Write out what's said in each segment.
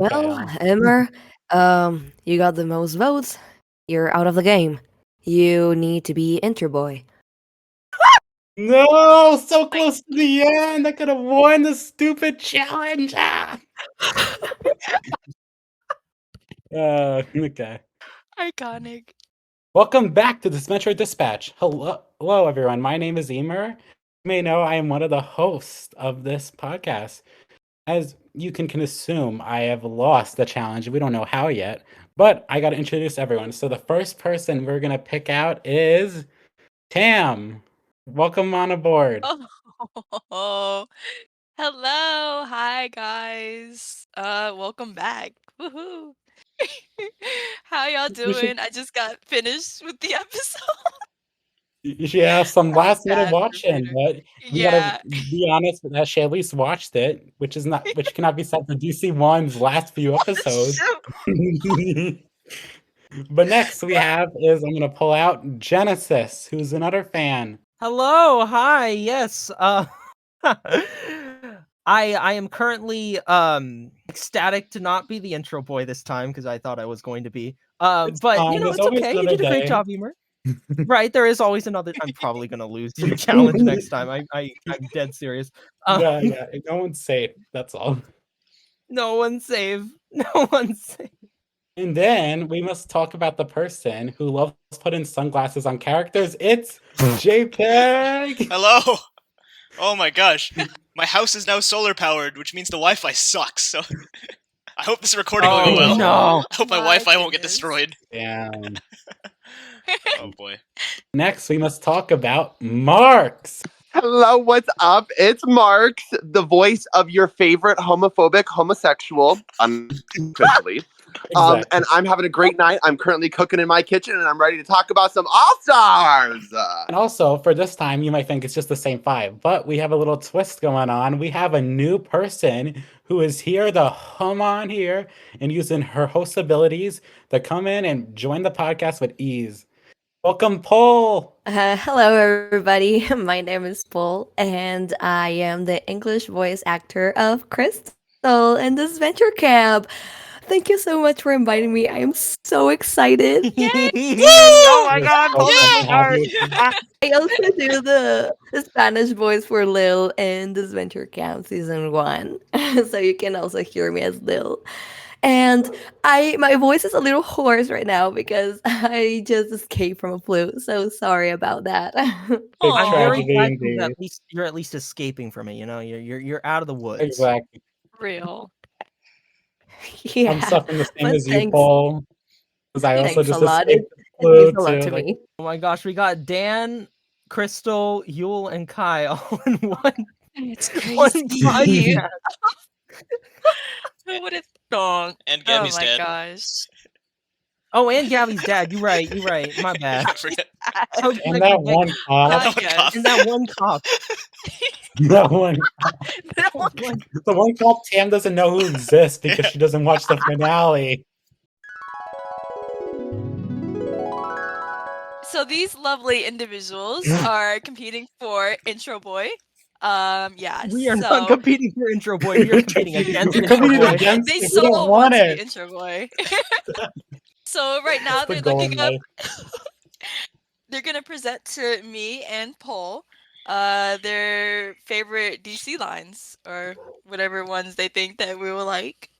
Well, Imer, you got the most votes. You're out of the game. You need to be Intro Boy. No, so close to the end. I could have won the stupid challenge. Okay. Iconic. Welcome back to Disventure Dispatch. Hello, everyone. My name is Imer. You may know I am one of the hosts of this podcast. As you can assume, I have lost the challenge. We don't know how yet, but I got to introduce everyone. So the first person we're going to pick out is Tam. Welcome on aboard. Oh, hello. Hi, guys. Welcome back. Woohoo. How y'all You should, doing? I just got finished with the episode. you should have some last minute Bad watching, proofreader. but we gotta Yeah. be honest that she at least watched it, which cannot be said for DC1's last few episodes. Shoot. But next we have is I'm gonna pull out Genesis, who's another fan. Hello, hi, yes. I am currently ecstatic to not be the intro boy this time because I thought I was going to be. But fine, you know, there's it's always okay. You another did a great day. job, Emer. Right, there is always another. I'm probably gonna lose the challenge next time. I'm dead serious. Yeah, no one's safe. That's all. No one's safe. No one's safe. And then we must talk about the person who loves putting sunglasses on characters. It's Jpeg. Hello! Oh my gosh. My house is now solar powered, which means the Wi-Fi sucks, so I hope this recording will go well. No. I hope my My Wi-Fi won't get goodness. destroyed. Damn. Oh boy. Next, we must talk about Marks. Hello, what's up? It's Marks, the voice of your favorite homophobic homosexual, unofficially. And I'm having a great night. I'm currently cooking in my kitchen, and I'm ready to talk about some All-Stars! And also, for this time, you might think it's just the same five, but we have a little twist going on. We have a new person who is here to hum on here and using her host abilities to come in and join the podcast with ease. Welcome, Paul. Hello, everybody. My name is Paul, and I am the English voice actor of Crystal in Disventure Camp. Thank you so much for inviting me. I am so excited. Oh my god, Paul, I also do the Spanish voice for Lil in Disventure Camp Season 1. So you can also hear me as Lil. And my voice is a little hoarse right now because I just escaped from a flu. So sorry about that. Big I'm very tragedy glad indeed. you're at least escaping from it. You know, you're out of the woods. Exactly. Real. Yeah. I'm suffering the same but as you, thanks. Paul. Because I also Thanks a just lot. escaped the It flu means a lot too. to Like, me. Oh my gosh, we got Dan, Crystal, Yule, and Kai all in one. It's One crazy. podcast. Who would have thought? And Oh Gabby's my dead. gosh. Oh, and Gabby's dad. You're right. My bad. I forget. How could I and that forget- one cop. Ah, That one yes. cop. and that one cop. That one. That one- The one cop Tam doesn't know who exists because she doesn't watch the finale. So these lovely individuals are competing for Intro Boy. Yeah. We are so not competing for Intro Boy. We are competing against We're Intro competing Boy. against they it. We so don't want want to be it. Intro Boy. So right now The they're goal looking in up. life. They're gonna present to me and Paul their favorite DC lines or whatever ones they think that we will like.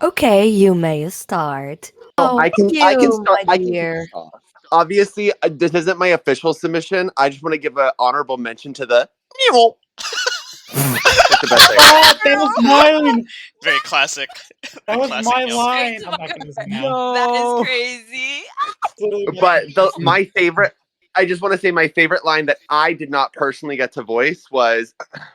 Okay, you may start. I can you, start. my I can dear. kick this off. Obviously, this isn't my official submission. I just want to give an honorable mention to the. That's the best thing. Oh, that was mine. Very classic. That was Classic my Yule. line. Straight I'm to not gonna use it No. now. That is crazy. But my favorite, I just want to say my favorite line that I did not personally get to voice was,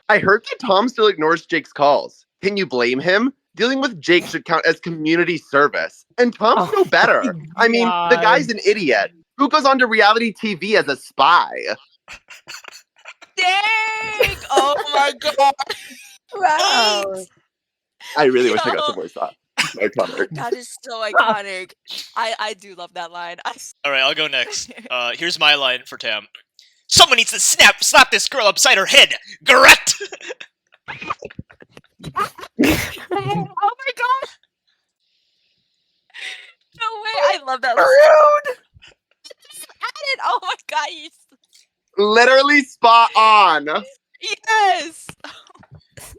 I heard that Tom still ignores Jake's calls. Can you blame him? Dealing with Jake should count as community service. And Tom's no better. I mean, the guy's an idiot. Who goes onto reality TV as a spy? Dang! Oh my god! Wow. I really wish I got to voice that. Iconic. That is so iconic. I do love that line. Alright, I'll go next. Here's my line for Tam. Someone needs to slap this girl upside her head! Correct! Oh my god! No way! I love that. Rude. Just add it. Oh my god! Literally spot on. Yes.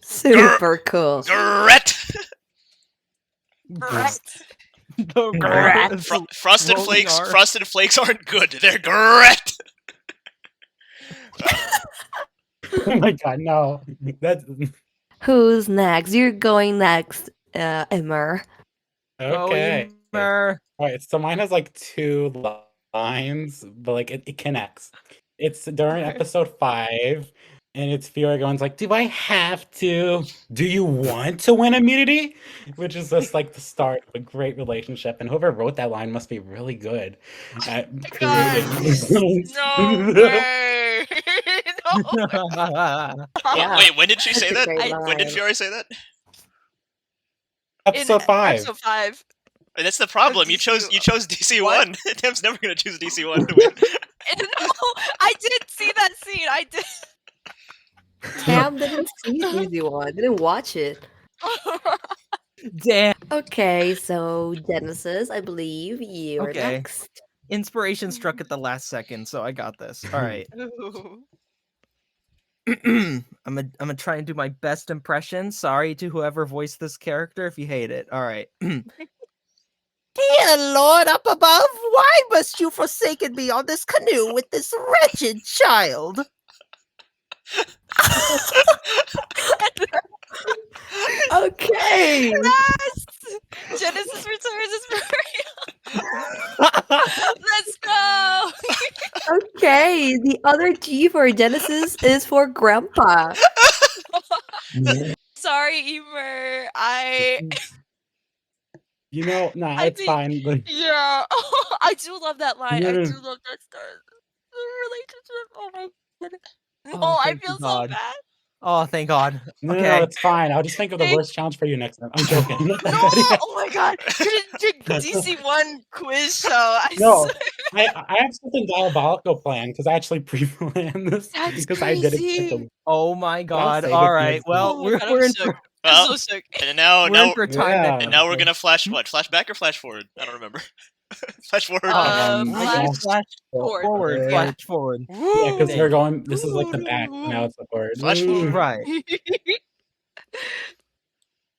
Super cool. Gret. Right. The Grat. Frosted Rolling Flakes. R. Frosted Flakes aren't good. They're Gret. Oh my god, no. That's Who's next? You're going next, Imer. okay. Imer. Alright, so mine has like 2 lines, but like it connects. It's during episode 5, and it's Fiora going's like, "Do I have to? Do you want to win immunity?" Which is just like the start of a great relationship, and whoever wrote that line must be really good at God. creating No way. No. Yeah. Wait, when did she That's say a that? great When did line. Fiora say that? Episode 5. Episode 5. And that's the problem. You chose DC What? 1. Tim's never gonna choose DC 1 to win. No, I did see that scene. I did. Cam didn't see Easy One. Didn't watch it. Damn. Okay, so Genesis, I believe you're Okay. next. Inspiration struck at the last second, so I got this. All right. Ooh. I'm gonna try and do my best impression. Sorry to whoever voiced this character if you hate it. All right. Dear Lord up above, why must you forsaken me on this canoe with this wretched child? Okay. Yes! Genesis returns is for real. Let's go. Okay, the other G for Genesis is for Grandpa. Sorry, Emer. You know, nah, I it's think- fine. Like, Yeah. I do love that line. I Yeah. do love that relationship. Oh my goodness. No, Oh, I thank you, feel so God. bad. Oh, thank God. no, Okay. it's fine. I'll just think of the Thank- worst challenge for you next time. I'm joking. No! Oh my god. Your DC1 quiz show. I No, swear. I have something diabolical planned because I actually pre-planned this That's because I didn't crazy. expect to. Oh my God. save it All for right. next Well, time. we're, Oh my God, we're I'm in shook. for, Well, I'm so sick. and now we're in for time. Yeah. and now we're gonna flash back or flash forward? I don't remember. Flash forward. Flash Flash forward. forward. Yeah. Flash forward. Yeah, because Woo! they're going. This is like the back. Now it's the forward. Flash Woo. forward. Right.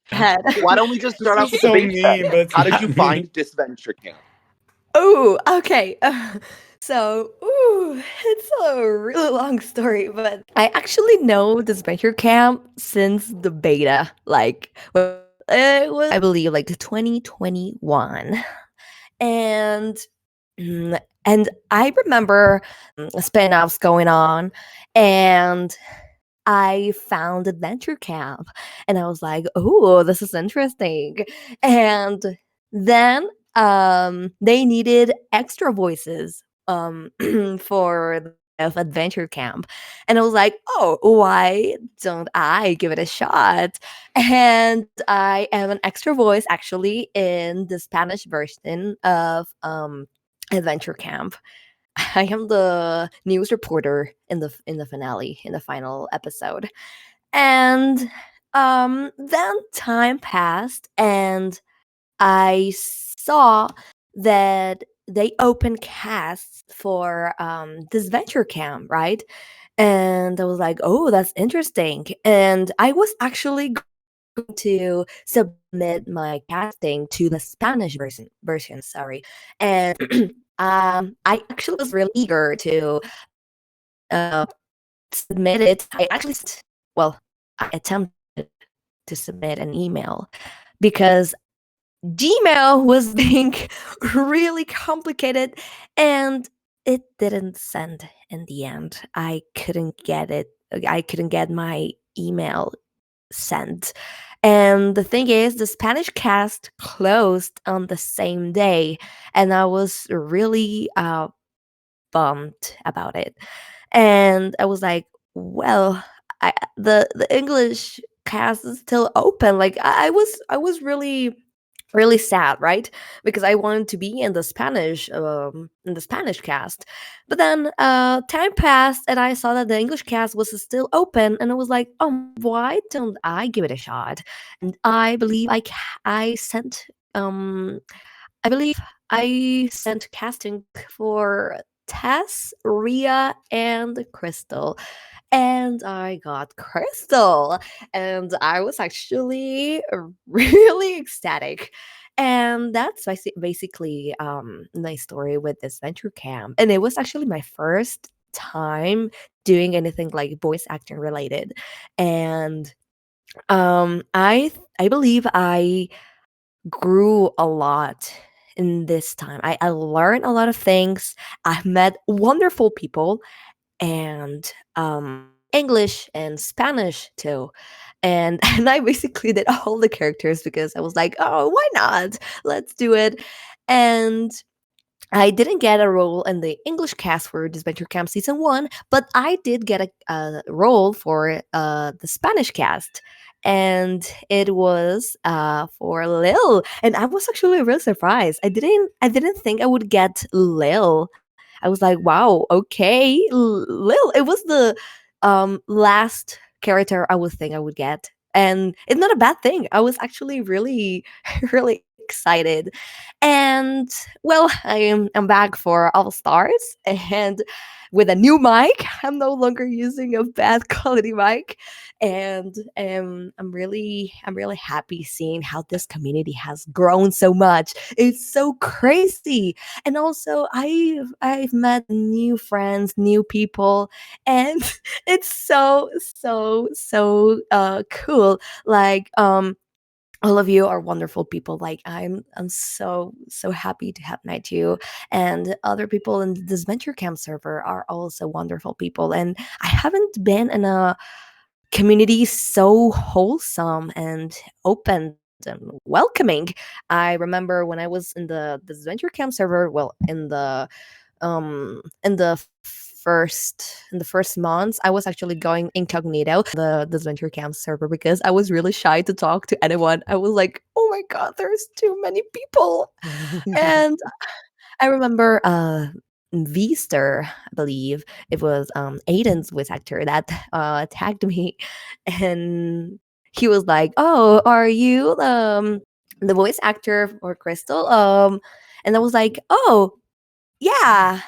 Head. Why don't we just start This off is with so the base mean, then? but it's How did you not find mean. Disventure Camp? Oh, okay. So, it's a really long story, but I actually know Disventure Camp since the beta. Like, it was, I believe, like 2021. And and I remember spin-offs going on, and I found Adventure Camp, and I was like, "Oh, this is interesting." And then they needed extra voices for the of Adventure Camp, and I was like, "Oh, why don't I give it a shot?" And I am an extra voice actually in the Spanish version of Adventure Camp. I am the news reporter in the finale, in the final episode. And then time passed, and I saw that they opened casts for Disventure Camp, right? And I was like, "Oh, that's interesting." And I was actually going to submit my casting to the Spanish version, sorry. And I actually was really eager to uh, submit it. I actually, well, I attempted to submit an email because Gmail was being really complicated and it didn't send in the end. I couldn't get it. I couldn't get my email sent. And the thing is, the Spanish cast closed on the same day, and I was really bummed about it. And I was like, well, the English cast is still open. Like I was really really sad, right? Because I wanted to be in the Spanish cast. But then time passed and I saw that the English cast was still open, and I was like, why don't I give it a shot? And I believe I sent I believe I sent casting for Tess, Ria, and Crystal. And I got Crystal. And I was actually really ecstatic. And that's basically my story with this venture camp. And it was actually my first time doing anything like voice acting related. And I believe I grew a lot in this time. I learned a lot of things. I met wonderful people and English and Spanish too. And and I basically did all the characters because I was like, oh, why not? Let's do it. And I didn't get a role in the English cast for Disventure Camp season 1, but I did get a role for the Spanish cast. And it was for Lil, and I was actually really surprised. I didn't think I would get Lil. I was like, wow, okay, Lil. It was the last character I would think I would get, and it's not a bad thing. I was actually really, really excited. And well, I'm back for All Stars and with a new mic. I'm no longer using a bad quality mic, and I'm really happy seeing how this community has grown so much. It's so crazy, and also I've met new friends, new people, and it's so cool. Like all of you are wonderful people. Like I'm so happy to have met you, and other people in this venture camp server are also wonderful people. And I haven't been in a community so wholesome and open and welcoming. I remember when I was in the venture camp server, well, in the first months, I was actually going incognito the Disventure Camp server because I was really shy to talk to anyone. I was like, oh my god, there's too many people. And I remember Vster, I believe it was Aiden's voice actor that tagged me, and he was like, "Oh, are you the voice actor for Crystal?" And I was like, "Oh, yeah,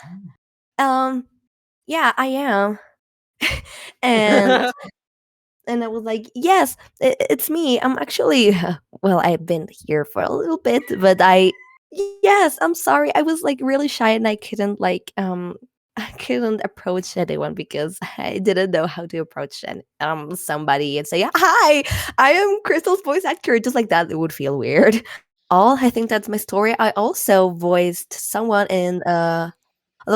um, yeah, I am." and and I was like, "Yes, it's me. I'm actually well, I've been here for a little bit, but yes, I'm sorry. I was like really shy and I couldn't I couldn't approach anyone because I didn't know how to approach somebody and say, "Hi, I am Crystal's voice actor." Just like that, it would feel weird. All I think that's my story. I also voiced someone in the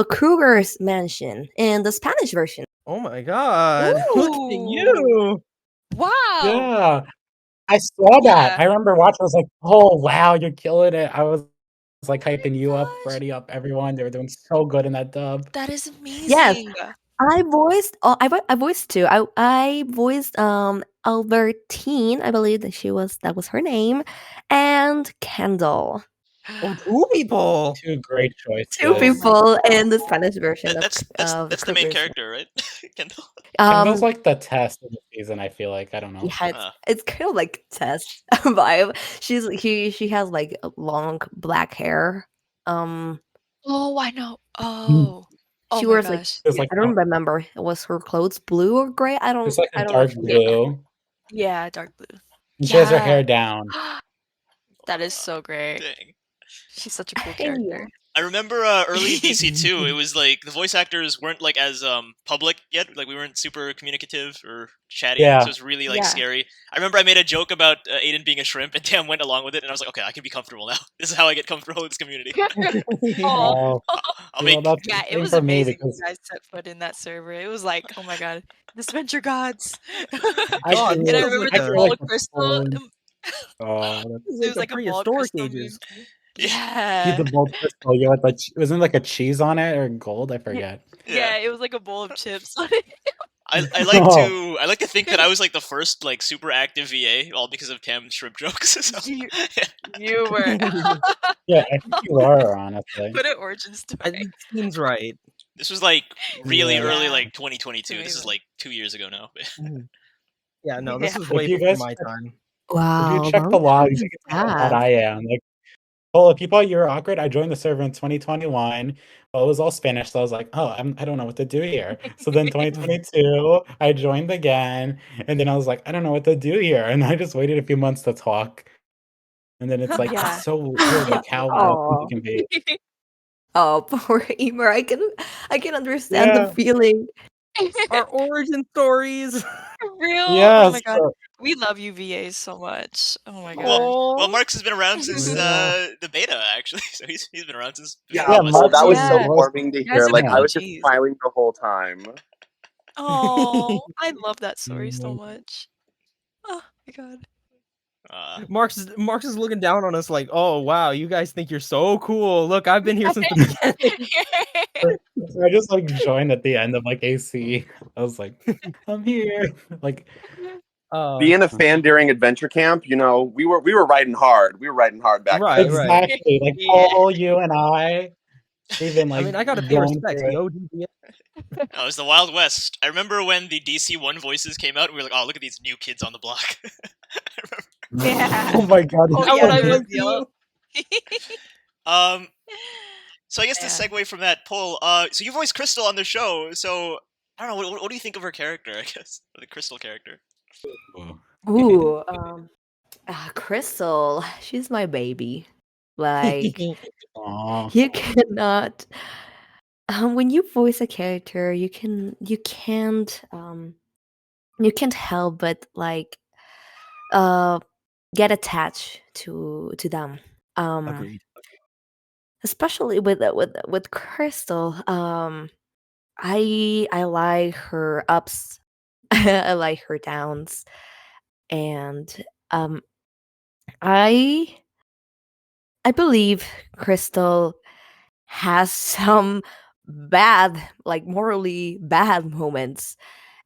Kruger's mansion in the Spanish version. Oh my god! Look at Ooh. you! Wow. Yeah, I saw that. Yeah. I remember watching. I was like, "Oh wow, you're killing it!" I was like hyping you up, gosh. Freddie up, everyone. They were doing so good in that dub. That is Yes, amazing. I voiced two. I voiced Albertine, I believe that was her name, and Kendall. Oh, 2 people! Two great Two Oh my choices. people in the Spanish version That's the main Kruger's. character, right? Kendall. Kendall's Um, like the test of the season. I feel like I don't know. yeah, it's kind of like Tess vibe. She has like long black hair. Um, Oh, I know. Mm. Oh. Oh she my wears like gosh. It's like I don't remember. Was her clothes blue or gray? it's like a I don't dark actually remember. blue. Yeah, dark blue. And she has her hair Yeah. down. That is so great. Dang. She's such a cool Yeah. character. I remember early DC2, it was like the voice actors weren't like as public yet. Like we weren't super communicative or chatty, Yeah. so it was really like Yeah. scary. I remember I made a joke about Aiden being a shrimp, and Tam went along with it, and I was like, okay, I can be comfortable now. This is how I get comfortable with this community. Oh. I'll Well, make that's Yeah, the it same was for me amazing when because you guys set foot in that server. It was like, oh my god, Disventure gods. I God, feel And I this like, remember like I the feel ball like of the crystal. full- oh, that's This is It like was the like a ball of prehistoric crystal ages. meme. Yeah. the Yeah. bold crystal. You had like wasn't like a cheese on it or gold? I Yeah, forget. yeah, it was like a bowl of chips on it. I like to think that I was like the first like super active VA, all because of Cam's shrimp jokes. So, You, yeah. you were. Yeah, I think you are, honestly. What an origin story. It seems right. This was like really Yeah. early, Yeah. like 2022. This is Amazing. like 2 years ago now. Mhm. Yeah, no, this Yeah. was If way you before guys my check- time. If Wow, you check long the logs, time you is can tell how bad that? I am. Like, well, if you thought you were awkward, I joined the server in 2021. Well, it was all Spanish, so I was like, oh, I don't know what to do here. So then 2022, I joined again, and then I was like, I don't know what to do here, and I just waited a few months to talk. And then it's like Yeah. it's so weird, like how welcome you can be. Oh, poor Emer. I can understand the Yeah. feeling. Our origin stories. For real? Oh Yes. my god. We love you VAs so much. Oh my god. Well, Marx has been around since Yeah. the beta, actually. So he's been around since. Yeah, Yeah, before well, myself. that was so Yeah. warming to You guys hear. are Like the I was just OGs. smiling the whole time. Oh, I love that story so Mhm. much. Oh my god. Marx is looking down on us like, oh wow, you guys think you're so cool. Look, I've been here since the beginning. So I just like joined at the end of like AC. I was like, I'm here. Like, Being a fan during Adventure Camp, you know, we were riding hard. We were riding hard back Right, then. right. exactly. Like Yeah. Paul, you and I, we've been I like mean, I gotta pay going respect. through The it. OG. It was the Wild West. I remember when the DC1 voices came out, and we were like, "Oh, look at these new kids on the block." Yeah. Oh my god. Oh, it's yeah, What I so those went yellow. So I guess to Yeah. segue from that, Paul. So you voiced Crystal on the show. So I don't know. What do you think of her character? I guess or the Crystal character. good. Ooh, Crystal, she's my baby. Like, Aw. you cannot when you voice a character, you can't help but like get attached to them. Agreed. Especially with Crystal. I like her ups. I like her downs, and um, I I believe Crystal has some bad, like morally bad moments.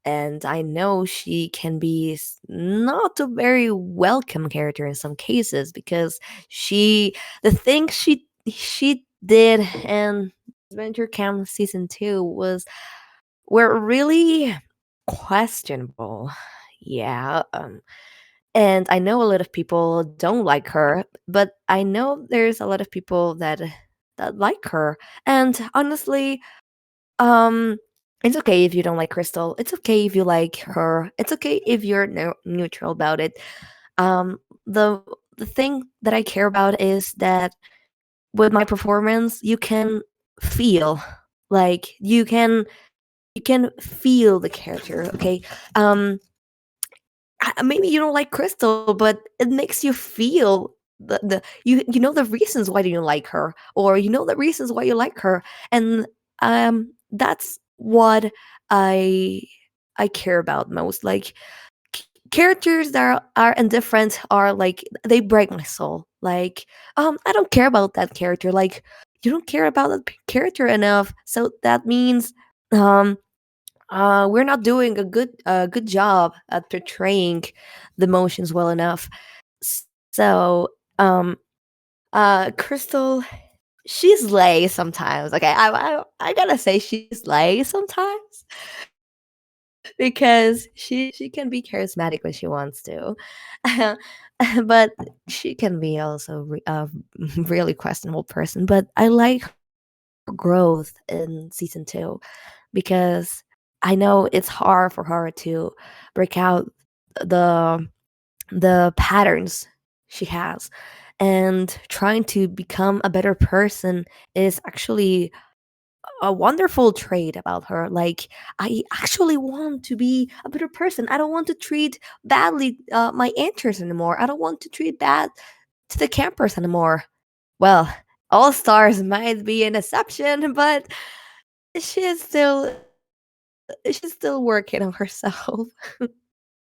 And I know she can be not a very welcome character in some cases because the thing she did in Adventure Camp season 2 were really questionable. Yeah, and I know a lot of people don't like her, but I know there's a lot of people that like her. And honestly, um, it's okay if you don't like Crystal. It's okay if you like her. It's okay if you're neutral about it. Um, the the thing that I care about is that with my performance, you can feel like you can feel the character. Okay, maybe you don't like Crystal, but it makes you feel you know the reasons why you like her, or you know the reasons why you like her, and that's what I I care about most. Like characters that are indifferent are like they break my soul. Like I don't care about that character. Like you don't care about that character enough, so that means um we're not doing a good job at portraying the emotions well enough. So, Crystal, she's lay sometimes. Okay, I gotta say she's lay sometimes because she can be charismatic when she wants to, but she can be also a really questionable person. But I like her growth in season 2 because I know it's hard for her to break out the patterns she has, and trying to become a better person is actually a wonderful trait about her. Like I actually want to be a better person. I don't want to treat badly my interns anymore. I don't want to treat bad to the campers anymore. Well, all stars might be an exception, but she's still she's still working on herself.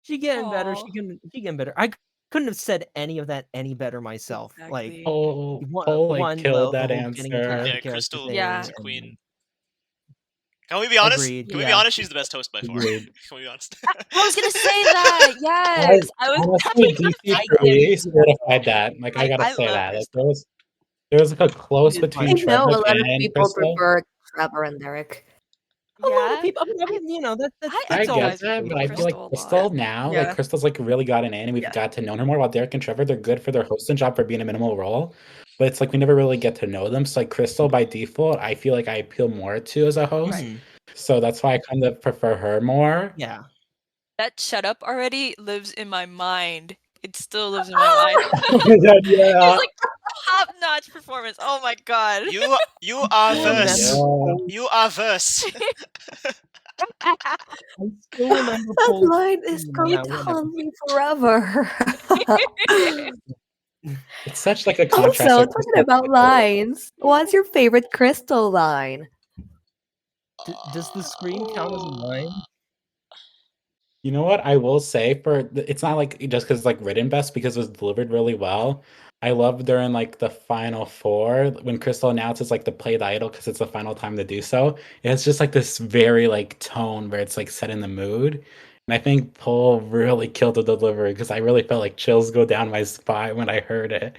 She getting better. Aw. She getting better. I couldn't have said any of that any better myself. Like Exactly. Paul, one, Paul like one killed the that whole getting attached answer. to Yeah, the character Crystal thing. Yeah. is queen. Can we be honest? Agreed, Can we be yeah. honest? She's the best host by far. Agreed. Can we be honest? I was gonna say that. Yes, I was. Honestly, DC I really get it. certified that. Like, I gotta I say love that. Like, Crystal. there was like a close It is between I know Trevor a lot of and people Crystal. prefer Trevor and Derek. A lot Yeah, of people, I mean, you know, that's I I that's all. get empathize that, with but I feel like Crystal a lot. Crystal now, like Yeah. Crystal's like really gotten in, and we've Yeah. got to know her more. While Derek and Trevor, they're good for their hosting job for being a minimal role, but it's like we never really get to know them. So like Crystal by default, I feel like I appeal more to as a host. Mhm. So that's why I kind of prefer her more. Yeah. That "shut up already" lives in my mind. It still lives in my mind. Yeah. It's like top-notch performance. Oh my god. You are Still verse. remember You are verse. I still remember That Paul line is saying going that to one haunt me forever. It's such like a contrast. Also, Like, talking Crystal- about lines, what's your favorite Crystal line? Does the scream count as a line? You know what I will say it's not like just because it's like written best because it was delivered really well. I love during like the final four when Crystal announces like to play the idol because it's the final time to do so. It's just like this very like tone where it's like set in the mood. And I think Paul really killed the delivery because I really felt like chills go down my spine when I heard it.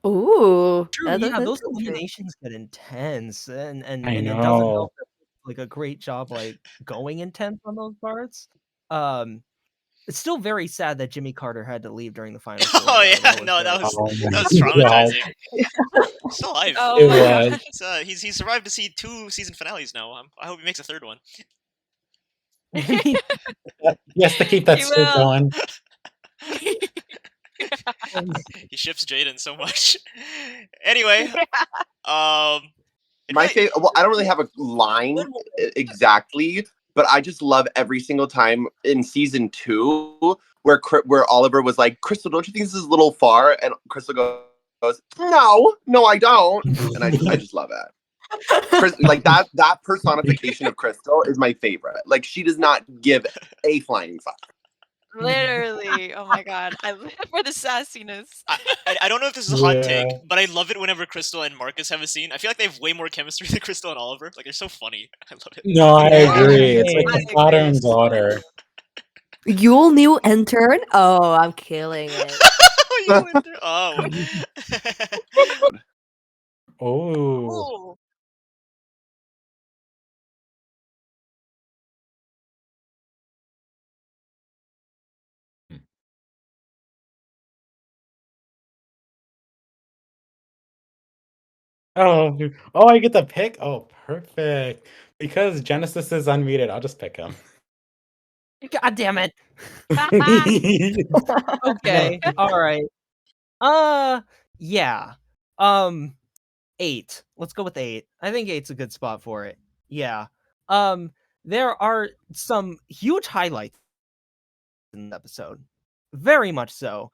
Ooh, True, that's yeah, those interesting. eliminations get intense, and I it doesn't know. help that like a great job like going intense on those parts. It's still very sad that Jimmy Carter had to leave during the final four. Oh though. yeah, no, very that was Oh my that was God. traumatizing. He's still alive. Oh It my was. god. He's survived to see 2 season finales now. I hope he makes a 3rd one. sad. He has to keep that He streak will. going. He ships Jaden so much. Anyway, My favorite. Well, I don't really have a line exactly, but I just love every single time in season 2 where Oliver was like, "Crystal, don't you think this is a little far?" And Crystal goes, "No, I don't." And I just love it. Like that personification of Crystal is my favorite. Like she does not give a flying fuck. Literally. Oh my god. I live for the sassiness. I don't know if this is a hot Yeah. take, but I love it whenever Crystal and Marcus have a scene. I feel like they have way more chemistry than Crystal and Oliver. Like they're so funny. I love it. No, I Yeah, agree. It's like I the father agree. and daughter. Yule new intern? Oh, I'm killing it. You went there. Oh. Oh. Ooh. Oh, I get to pick? Oh, perfect. Because Genesis is unmuted, I'll just pick him. God damn it. Okay, all right. Yeah. 8. Let's go with 8. I think 8's a good spot for it. Yeah. There are some huge highlights in the episode. Very much so.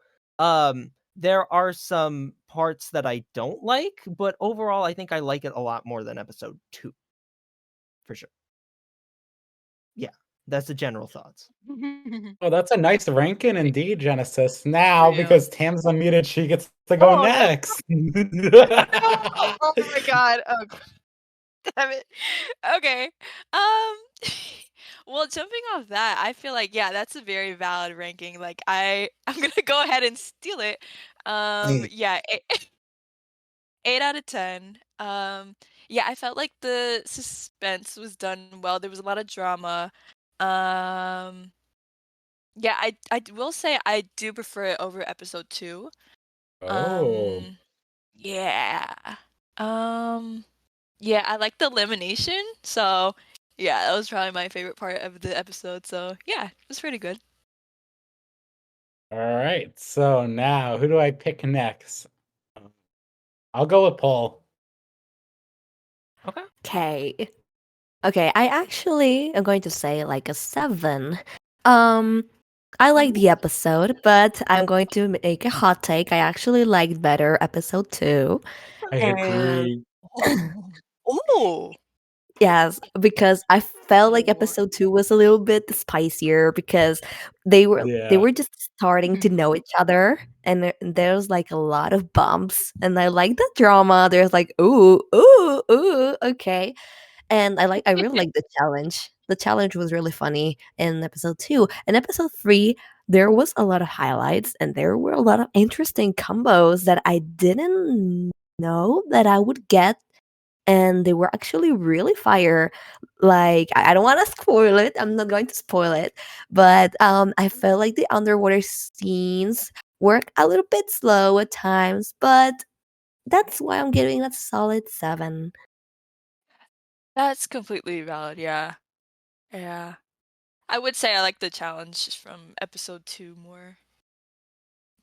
There are some parts that I don't like, but overall I think I like it a lot more than episode 2. For sure. Yeah, that's the general thoughts. Oh, that's a nice ranking indeed, Genesis. Now, Yeah. because Tam's unmuted, she gets to go Oh, no. next. Oh my god. Oh, damn it. Okay. Well, jumping off that, I feel like yeah, that's a very valid ranking. Like I'm gonna go ahead and steal it. Yeah, 8 out of 10. Yeah, I felt like the suspense was done well. There was a lot of drama. Yeah, I will say I do prefer it over episode 2. Oh. Yeah. Yeah, I like the elimination. So, yeah, that was probably my favorite part of the episode. So, yeah, it was pretty good. All right. So now, who do I pick next? I'll go with Paul. Okay. Okay, I actually am going to say like a 7. I like the episode, but I'm going to make a hot take. I actually liked better episode 2. I And agree. Oh. Yes, because I felt like episode 2 was a little bit spicier because they were Yeah. just starting to know each other, and there's like a lot of bumps, and I like the drama. There's like ooh, ooh, ooh, okay. And I really like the challenge. The challenge was really funny in episode 2. In episode 3, there was a lot of highlights and there were a lot of interesting combos that I didn't know that I would get, and they were actually really fire. Like I don't want to spoil it. I'm not going to spoil it, but I felt like the underwater scenes work a little bit slow at times, but that's why I'm giving it a solid 7. That's completely valid, yeah. Yeah. I would say I like the challenge from episode 2 more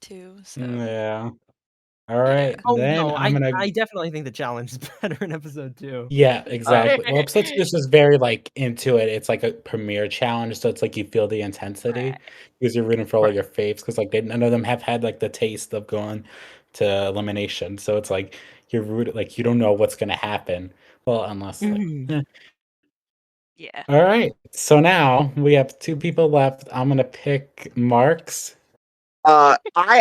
too, so Yeah. All yeah. right, Oh then no, I'm gonna. I definitely think the challenge is better in episode 2. Yeah, exactly. Well, episode 2 is just very like into it. It's like a premiere challenge, so it's like you feel the intensity Right. because you're rooting for all Right. your faves. Because like none of them have had like the taste of going to elimination, so it's like you're rooting, like you don't know what's gonna happen. Well, unless like. Mhm. Yeah. All right, so now we have 2 people left. I'm gonna pick Marks. I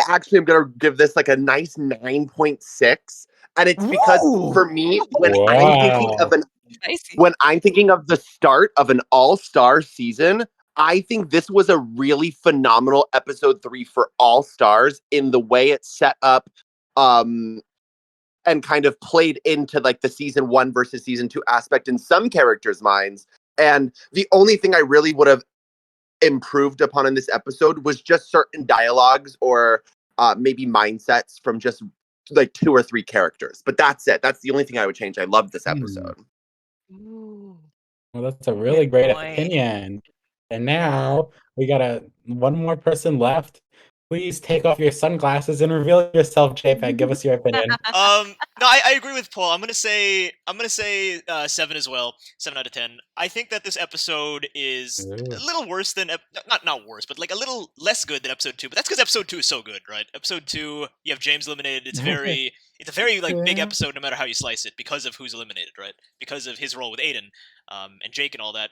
actually am gonna give this like a nice 9.6, and it's because Woo! for me, Wow. Spicy. when I'm thinking of the start of an all-star season, I think this was a really phenomenal episode 3 for all stars in the way it set up and kind of played into like the season 1 versus season 2 aspect in some characters' minds. And the only thing I really would have improved upon in this episode was just certain dialogues or maybe mindsets from just like 2 or 3 characters. But that's it. That's the only thing I would change. I love this episode. Ooh. Well, that's a really great point. opinion. And now we got one more person left. Please take off your sunglasses and reveal yourself, Jpeg. Give us your opinion. No, I agree with Paul. I'm gonna say 7 as well. 7 out of 10. I think that this episode is Ooh. a little worse than not worse, but like a little less good than episode 2. But that's because episode 2 is so good, right? Episode 2, you have James eliminated. It's a very like big Yeah. episode, no matter how you slice it, because of who's eliminated, right? Because of his role with Aiden, and Jake and all that.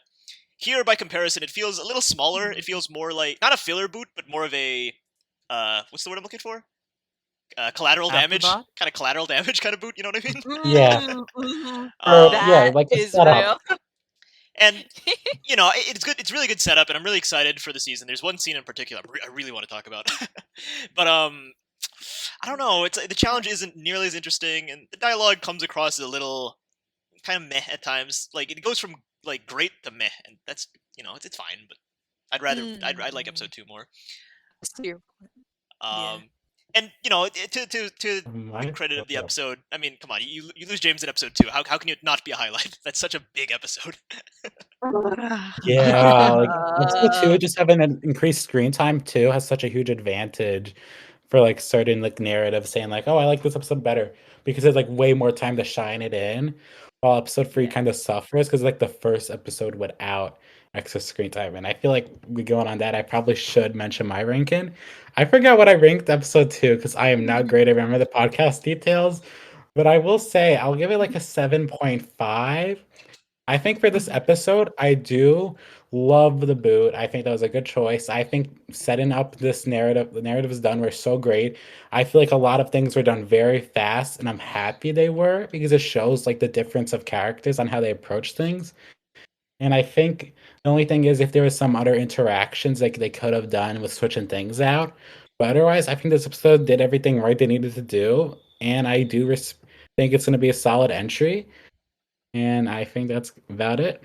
Here, by comparison, it feels a little smaller. It feels more like not a filler boot, but more of a what's the word I'm looking for? Collateral damage, Afterbot? kind of collateral damage kind of boot. You know what I mean? Yeah. Mhm. Yeah, That like a is setup. real. And you know, it's good. It's really good setup, and I'm really excited for the season. There's one scene in particular I really want to talk about, but I don't know. It's the challenge isn't nearly as interesting, and the dialogue comes across as a little kind of meh at times. Like it goes from like great to meh, and that's it's fine. But I'd rather I'd like episode 2 more. To your point. And to My give credit of the fault. episode, I mean, come on, you lose James in episode 2. How can it not be a highlight? That's such a big episode. Yeah, like episode 2 just having an increased screen time too has such a huge advantage for like certain like narratives saying like, oh, I like this episode better because there's like way more time to shine it in. While episode 3 kind of suffers because like the first episode without extra screen time. And I feel like we going on that, I probably should mention my ranking. I forgot what I ranked episode 2 because I am not great at remember the podcast details. But I will say I'll give it like a 7.5. I think for this episode, I do love the boot. I think that was a good choice. I think setting up this narrative, the narrative is done were so great. I feel like a lot of things were done very fast, and I'm happy they were because it shows like the difference of characters on how they approach things. And I think the only thing is if there was some other interactions like they could have done with switching things out. But otherwise, I think this episode did everything right they needed to do, and I do think it's going to be a solid entry. And I think that's about it.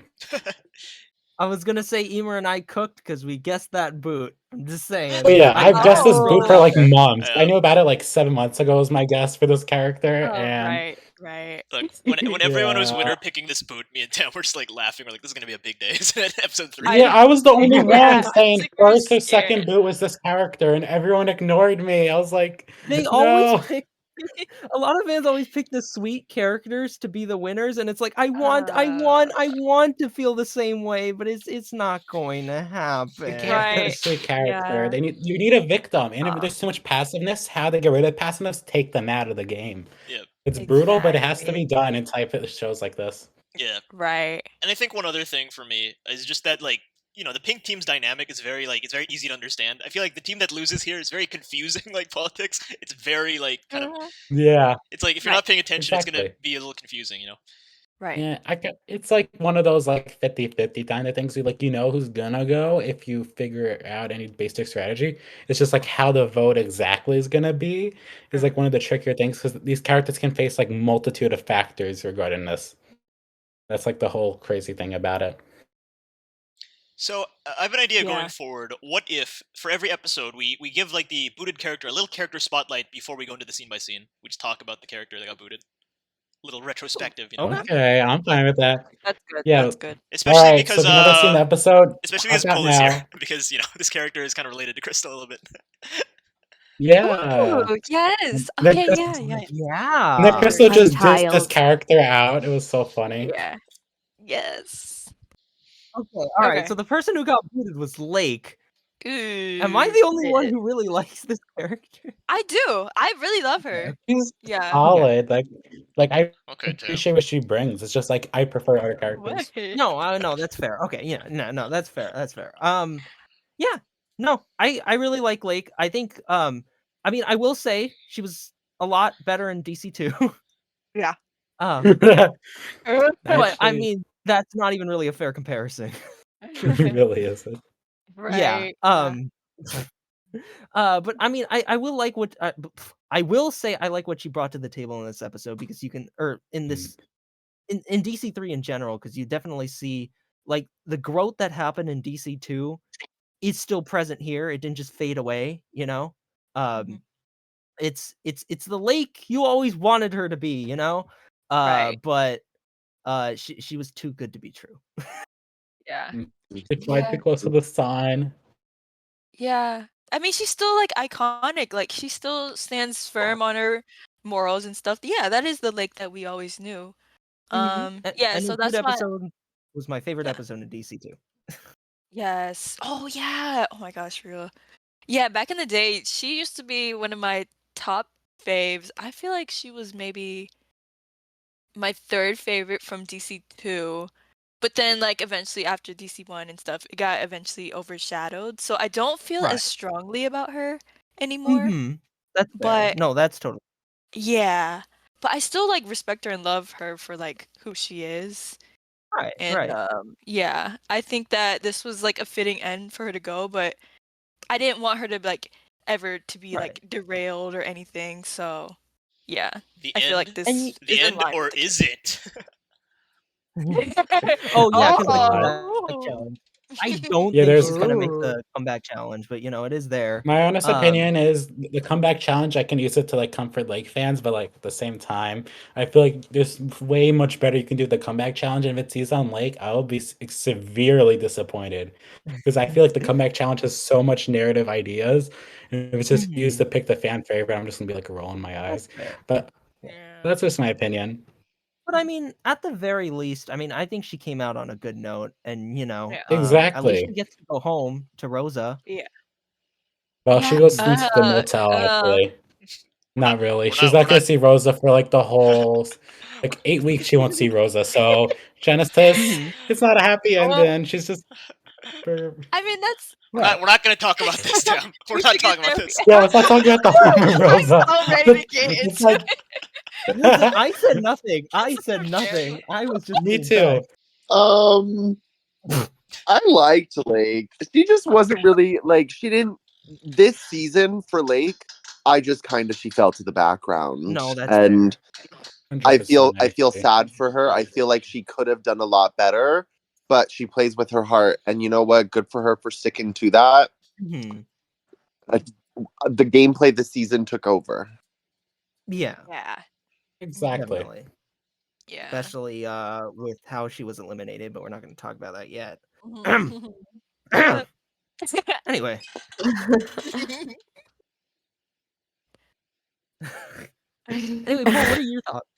I was gonna say Emer and I cooked because we guessed that boot. I'm just saying. Oh yeah, I've guessed this throw boot it for out like there. months. I Yeah. knew about it like 7 months ago was my guess for this character, Oh, and right. Look, when everyone was Yeah. winner picking this boot, me and Tam were just like laughing. We're like, this is gonna be a big day. Isn't it? Episode 3. Yeah, I was the only Yeah, one saying it's like we were first or second scared. boot was this character, and everyone ignored me. I was like, They always no. pick. A lot of fans always pick the sweet characters to be the winners, and it's like I want to feel the same way, but it's not going to happen. You can't pick a Right. sweet character. Yeah. You need a victim, and if there's too much passiveness, how they get rid of passiveness, take them out of the game. Yep. It's brutal, but it has to Exactly. be done in type of shows like this. Yeah. Right. And I think one other thing for me is just that, like, the pink team's dynamic is very, like, it's very easy to understand. I feel like the team that loses here is very confusing, like, politics. It's very, like, kind of, Mhm. Yeah, it's like, if you're Right. not paying attention, it's gonna exactly. be a little confusing. Right. Yeah, it's like one of those like 50-50 kind of things. Like who's gonna go if you figure out any basic strategy. It's just like how the vote exactly is gonna be is like one of the trickier things because these characters can face like multitude of factors regarding this. That's like the whole crazy thing about it. So I have an idea Yeah. going forward. What if, for every episode, we give, like, the booted character a little character spotlight before we go into the scene by scene? We just talk about the character that got booted. A little retrospective. Okay. Okay, I'm fine with that. That's good. Yeah. That's good. Especially All right. So because if you've never seen the episode, especially check because out Poe is here, now. because this character is kind of related to Crystal a little bit. Yeah. Ooh, yes. And then Okay. Crystal, Yeah. Yeah. and then Yeah. Crystal My just dissed this child. character out. It was so funny. Yeah. Yes. Okay. All right. Okay. So the person who got booted was Lake. Ooh. Am I the only one who really likes this character? I do. I really love her. She's Yeah. solid. Like I Okay, too. appreciate what she brings. It's just like I prefer other characters. What? No, that's fair. Okay, yeah, no, that's fair. That's fair. Yeah, no, I really like Lake. I think, I mean, I will say she was a lot better in DC2. Yeah. But I Actually, mean, that's not even really a fair comparison. it really isn't. Yeah. Right. But I mean, I will like what I will say. I like what she brought to the table in this episode because you can, or in this, in DC3 in general, because you definitely see like the growth that happened in DC2 is still present here. It didn't just fade away, Mhm. It's the Lake you always wanted her to be, Right. but she was too good to be true. Yeah. It's like too close to the sign. Yeah. I mean, she's still like iconic. Like she still stands firm on her morals and stuff. Yeah, that is the Lake that we always knew. Yeah, And so a good that's why. episode was my favorite Yeah. episode in DC2. Yes. Oh yeah. Oh my gosh, real. Yeah, back in the day, she used to be one of my top faves. I feel like she was maybe my third favorite from DC2. But then like eventually after DC1 and stuff, it got eventually overshadowed. So I don't feel Right. as strongly about her anymore. That's fair. But No, that's totally. yeah. But I still like respect her and love her for like who she is. Right, And right. yeah, I think that this was like a fitting end for her to go, but I didn't want her to like ever to be Right. like derailed or anything. So yeah, The I feel like end? this And is The in end, line or with the is it? Oh yeah, because the Oh. comeback challenge. I don't Yeah, think there's- she's gonna make the comeback challenge, but it is there. My honest opinion is the comeback challenge. I can use it to like comfort Lake fans, but like at the same time, I feel like there's way much better you can do with the comeback challenge. And if it's used on Lake, I will be severely disappointed because I feel like the comeback challenge has so much narrative ideas, and if it's just used to pick the fan favorite, I'm just gonna be like rolling my eyes. That's fair. But Yeah. that's just my opinion. But I mean, at the very least, I mean, I think she came out on a good note, and Yeah. at least Exactly. she gets to go home to Rosa. Yeah. Well, she Yeah, goes into the motel actually. Not really. we're She's not- not we're gonna not- see Rosa for like the whole 8 weeks. She won't see Rosa. So Genesis, it's not a happy ending. She's just. I mean that's We're not going to talk about this, Tim. We're We not should get talking about there. this. Yeah, let's not talk about the home of Rosa. I'm so ready to get It's into like- it. Listen, I said nothing. I It's said so nothing. scary. I was just Me being too. nice. I liked Lake. She just wasn't really like she didn't this season for Lake. I just she fell to the background. No, that's and I 100%, feel actually. sad for her. I feel like she could have done a lot better, but she plays with her heart, and you know what? Good for her for sticking to that. Mhm. The gameplay this season took over. Yeah, Yeah. Exactly. definitely. Yeah. Especially with how she was eliminated, but we're not going to talk about that yet. Mhm. Anyway. Anyway, Paul, what are your thoughts?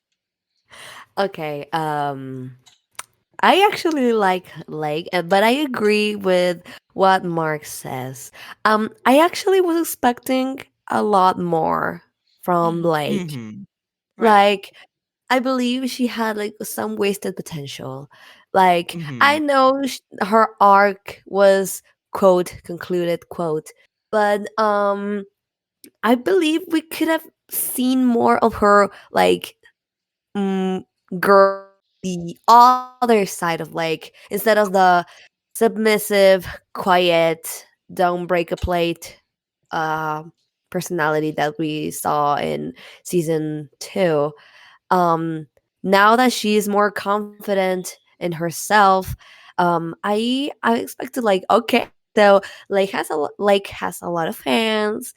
Okay, I actually like Lake, but I agree with what Mark says. I actually was expecting a lot more from Lake. Mhm. Right. Like, I believe she had like some wasted potential. Like I Mhm. know her arc was quote concluded quote, but I believe we could have seen more of her like mm, girl the other side of like instead of the submissive, quiet, don't break a plate uh personality that we saw in season 2. um Now that she's more confident in herself, I expected like okay, so like has a lot of fans,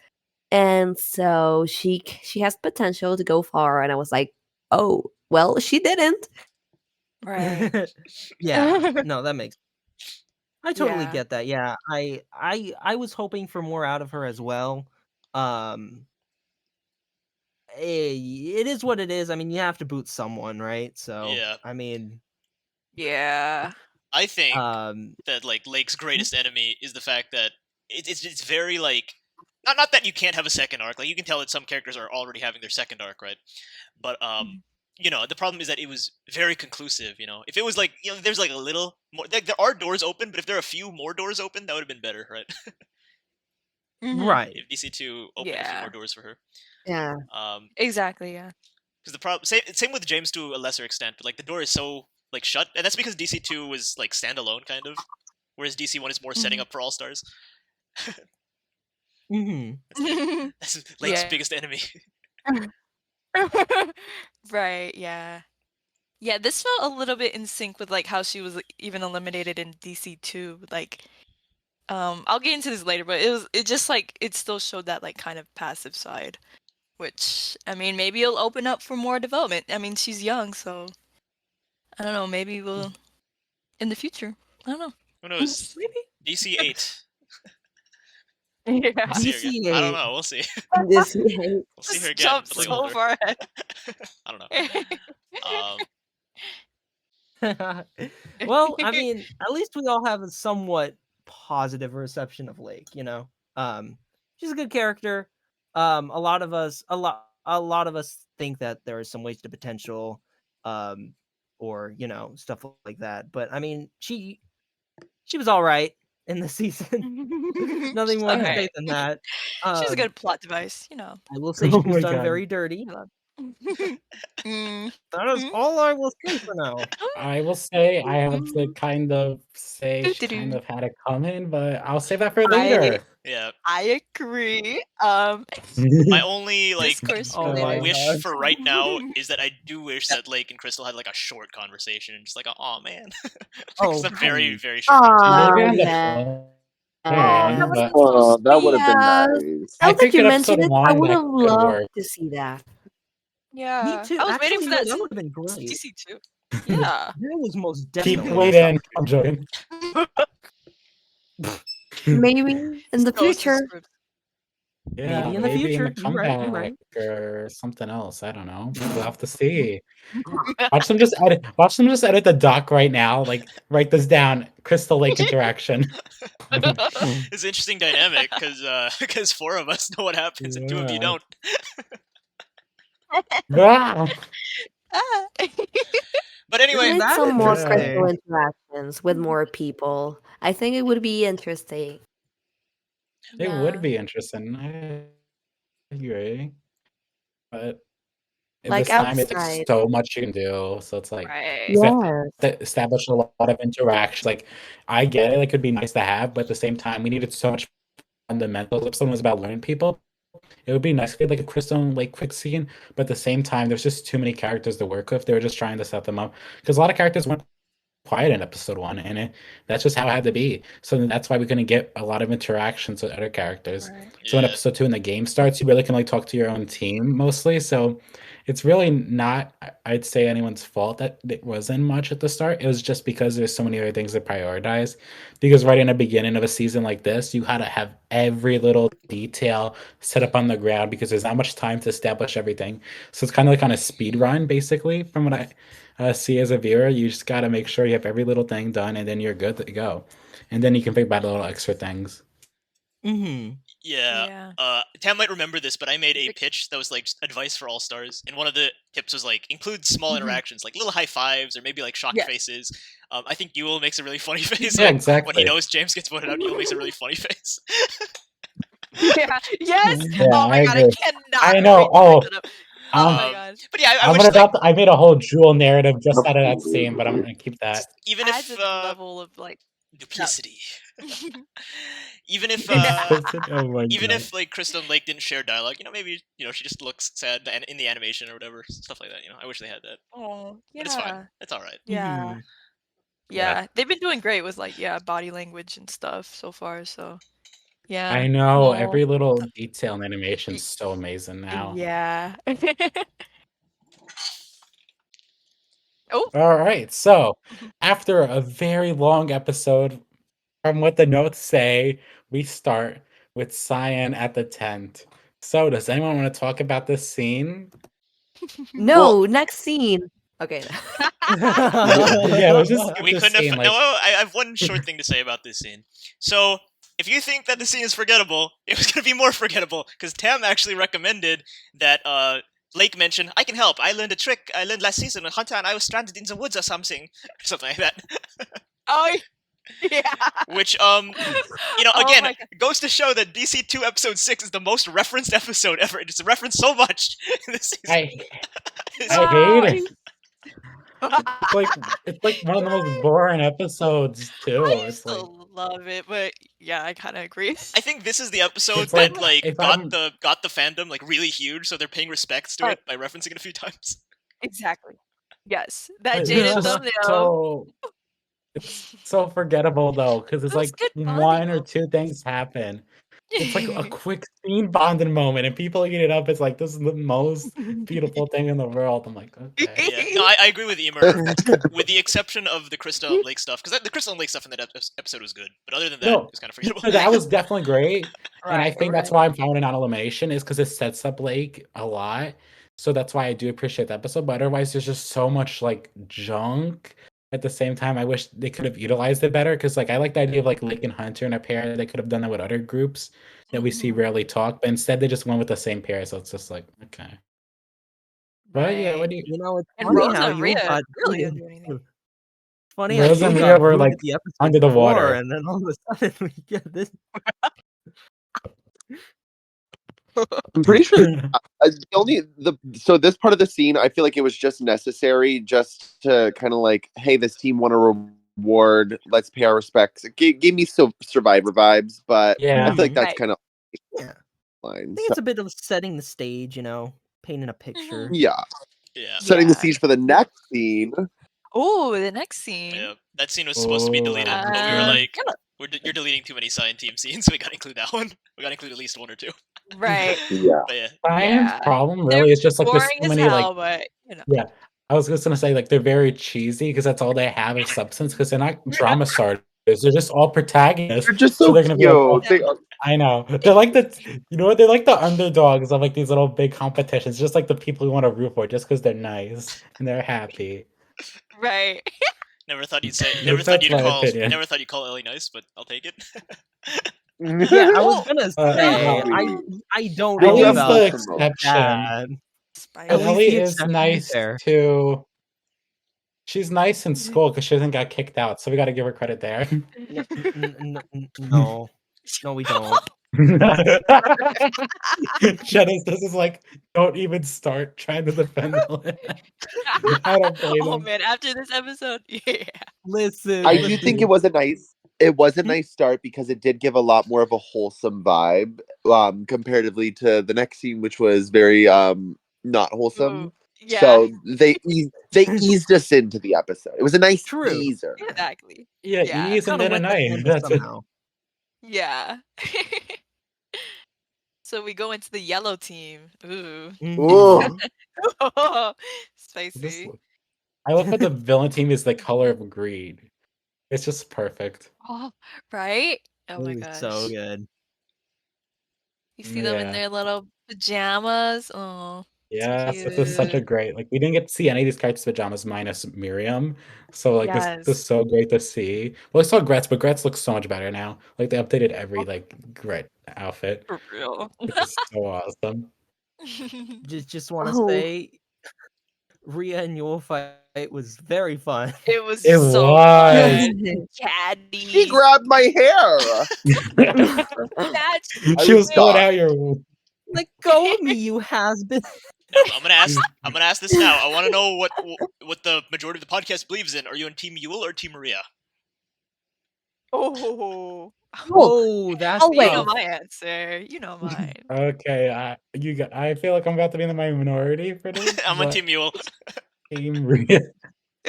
and so she has potential to go far, and I was like, oh well, she didn't. Right. Yeah. No, that makes I totally Yeah. get that. Yeah. I was hoping for more out of her as well. Um it is what it is. I mean, you have to boot someone, right? So, Yeah. I mean, Yeah. I think um that like Lake's greatest enemy is the fact that it's very like not that you can't have a second arc. Like you can tell that some characters are already having their second arc, right? But Mhm. you know, the problem is that it was very conclusive. You know, if it was like there's like a little more, like, there are doors open, but if there are a few more doors open, that would have been better, right? Mhm. right. If DC2 opened a few more Yeah. doors for her. Yeah. Exactly. Yeah. Because the problem, same with James to a lesser extent, but like the door is so like shut, and that's because DC2 was like standalone kind of, whereas DC1 is more setting Mhm. up for All Stars. Mhm. That's Lake's Yeah. biggest enemy. Right. Yeah. Yeah. This felt a little bit in sync with like how she was like, even eliminated in DC2. Like, I'll get into this later, but it just like it still showed that like kind of passive side, which I mean maybe it'll open up for more development. I mean she's young, so I don't know. Maybe we'll in the future. I don't know. Who knows? Maybe DC8. Yeah. We'll see her again. I don't DC8. know. We'll see. This We'll see her Just again, jumped but like so older. far ahead. I don't know. Well, I mean, at least we all have a somewhat positive reception of Lake, you know. She's a good character. A lot of us think that there is some wasted potential, or you know, stuff like that. But I mean, she was all right in the season. Nothing She's more to alright. say than that. She's a Um, good plot device, you know. I will say Oh she was my done god. very dirty. Mm. That is all I will say for now. I will say I have to kind of say she kind Doo-doo-doo. of had it coming, but I'll save that for I later. Yeah. I agree. My only like Discourse for Oh my later. wish gosh. for right now is that I do wish that Lake and Crystal had like a short conversation and just like, oh man, Oh, just a very please. very short Oh Maybe on the yeah. phone, That was but so That would sweet. have been Now nice. I that think you in mention episode it, I one would that have could loved work. to see that. Me Yeah. too. I was waiting Actually, for yeah, that that since would have been great. DC2. Yeah. That was most Keep definitely waiting. nostalgic. I'm joking. Maybe in the Ghost of future. script. Yeah, Maybe in the maybe in the future. You're right. You're comeback right. or something else. I don't know. We'll have to see. Watch them just edit the doc right now. Like write this down. Crystal Lake interaction. It's an interesting dynamic because four of us know what happens and two of you Yeah. don't. Ah! Ah. But anyway, Need That some more crystal interesting. interactions with more people. I think it would be interesting. It would Yeah. be interesting. I agree. But Like this time it's like outside. so much you can do. So it's like Right. Yes. establish a lot of interactions. Like I get it, like it'd be nice to have, but at the same time, we needed so much fundamentals. If someone was about learning people, it would be nice to get like a Crystal like quick scene, but at the same time, there's just too many characters to work with. They were just trying to set them up because a lot of characters weren't quiet in episode one, and that's just how it had to be. So then that's why we couldn't get a lot of interactions with other characters. Right. So when yeah, episode 2 and the game starts, you really can like talk to your own team mostly. So it's really not, I'd say, anyone's fault that it wasn't much at the start. It was just because there's so many other things to prioritize. Because right in the beginning of a season like this, you had to have every little detail set up on the ground because there's not much time to establish everything. So it's kind of like on a speed run, basically, from what I see as a viewer. You just got to make sure you have every little thing done, and then you're good to go. And then you can think about the little extra things. Mm-hmm. yeah. Yeah. Tam might remember this, but I made a pitch that was like advice for All Stars, and one of the tips was like include small interactions, like little high fives or maybe like shocked Yes. faces. I think Yule makes a really funny face. Yeah, Like, when exactly. he knows James gets voted out, Yule makes a really funny face. Yeah. Yes. Yeah, Oh my I god, I agree. cannot I wait know. to Oh, bring that up. Oh my god. But yeah, I I'm wish gonna like I made a whole Jewel narrative just out of that scene, but I'm gonna keep that. even Adds if a level of like duplicity, even if Oh my even god. if like Crystal and Lake didn't share dialogue, maybe she just looks sad and in the animation or whatever stuff like that. I wish they had that, oh but it's fine. yeah. It's all right. Yeah. Yeah. They've been doing great with like body language and stuff so far, so yeah. I know Well, every little detail in animation is so amazing now. yeah. Oh, All right, so after a very long episode, from what the notes say, we start with Cyan at the tent. So, does anyone want to talk about this scene? No, next scene. Okay. Yeah, let's just skip We this couldn't scene. have. No, I have one short thing to say about this scene. So, if you think that the scene is forgettable, it was going to be more forgettable because Tam actually recommended that Lake mention, "I can help. I learned a trick I learned last season when Hunter and I was stranded in the woods or something," or something like that. oh yeah. Which Oh again, my God. goes to show that DC2 episode 6 is the most referenced episode ever. It's referenced so much in this season. I hate it. It's like one of the most boring episodes too. I It's used to like love it, but yeah, I kind of agree. I think this is the episode It's like, that if got I'm- the fandom like really huge, so they're paying respects to it by referencing it a few times. Exactly. Yes, that it's jaded just thumbnail. it's so forgettable though, because it's It was like good bonding one or moment. two things happen. It's like a quick scene bonding moment, and people eat it up. It's like this is the most beautiful thing in the world. I'm like, okay. Yeah, no, I agree with Imer, with the exception of the Crystal and Lake stuff, because the Crystal and Lake stuff in that episode was good, but other than that, No, it was kind of forgettable. No, that was definitely great. And I Right, think that's why I'm finding on elimination is because it sets up Lake a lot. So that's why I do appreciate the episode. But otherwise, there's just so much like junk. At the same time, I wish they could have utilized it better because like I like the idea of like Lake and Hunter in a pair. They could have done that with other groups that we see rarely talk, but instead they just went with the same pair. So it's just like okay. But yeah, what do you? It's And funny Rosa how and you Rhea got really booted. didn't do anything. Funny how Rosa you and got Rhea were booted like the episode under the before, water. and then all of a sudden we get this. I'm pretty sure so this part of the scene, I feel like it was just necessary just to kind of like, hey, this team won a reward. Let's pay our respects. It gave me Survivor vibes, but Yeah. I feel like that's Right. kind of Yeah. line. I think it's a bit of setting the stage, painting a picture. Yeah, Yeah. setting the Yeah. siege for the next scene. Oh, the next scene. Yeah, that scene was supposed to be deleted, but we were like, you're deleting too many Cyan team scenes, so we gotta include that one. We gotta include at least one or two. Right. Yeah. But yeah, Cyan's Yeah. problem They're really is just like there's boring so as many hell, like but yeah. I was just gonna say like they're very cheesy because that's all they have is substance because they're not drama starters. They're just all protagonists. They're just so they're gonna be like, oh, cute. They are- I know. They're like they're like the underdogs of like these little big competitions, just like the people you want to root for just because they're nice and they're happy. right. never thought you'd say, That's my opinion. never thought you'd call Ellie nice, but I'll take it. Yeah, I was gonna say no. I don't Ellie's know the about exception. that. Spicy. At least Ellie the is exception nice there. too. She's nice in school because she doesn't got kicked out, so we got to give her credit there. No, we don't. Genesis is like, don't even start trying to defend Ellen. I don't blame Oh him. man, after this episode, yeah. Listen, I do think it was a nice start because it did give a lot more of a wholesome vibe, comparatively to the next scene, which was very not wholesome. Ooh, yeah. So they eased us into the episode. It was a nice True. teaser. Exactly. Yeah, Yeah, ease and Kinda then a wet the knife. canvas That's it. somehow. Yeah. So we go into the yellow team. Ooh. Ooh. Spicy. I love that the villain team is the color of greed. It's just perfect. Oh, right? Oh my It was gosh. so good. You see them in Yeah. their little pajamas. Oh, Yeah, this is such a cute. great like we didn't get to see any of these characters' pajamas minus Miriam. So like this Yes. is so great to see. Well I saw Gretz, but Gretz looks so much better now. Like they updated every like Gret outfit. For real. Which is so awesome. Just want to Oh. say, Rhea and Yule fight was very fun. It was It so was. fun. Caddy. She grabbed my hair. That's She was pulling shocked. out your. Let go of me, you has-been. Now, I'm gonna ask this now. I want to know what the majority of the podcast believes in. Are you on Team Yule or Team Maria? oh. Oh, that's Oh, wait. You know tough. my answer. You know mine. Okay, I feel like I'm about to be in the minority for this. I'm on but Team Yule. Team Rhea.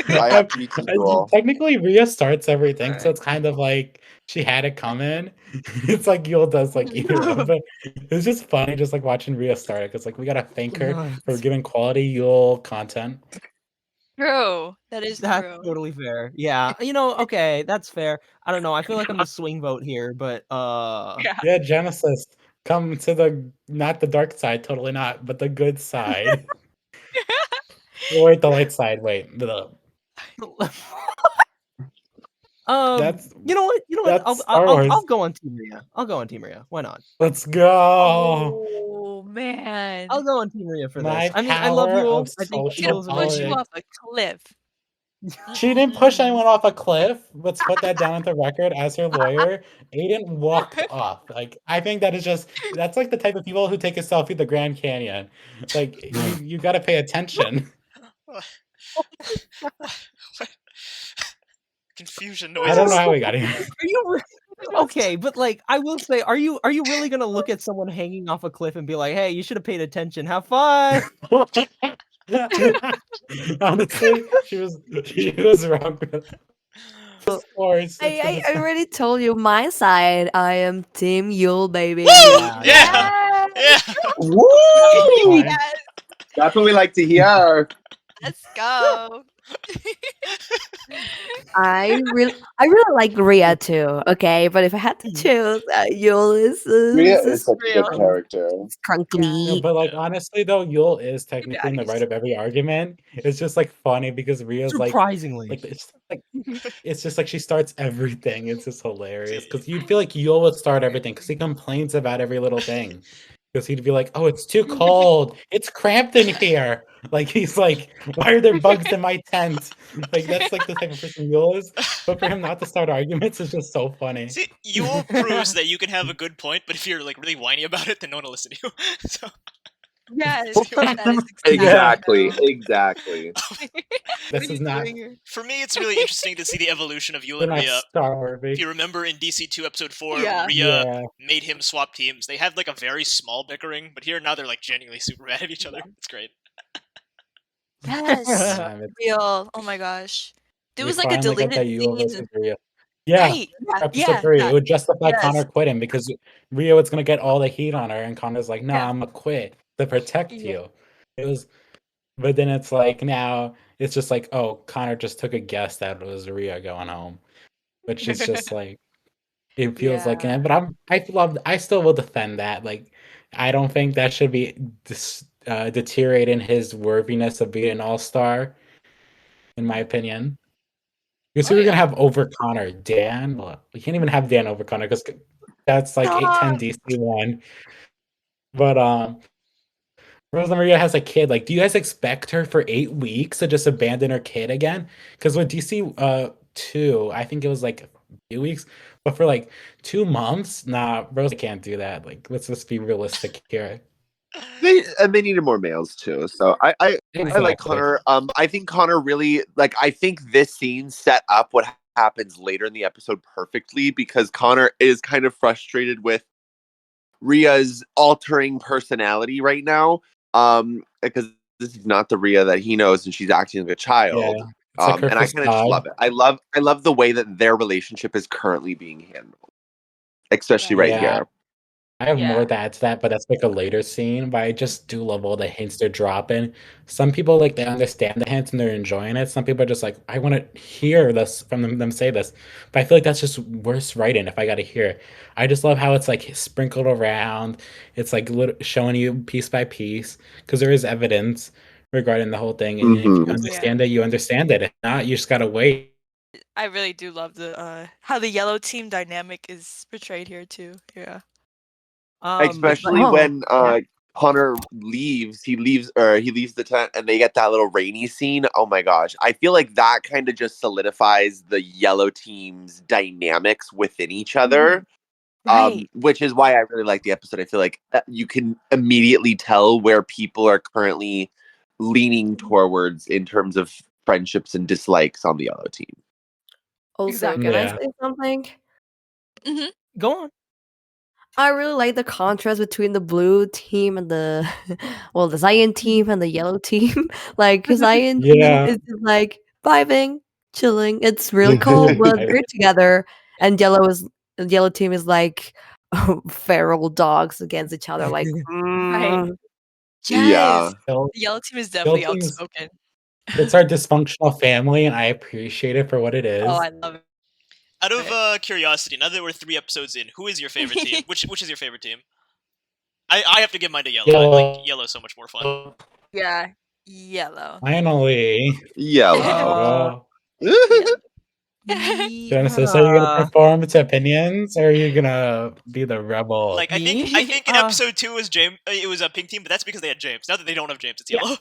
I have to be Team Yule. Technically, Rhea starts everything, so it's kind of like she had it coming. It's like Yule does like either one, but it's just funny just like watching Rhea start it because like we gotta thank her for giving quality Yule content. True. That is That's true. totally fair. Yeah, okay, that's fair. I don't know. I feel like I'm the swing vote here, but Yeah. Yeah, Genesis, come to the not the dark side, totally not, but the good side. Wait, the light side. Wait, that's you know what? that's Star Wars. I'll go on Team Rhea. I'll go on Team Rhea. Why not? Let's go. Oh man. I'll go on Team Rhea for My this. I mean, I love power Yule. of I think She's gonna Yule's push you amazing. off a cliff. She didn't push anyone off a cliff. Let's put that down on the record as her lawyer. Aiden walked off. Like, I think that's like the type of people who take a selfie at the Grand Canyon. Like, you got to pay attention. Confusion I noises. don't know how we got here. Are you okay? But like, I will say, are you really gonna look at someone hanging off a cliff and be like, "Hey, you should have paid attention. Have fun." Honestly, she was wrong. Of course. I already told you my side. I am Team Yule, baby. Yeah. Woo! Yes. That's what we like to hear. Let's go. I really like Rhea too. Okay, but if I had to choose, Yule is Rhea is such a real. good character. Crunkly. No, but like honestly though, Yule is technically in the right of every argument. It's just like funny because Rhea's like Surprisingly, it's just like she starts everything. It's just hilarious because you'd feel like Yule would start everything because he complains about every little thing. Because he'd be like, "Oh, it's too cold. It's cramped in here." Like he's like, "Why are there bugs in my tent?" Like that's like the type of person Yule is. But for him not to start arguments is just so funny. See, Yule proves that you can have a good point, but if you're like really whiny about it, then no one will listen to you. So Yes. That is Exactly. This is not for me, it's really interesting to see the evolution of Yule and Rhea. Star Wars. If you remember in DC2 episode 4, Yeah. Rhea made him swap teams. They had like a very small bickering, but here now they're like genuinely super mad at each other. It's great. Yes. It's Real. Oh my gosh. There was we like a finally got deleted that Yule scene. versus Rhea. Yeah, Right. episode 3. It would justify Yes. Connor quitting because Rhea was gonna get all the heat on her, and Connor's like, "No, Yeah. I'm gonna quit to protect Yeah. you." It was, but then it's like now it's just like, oh, Connor just took a guess that it was Rhea going home, which is just like it feels like. Yeah. But I still will defend that. Like, I don't think that should be deteriorating his worthiness of being an all-star, in my opinion. Because we were gonna have over Connor, Dan. Well, we can't even have Dan over Connor because that's like 8-10 DC1. But Rosa Maria has a kid. Like, do you guys expect her for 8 weeks to just abandon her kid again? Because with DC2, I think it was like a few weeks, but for like 2 months, nah, Rosa can't do that. Like, let's just be realistic here. They needed more males too. So I like Connor. I think Connor really I think this scene set up what happens later in the episode perfectly because Connor is kind of frustrated with Rhea's altering personality right now. Because this is not the Rhea that he knows, and she's acting like a child. Yeah, like and I kind of just love it. I love the way that their relationship is currently being handled, especially here. I have more to add to that, but that's like a later scene. But I just do love all the hints they're dropping. Some people they understand the hints and they're enjoying it. Some people are just like, I want to hear this from them say this. But I feel like that's just worse writing if I got to hear it. I just love how it's like sprinkled around. It's like showing you piece by piece because there is evidence regarding the whole thing. And if you understand it, you understand it. If not, you just gotta wait. I really do love the how the yellow team dynamic is portrayed here too. Yeah. Especially when Connor leaves, he leaves the tent and they get that little rainy scene. Oh my gosh. I feel like that kind of just solidifies the yellow team's dynamics within each other. Right. Which is why I really like the episode. I feel like you can immediately tell where people are currently leaning towards in terms of friendships and dislikes on the yellow team. Also, Exactly. can I Yeah. say something? Go on. I really like the contrast between the blue team and the the cyan team and the yellow team. Like, the cyan team Yeah. is just like vibing, chilling. It's really cool, but they're together. And yellow team is like feral dogs against each other. Like, Right. Yeah. Yes. Yellow The yellow team is definitely team is- outspoken. It's our dysfunctional family, and I appreciate it for what it is. Oh, I love it. Out of curiosity, now that we're 3 episodes in, who is your favorite team? Which is your favorite team? I have to give mine to yellow. Like yellow's so much more fun. Yeah. Yellow. Finally. Yellow. Genesis, are you gonna perform to opinions, or are you gonna be the rebel? Like I think in episode 2 was James. It was a pink team, but that's because they had James. Now that they don't have James, it's yellow.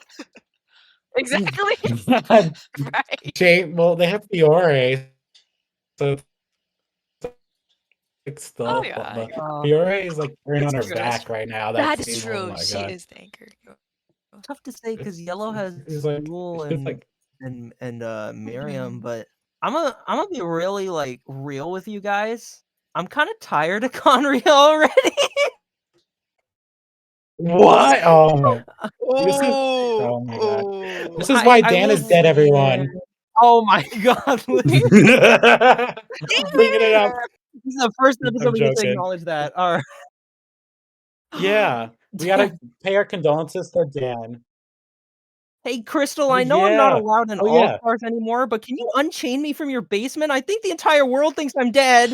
Exactly. Right. James, well, they have Fiore, so it's still. Oh, yeah. But Fiore is like wearing on her true, back right now. That team, is true. Oh my She God. is the anchor. Tough to say because yellow has It's like- Jewel it's like- and Miriam, but I'm gonna be really like real with you guys. I'm kind of tired of Conrio already. What? Oh my! Oh my God! This is why Dan is dead, everyone. Oh my God! I'm bringing it up. This is the first episode we get to joking. acknowledge that. All right. Yeah, we gotta pay our condolences to Dan. Hey, Crystal, I know I'm not Yeah. allowed in Oh, All yeah. Stars anymore, but can you unchain me from your basement? I think the entire world thinks I'm dead.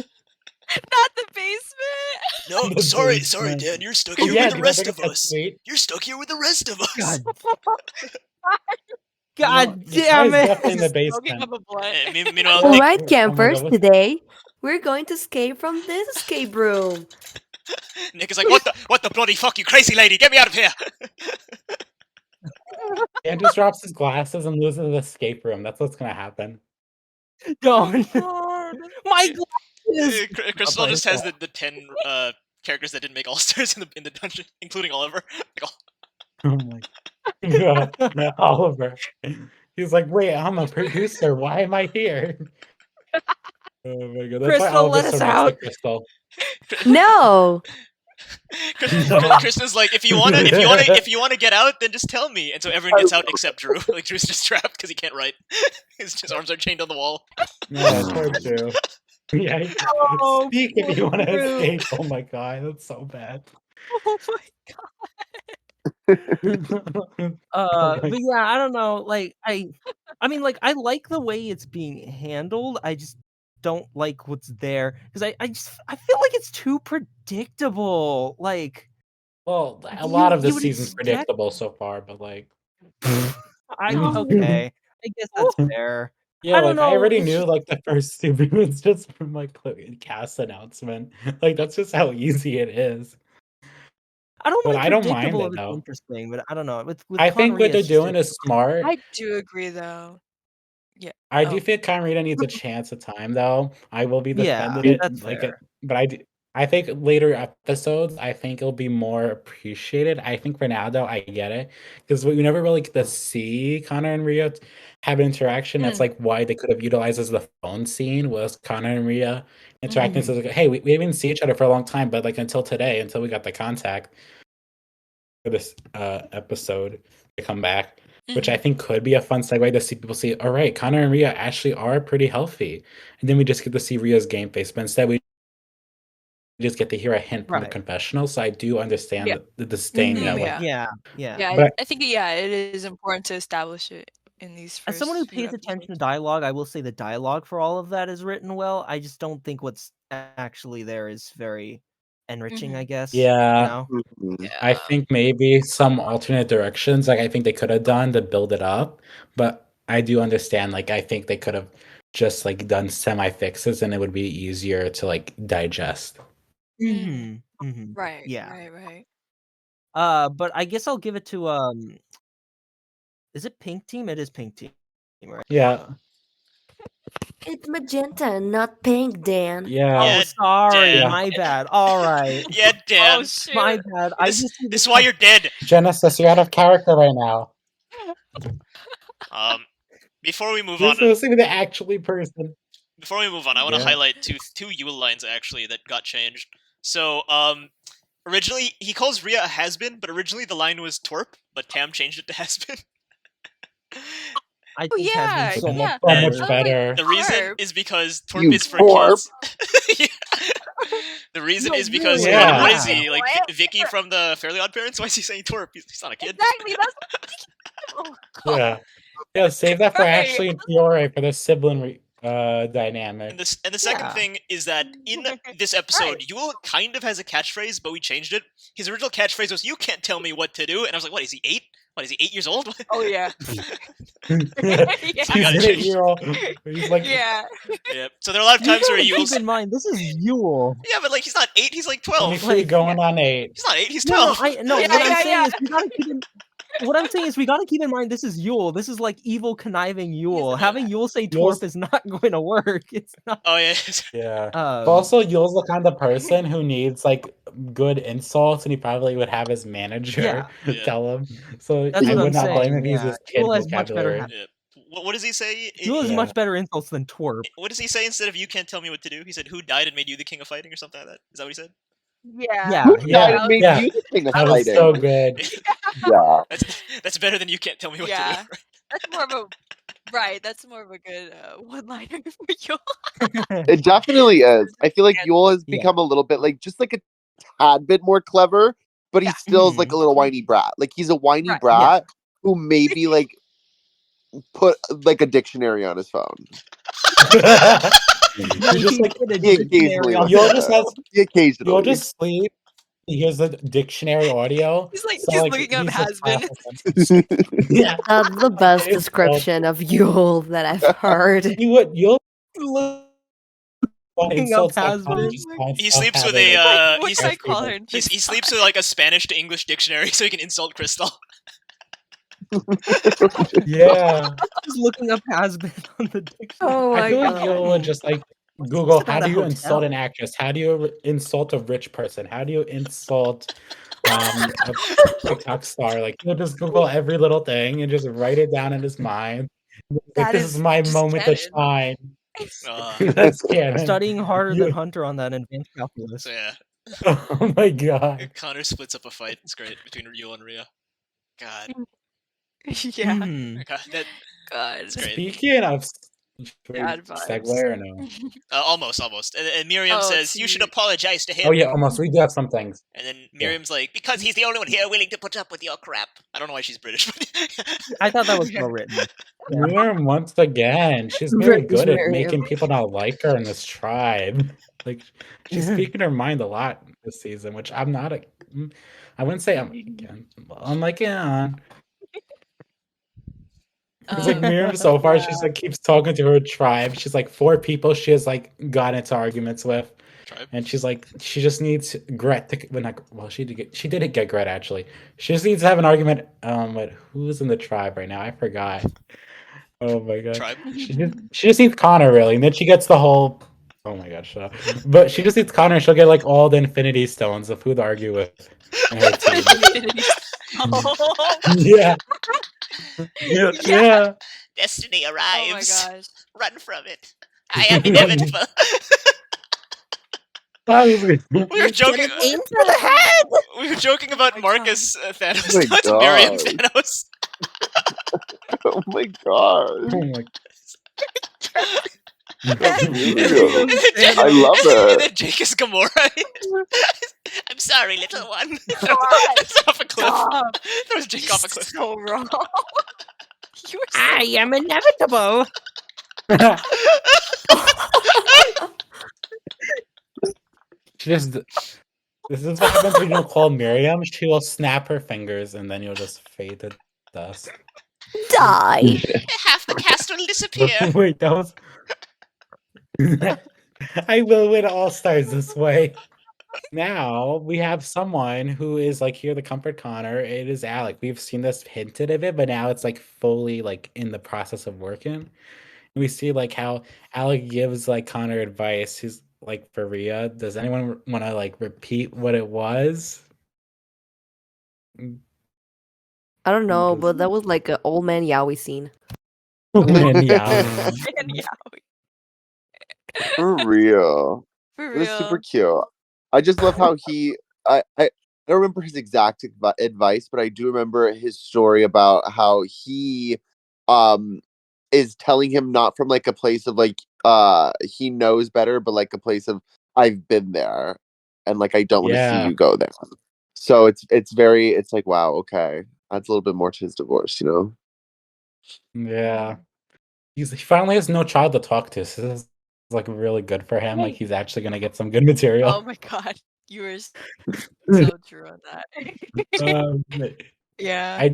Not the basement. No, The sorry, basement. Dan. You're stuck Oh, here yeah, with do the you rest remember of that us. tweet? You're stuck here with the rest of us. God, No, God the guy's damn definitely in it! the Smoking basement. up a blunt. Meanwhile, All Nick, right, Oh my campers. God, Today we're going to escape from this escape room. Nick is like, what the bloody fuck, you crazy lady? Get me out of here! Dan just drops his glasses and loses the escape room. That's what's gonna happen. Don't. God. My glasses. Crystal Up my just has the 10 characters that didn't make All Stars in the dungeon, including Oliver. Like, Oh my God. Oliver. He's like, wait, I'm a producer. Why am I here? Oh my God. That's why Crystal, Oliver's let so us nice to out. Crystal. No. Krista's like, if you wanna get out, then just tell me. And so everyone gets out except Drew. Like Drew's just trapped because he can't write. His arms are chained on the wall. No, poor Drew. Yeah. Oh, Speak if you want to Drew. escape. Oh my God, that's so bad. Oh my but yeah, I don't know. Like I mean, like I like the way it's being handled. I just don't like what's there because I feel like it's too predictable. Like Well, a lot of you the would season's expect- predictable so far, but like, okay. I guess that's fair. yeah, I don't like I know, already it's knew just- like the first 2 minutes just from like cast announcement. Like that's just how easy it is. I don't But mind I don't mind predictable it, if it's though. interesting, but I don't know. With I think Conria, what they're it's just doing is smart. I do agree, though. Yeah. I do Oh. think Conrita needs a chance of time, though. I will be Yeah, defending it that's like fair. it, but I think later episodes, I think it'll be more appreciated. I think for now, though, I get it because we never really get to see Connor and Rhea have an interaction. That's like why they could have utilized as the phone scene was Connor and Rhea interacting. So it's like, hey, we didn't see each other for a long time, but like until today, until we got the contact for this episode to come back. Which I think could be a fun segue to see people see, all right, Connor and Rhea actually are pretty healthy. And then we just get to see Rhea's game face. But instead, we just get to hear a hint from the Right. confessional. So I do understand Yeah. the disdain that Yeah. like, Yeah, But- I think it is important to establish it in these first As someone who few pays attention to episodes. dialogue, I will say the dialogue for all of that is written well. I just don't think what's actually there is very enriching, I guess. Yeah. You know? I think maybe some alternate directions, like I think they could have done to build it up. But I do understand, like I think they could have just like done semi fixes and it would be easier to like digest. Mhm, mhm. Right. Yeah. Right. But I guess I'll give it to is it Pink Team? It is Pink Team, right? Yeah. It's magenta, not pink, Dan. Yeah. Yeah, Oh, sorry, Dan. my bad. All right, Yeah, Dan. Oh shoot. my bad. I This, just this is why you're dead. Genesis, you're out of character right now. Before we move You're on, supposed to be the actually person. before we move on, I want to Yeah. highlight two Yule lines actually that got changed. So, originally he calls Rhea a has-been, but originally the line was twerp, but Tam changed it to has-been. I Oh, think yeah, has been so yeah. much So And- much I was like, better. The reason Twerp. is because twerp You is for twerp. kids. Yeah. The reason No, is because really? what Yeah. is he like? What? Vicky from the Fairly Odd Parents? Why is he saying twerp? He's not a kid. Exactly. That's. Oh, God. Yeah. Yeah, save that for Right. Ashley and Fiore for the sibling dynamic. And the second Yeah. thing is that in this episode, Right. Yule kind of has a catchphrase, but we changed it. His original catchphrase was "You can't tell me what to do," and I was like, "What is he 8? What is he 8 years old?" Oh yeah. He's Yeah. gotta an change. 8-year-old. He's like, Yeah. Yeah. So there are a lot of You times where gotta Yule's keep in mind this is Yule. yeah, but like he's not 8, he's like 12. 23 going on 8. He's not 8, he's No, 12. no. Yeah, What I'm yeah, saying yeah. is we gotta keep in. What I'm saying is we gotta keep in mind this is Yule. This is like evil conniving Yule. a- Having Yule say Yule's- twerp is not going to work. It's not. Oh yeah. Yeah. But Um, also, Yule's the kind of person who needs like good insults, and he probably would have his manager Yeah. Yeah. tell him. So That's I what would I'm not blame saying, him if he's yeah. his kid Yule has much better vocabulary. Yeah. What does he say? Yule has Yeah. much better insults than twerp. What does he say instead of "You can't tell me what to do"? He said, "Who died and made you the king of fighting" or something like that. Is that what he said? Yeah. Yeah. Who Yeah, died and made yeah. you the king of That was fighting? so good. Yeah. That's better than "You can't tell me what Yeah. to do." That's more of a right. That's more of a good one-liner for you. It definitely is. I feel like Yeah. Yule has Yeah. become a little bit like just like a tad bit more clever, but he Yeah. still is like a little whiny brat. Like he's a whiny Right. brat who maybe like put like a dictionary on his phone. You just like He occasionally looks You'll at just it. have He occasionally. you'll just sleep. He hears the dictionary audio. He's like so, he's like, looking up he's just has-been. laughing. Yeah, That's the best It's description of Yule that I've heard. you'll Looking up has-been. He sleeps with a What should I call her? he sleeps with like a Spanish to English dictionary so he can insult Crystal. Yeah, Just looking up has been on the dictionary. Oh I my feel like god. Yule would just like Google It's how not do a you hotel. insult an actress? How do you insult a rich person? How do you insult a TikTok star? Like he'll just Google every little thing and just write it down in his mind. Like, That this is is my just moment to canon. shine. That's canon. Studying harder You- than Hunter on that advanced calculus. So yeah, Oh my god. Connor splits up a fight. It's great between Yule and Rhea. God, Yeah. Hmm. God, that God. it's great. Speaking of Bad segue vibes. or no? Almost. And Miriam Oh, says you should cute. apologize to him. Oh yeah, almost. We do have some things. And then Miriam's like, because he's the only one here willing to put up with your crap. I don't know why she's British, but I thought that was well written. Miriam once again. She's very British good at Miriam. making people not like her in this tribe. Like she's speaking her mind a lot this season, which I'm not. I wouldn't say I'm again. I'm like yeah. It's like Miriam so far. She's like keeps talking to her tribe. She's like 4 people she has like got into arguments with. Tribe. And she's like, she just needs Gret to. Well, she did get Gret actually. She just needs to have an argument. But who's in the tribe right now? I forgot. Oh my god. Tribe. She just needs Connor really, and then she gets the whole. Oh my god, shut up. But she just needs Connor. And she'll get like all the Infinity Stones of who to argue with. In her team. Oh Yeah. Yeah. Destiny my arrives. gosh. Run from it. I am inevitable. Probably. We were joking. Aim for the head! We were joking about Oh my Marcus Thanos. Oh my Now it's Miriam God. Thanos. Oh my god. Oh my. Miriam. Jake- I love And it. then Jake is Gamora. I'm sorry, little one. God. Throws off a cliff. Stop. Throws Jake off a cliff. So wrong. You were so I am inevitable. She just. This is what happens when you don't call Miriam. She will snap her fingers and then you'll just fade to dust. Die! Half the cast will disappear. Wait, that was. I will win All Stars this way. now we have someone who is like here to comfort Connor. It is Alec. We've seen this hinted of it, but now it's like fully like in the process of working. And we see like how Alec gives like Connor advice. He's like, for Rhea, does anyone want to like repeat what it was? I don't know, but Because that was like an old man Yowie scene. and yeah, And yeah, For real. for It was super real. cute. I just love how I don't remember his exact advice, but I do remember his story about how he is telling him not from like a place of like he knows better, but like a place of I've been there and like I don't want to see yeah, you go there. So it's like wow, okay. Adds a little bit more to his divorce, you know? yeah. He finally has no child to talk to. So this is like really good for him. Like he's actually gonna get some good Oh material. my god, you were so true on that. But Yeah.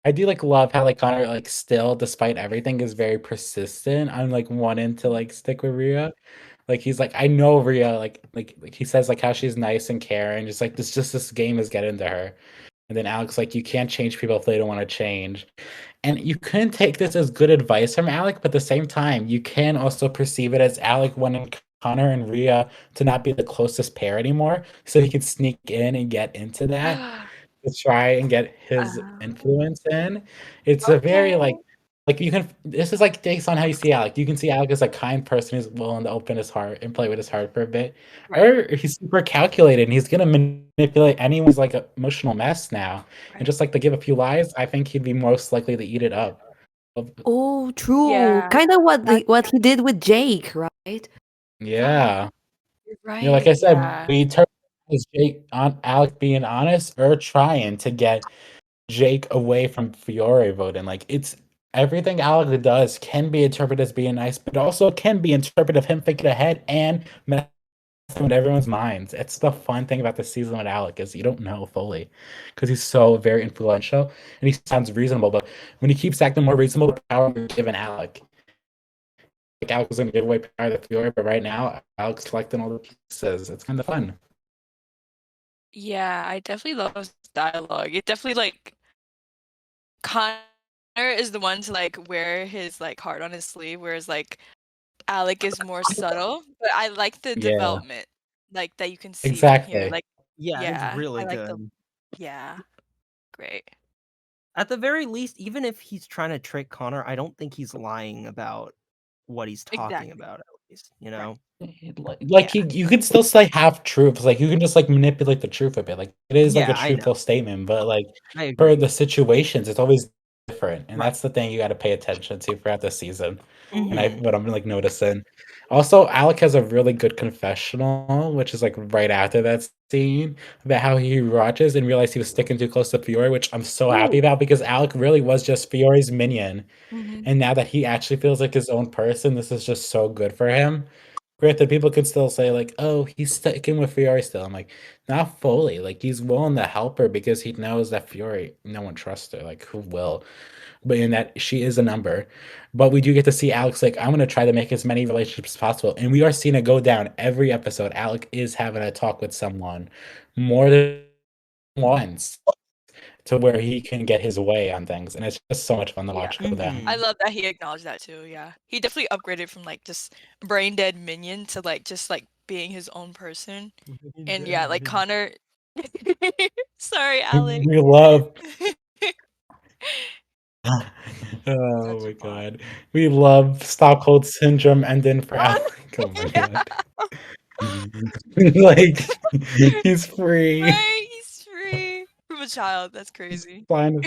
I do like love how like Connor like still, despite everything, is very persistent. I'm like wanting to like stick with Rhea. Like he's like, I know Rhea, like he says like how she's nice and caring, just like this game is getting to her. And then Alex like, you can't change people if they don't want to change. And you couldn't take this as good advice from Alec, but at the same time, you can also perceive it as Alec wanting Connor and Rhea to not be the closest pair anymore, so he could sneak in and get into that to try and get his influence in. It's a very Okay. like you can. This is like based on how you see Alec. You can see Alec as a kind person who's willing to open his heart and play with his heart for a bit, Right. or he's super calculated and he's gonna manipulate anyone's like emotional mess now. And just like to give a few lies, I think he'd be most likely to eat it up. Oh, true. Yeah. Kind of what he did with Jake, right? Yeah. You're You know, like I right. said, Yeah. we turn as Jake on Alec being honest or trying to get Jake away from Fiore voting. Like it's everything Alec does can be interpreted as being nice, but also can be interpreted of him thinking ahead and messing with everyone's minds. It's the fun thing about the season with Alec is you don't know fully because he's so very influential and he sounds reasonable, but when he keeps acting more reasonable, the power we're giving Alec. Like Alex was gonna give away power to Fiore, but right now Alex collecting all the pieces. It's kind of fun. Yeah, I definitely love his dialogue. It definitely like Connor is the one to like wear his like heart on his sleeve, whereas like Alec is more subtle. But I like the Yeah, development, like that you can see from here. exactly. Like, Yeah, it's yeah, really I like the good. yeah, great. At the very least, even if he's trying to trick Connor, I don't think he's lying about what he's talking Exactly. about, at least, you Right. know? Like Yeah. you could still say half truths. Like you can just like manipulate the truth a bit. Like it is like a Yeah, I know. truthful statement, but like I for agree. the situations, it's always different, and Right. that's the thing you got to pay attention to throughout the season. And Mhm. what I'm like noticing. Also, Alec has a really good confessional, which is like right after that scene about how he watches and realized he was sticking too close to Fiore, which I'm so happy Ooh. about because Alec really was just Fiore's minion. Mhm. And now that he actually feels like his own person, this is just so good for him. Granted, people could still say like, "Oh, he's sticking with Fiore still." I'm like, not fully. Like he's willing to help her because he knows that Fiore, no one trusts her. Like who will? But in that she is a number. But we do get to see Alex like, I'm gonna try to make as many relationships as possible, and we are seeing it go down every episode. Alec is having a talk with someone more than once to where he can get his way on things, and it's just so much fun to Yeah. watch go down. I Mhm. love that he acknowledged that too. Yeah. He definitely upgraded from like just brain dead minion to like just like being his own person. And yeah, like Connor sorry, Alec. We love Such oh my fun. god. We love Stockholm syndrome ending for Alec. Oh my god. Like he's free. Right, he's free from a child. That's crazy. Fine.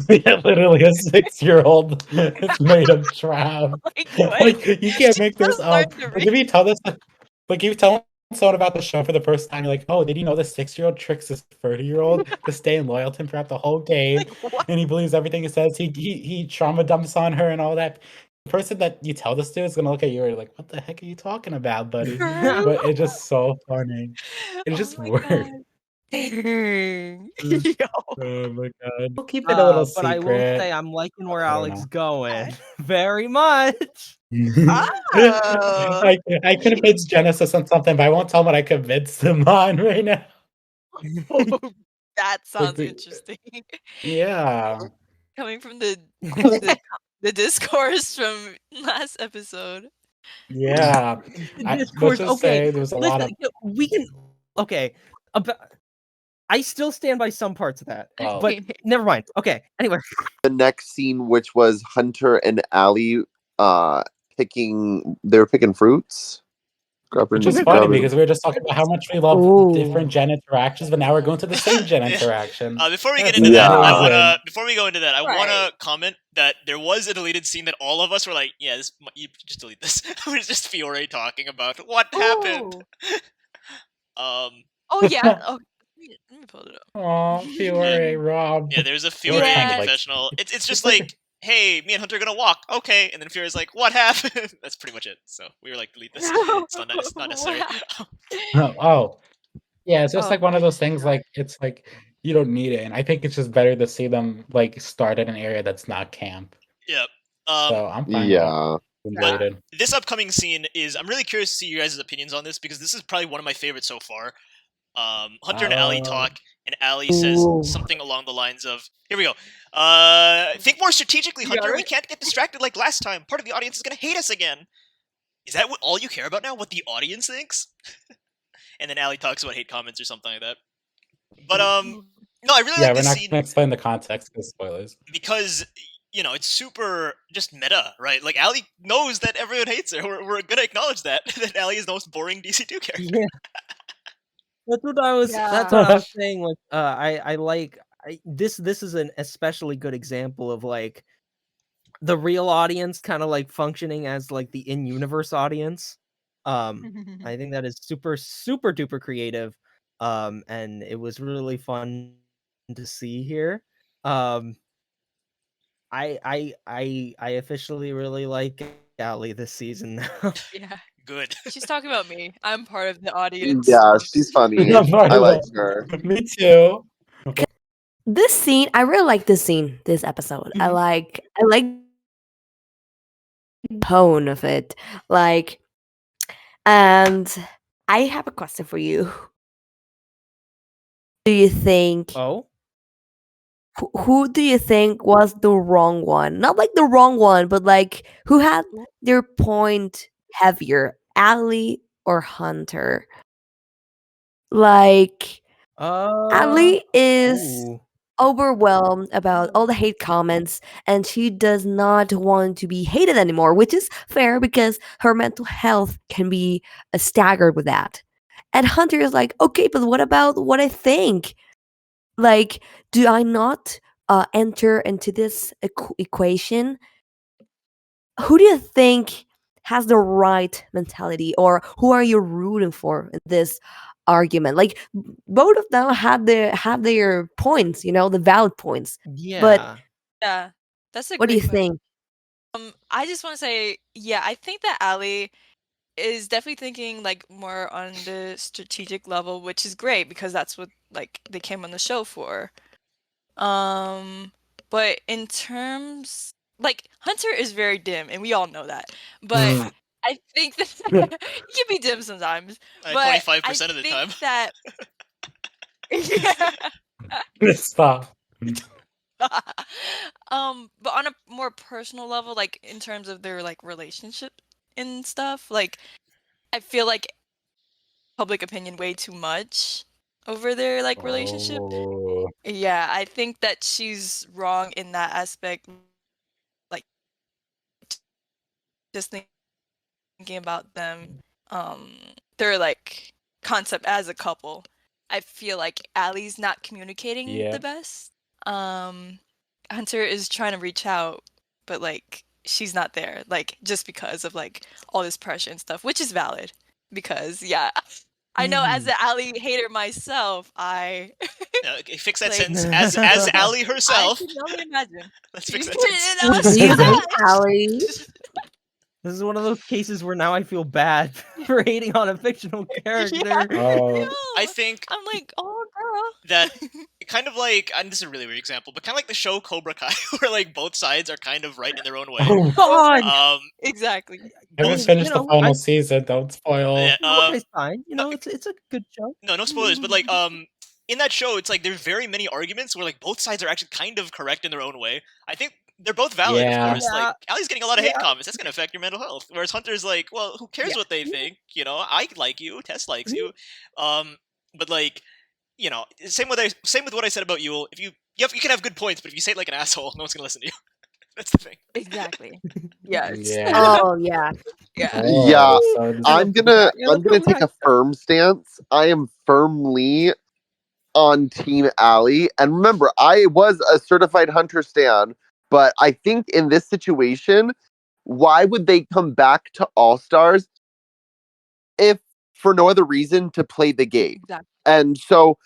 Yeah, literally a 6-year-old is made of trap. Like what? Like you She can't make this just learned up. to Like read. if you tell this, like you tell someone about the show for the first time, you're like, oh, did you know the 6-year-old tricks this 30-year-old to stay loyal to him throughout the whole game, Like what? and he believes everything he says. He trauma dumps on her and all that. The person that you tell this to is gonna look at you and like, what the heck are you talking about, buddy? True. But it's just so funny. It Oh just my works. god. Dang. Mm. Yo. Oh my god. We'll keep it a little But I will secret. say I'm liking where I don't Alex know. going very much. Oh. I convinced Genesis on something, but I won't tell him what I convinced him on right now. That sounds the- interesting. Yeah. Coming from the discourse from last episode. Yeah. Let's Discourse. just Okay, say there was a lot of. we can. Okay, I still stand by some parts of that, Well, but never mind. Okay, anyway. The next scene, which was Hunter and Allie, they were picking fruits. which is funny because we were just talking about how much we love Ooh. different gen interactions, but now we're going to the same gen Yeah. interaction. Before we get That's into that, I amazing. wanna before we go into that, I Right. wanna comment that there was a deleted scene that all of us were like, "Yeah, this you just delete this." It was just Fiore talking about what happened. Oh yeah. Oh, let me pull it up. Aw, Fiore, Rob. Yeah, there's a Fiore Yeah. confessional. It's just like, hey, me and Hunter are gonna walk. Okay, and then Fiore's like, what happened? That's pretty much it. So we were like, delete this. It's not necessary. Oh, yeah, it's just Oh. like one of those things. Like it's like you don't need it, and I think it's just better to see them like start at an area that's not camp. Yep. So I'm fine. Yeah. With it. But Deleted. this upcoming scene is, I'm really curious to see you guys' opinions on this because this is probably one of my favorites so far. Hunter and Allie talk, and Allie says Ooh. something along the lines of, here we go. Think more strategically, You got Hunter. it? We can't get distracted like last time. Part of the audience is going to hate us again. Is that all you care about now? What the audience thinks? And then Allie talks about hate comments or something like that. But, no, I really Yeah, like we're this not scene gonna explain the context because spoilers. because, you know, it's super just meta, right? Like, Allie knows that everyone hates her. We're going to acknowledge that, that Allie is the most boring DC2 character. Yeah. That's what I was. That's Yeah. what I was saying. Like, I like this. This is an especially good example of like the real audience kind of like functioning as like the in-universe audience. I think that is super duper creative. And it was really fun to see here. I officially really like Allie this season now. Yeah. Good. She's talking about me. I'm part of the audience. Yeah, she's funny. I'm part I of like it. her. Me too. This scene, I really like this scene, this episode. I like the tone of it. Like, and I have a question for you. Do you think Oh, who do you think was the wrong one? Not like the wrong one, but like who had their point heavier, Allie or Hunter? Like, Allie is ooh. overwhelmed about all the hate comments and she does not want to be hated anymore, which is fair because her mental health can be staggered with that. And Hunter is like, okay, but what about what I think? Like, do I not enter into this equation? Who do you think has the right mentality, or who are you rooting for in this argument? Like, both of them have their points, the valid points. Yeah. But Yeah. That's a what do you great question. think? I just want to say, yeah, I think that Allie is definitely thinking like more on the strategic level, which is great because that's what like they came on the show for. But in terms like Hunter is very dim and we all know that. But I think that he can be dim sometimes. But 25% of the time. That yeah. Stop. But on a more personal level, like in terms of their like relationship and stuff, like I feel like public opinion way too much over their like relationship. Oh. Yeah, I think that she's wrong in that aspect. Like just thinking about them, their like concept as a couple. I feel like Allie's not communicating the best. Hunter is trying to reach out, but like she's not there, like just because of like all this pressure and stuff, which is valid because yeah, I know as an Allie hater myself, I Fix that like, sentence as Allie I herself. can only imagine. Let's fix that What sentence. do you think, Allie? This is one of those cases where now I feel bad for hating on a fictional character. Yeah, Oh. no. I think I'm like, oh girl, that kind of like, and this is a really weird example, but kind of like the show Cobra Kai, where like both sides are kind of right in their own way. Oh, God! Exactly. I haven't Well, finished the final season. Don't spoil. Yeah, Okay, fine. It's a good show. no spoilers, but like in that show, it's like there's very many arguments where like both sides are actually kind of correct in their own way. I think they're both valid, Yeah. of course. Like Allie's getting a lot of hate Yeah. comments. That's gonna affect your mental health. Whereas Hunter's like, well, who cares what they think? You know, I like you, Tess likes you. But like, you know, same with what I said about Yule. If you can have good points, but if you say it like an asshole, no one's gonna listen to you. That's the thing. Exactly. Yes. Yeah. Oh yeah. Yeah. Yeah, So I'm gonna let's go take a back. firm stance. I am firmly on Team Allie, and remember, I was a certified Hunter stan, but I think in this situation, why would they come back to All Stars if for no other reason to play the game? Exactly. And so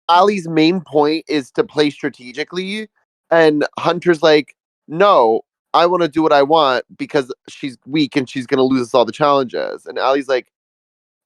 Allie's main point is to play strategically, and Hunter's like, no, I want to do what I want because she's weak and she's going to lose us all the challenges. And Allie's like,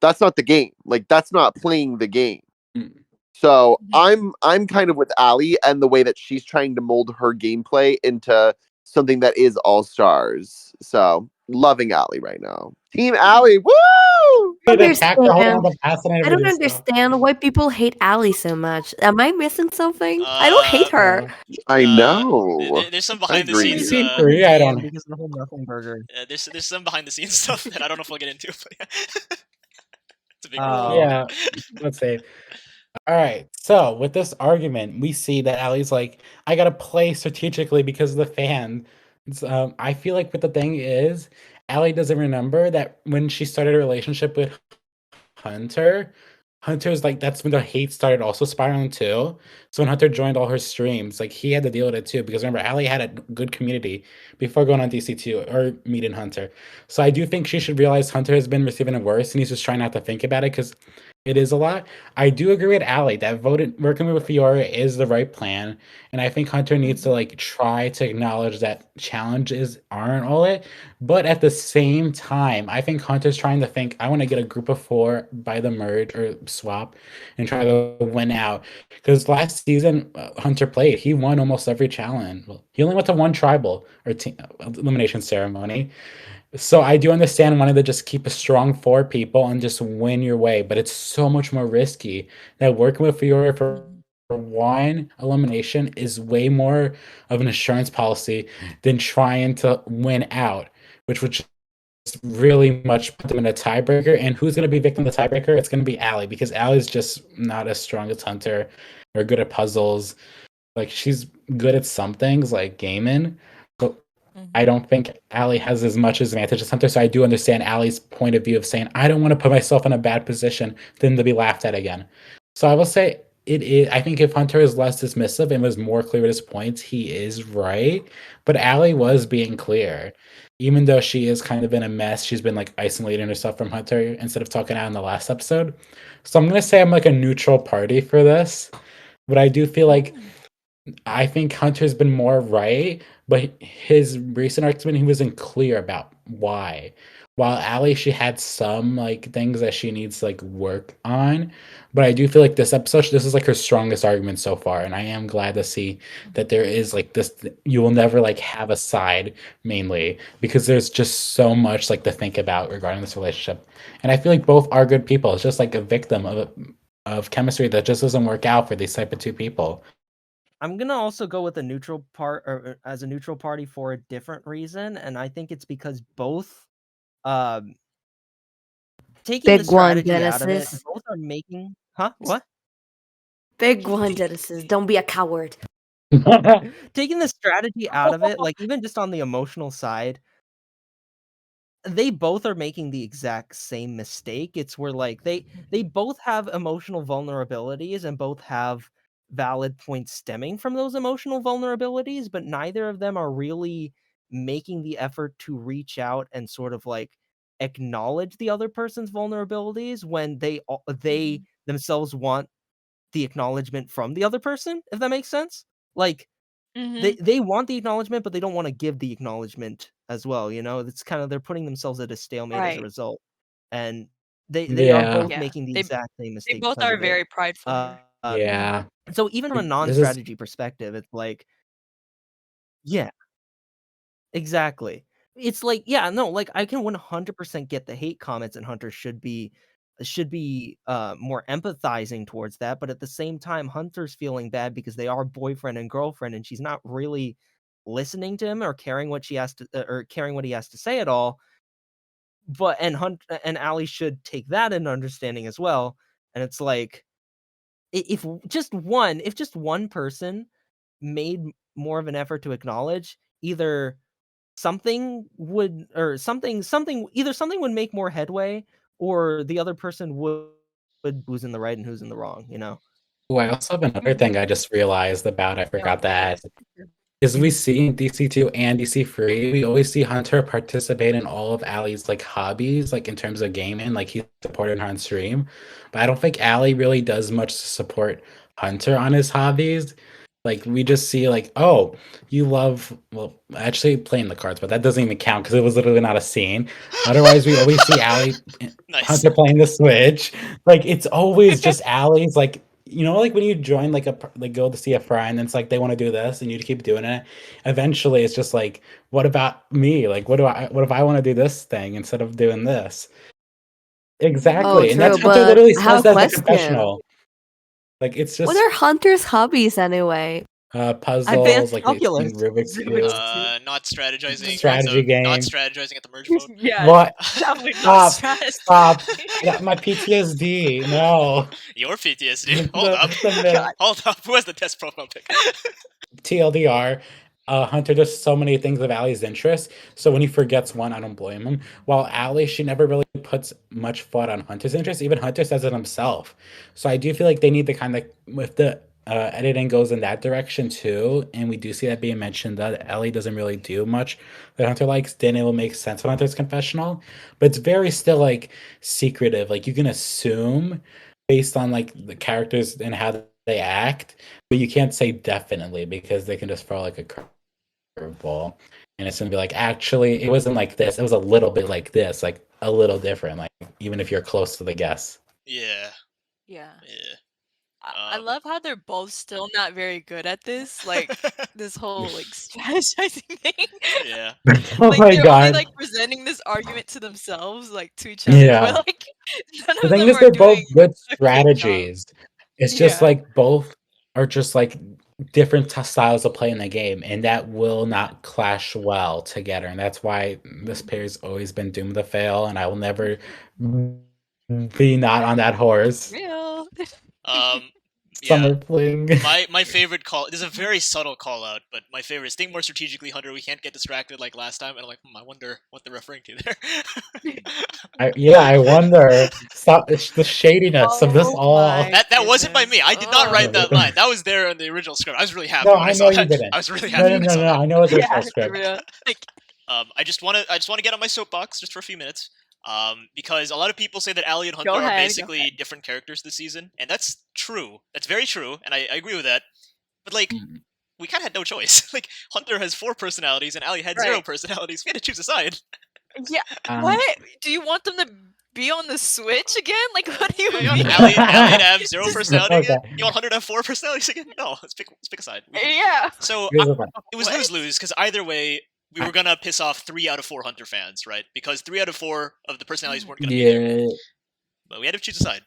that's not the game. Like, that's not playing the game. Mm. So I'm kind of with Allie and the way that she's trying to mold her gameplay into something that is All Stars. So loving Allie right now. Team Allie, woo! They attack the whole Understand. the past and I don't everything, so- understand why people hate Allie so much. Am I missing something? I don't hate her. I know. There's some behind the agree. scenes. See, for me, I don't. Because of the whole nothing burger. There's some behind the scenes stuff that I don't know if we'll get into. But yeah. It's a big Oh. Yeah, let's see. All right, so with this argument, we see that Allie's like, I gotta play strategically because of the fan. I feel like what the thing is, Allie doesn't remember that when she started a relationship with Hunter's like, that's when the hate started also spiraling too. So when Hunter joined all her streams, like he had to deal with it too. Because remember, Allie had a good community before going on DC2 or meeting Hunter. So I do think she should realize Hunter has been receiving it worse and he's just trying not to think about it because it is a lot. I do agree with Allie that working with Fiora is the right plan. And I think Hunter needs to like try to acknowledge that challenges aren't all it. But at the same time, I think Hunter's trying to think, I want to get a group of 4 by the merge or swap and try to win out. Because last season, Hunter played. He won almost every challenge. Well, he only went to one tribal or elimination ceremony. So I do understand wanting to just keep a strong 4 people and just win your way, but it's so much more risky that working with Fiora for one elimination is way more of an insurance policy than trying to win out, which would just really much put them in a tiebreaker. And who's going to be victim of the tiebreaker? It's going to be Allie because Allie's just not as strong as Hunter or good at puzzles. Like she's good at some things like gaming, but I don't think Allie has as much advantage as Hunter. So I do understand Allie's point of view of saying, I don't want to put myself in a bad position than to be laughed at again. So I will say it is. I think if Hunter is less dismissive and was more clear with his points, he is right. But Allie was being clear. Even though she is kind of in a mess, she's been like isolating herself from Hunter instead of talking out in the last episode. So I'm going to say I'm like a neutral party for this. But I do feel like I think Hunter's been more right, but his recent argument, he wasn't clear about why. While Allie, she had some like things that she needs to like work on, but I do feel like this episode, this is like her strongest argument so far, and I am glad to see that there is like this. You will never like have a side mainly because there's just so much like to think about regarding this relationship, and I feel like both are good people. It's just like a victim of chemistry that just doesn't work out for these type of 2 people. I'm gonna also go with a neutral part or as a neutral party for a different reason, and I think it's because both taking the Big one, strategy out of it, Genesis. both are making what? Big one, Genesis. Don't be a coward. Taking the strategy out of it, like even just on the emotional side, they both are making the exact same mistake. It's where like they both have emotional vulnerabilities and both have valid points stemming from those emotional vulnerabilities, but neither of them are really making the effort to reach out and sort of like acknowledge the other person's vulnerabilities when they themselves want the acknowledgement from the other person, if that makes sense. Like they want the acknowledgement, but they don't want to give the acknowledgement as well. You know, it's kind of they're putting themselves at a stalemate as a Right. result, and they are Yeah. both Yeah. making the They exact same they mistake. both because are of it. very prideful here. Yeah. So even from a This is non-strategy perspective, it's like, yeah, exactly. It's like, yeah, no, like I can 100% get the hate comments, and Hunter should be more empathizing towards that, but at the same time, Hunter's feeling bad because they are boyfriend and girlfriend, and she's not really listening to him or caring what he has to say at all. But and Allie should take that into understanding as well. And it's like, if just one person made more of an effort to acknowledge, either something would make more headway, or the other person would who's in the right and who's in the wrong, you know? Ooh, I also have another thing I just realized about. I forgot to add. Is we see in DC2 and DC3, we always see Hunter participate in all of Allie's like hobbies, like in terms of gaming, like he's supporting her on stream. But I don't think Allie really does much to support Hunter on his hobbies. Like we just see like, oh, you love actually playing the cards, but that doesn't even count because it was literally not a scene. Otherwise, we always see Allie Nice. Hunter playing the Switch. Like it's always just Allie's like, you know, like when you join like go to see a friend and it's like they want to do this and you keep doing it. Eventually, it's just like, what about me? Like, what if I want to do this thing instead of doing this? Exactly, and true, that's Hunter but literally I have says a that in the question. confessional. Like it's What just are Hunter's hobbies anyway? puzzles, Advanced like calculus. Rubik's cube, Not strategizing. strategy game. Not strategizing at the merge vote. Yeah, What? definitely not Stop! strategy. Stop! I got my PTSD. No. Your PTSD. Hold up. God. Hold up. Who has the test profile pick? TLDR, Hunter does so many things of Allie's interest. So when he forgets one, I don't blame him. While Allie, she never really puts much thought on Hunter's interest. Even Hunter says it himself. So I do feel like they need to kind of, if the editing goes in that direction too, and we do see that being mentioned, that Ellie doesn't really do much that Hunter likes, then it will make sense on Hunter's confessional. But it's very still like secretive. Like you can assume based on like the characters and how they act, but you can't say definitely because they can just throw like a curveball, and it's gonna be like, actually, it wasn't like this. It was a little bit like this, like a little different. Like even if you're close to the guess. Yeah. Yeah. Yeah. I love how they're both still not very good at this, like this whole like strategizing thing. Yeah. Oh Like my they're god. only like presenting this argument to themselves, like to each other, Yeah. but like none The of thing them is, are they're both doing good a great job. strategies. It's just Yeah. like both are just like different styles of play in the game, and that will not clash well together. And that's why this pair's always been doomed to fail, and I will never be not on that horse. Real. Yeah. Summer fling. My favorite call. This is a very subtle call out, but my favorite is think more strategically, Hunter. We can't get distracted like last time. And I'm like, I wonder what they're referring to there. I wonder. Stop, it's the shadiness of this Oh all. my That wasn't by me. I did not write that Oh. line. That was there in the original script. I was really happy No, when I I saw know you that. didn't. I was really No, happy no, when I no, saw no. that. I know it's Yeah, original for script. real. Like, I just want to get on my soapbox just for a few minutes. Because a lot of people say that Allie and Hunter Go are ahead, go basically different characters this season, and that's true. That's very true, and I agree with that. But like, we kind of had no choice. Like, Hunter has 4 personalities, and Allie had 0 Right. personalities. We had to choose a side. yeah. What? Do you want them to be on the Switch again? Like, what do you You want mean? Allie to have 0 personality Okay. again? You want Hunter to have 4 personalities again? No, let's pick a side. Yeah. So Here's the thing. it was What? lose-lose because either way, we were gonna piss off 3 out of 4 Hunter fans, right? Because 3 out of 4 of the personalities weren't gonna be there. Yeah, But we had to choose a side.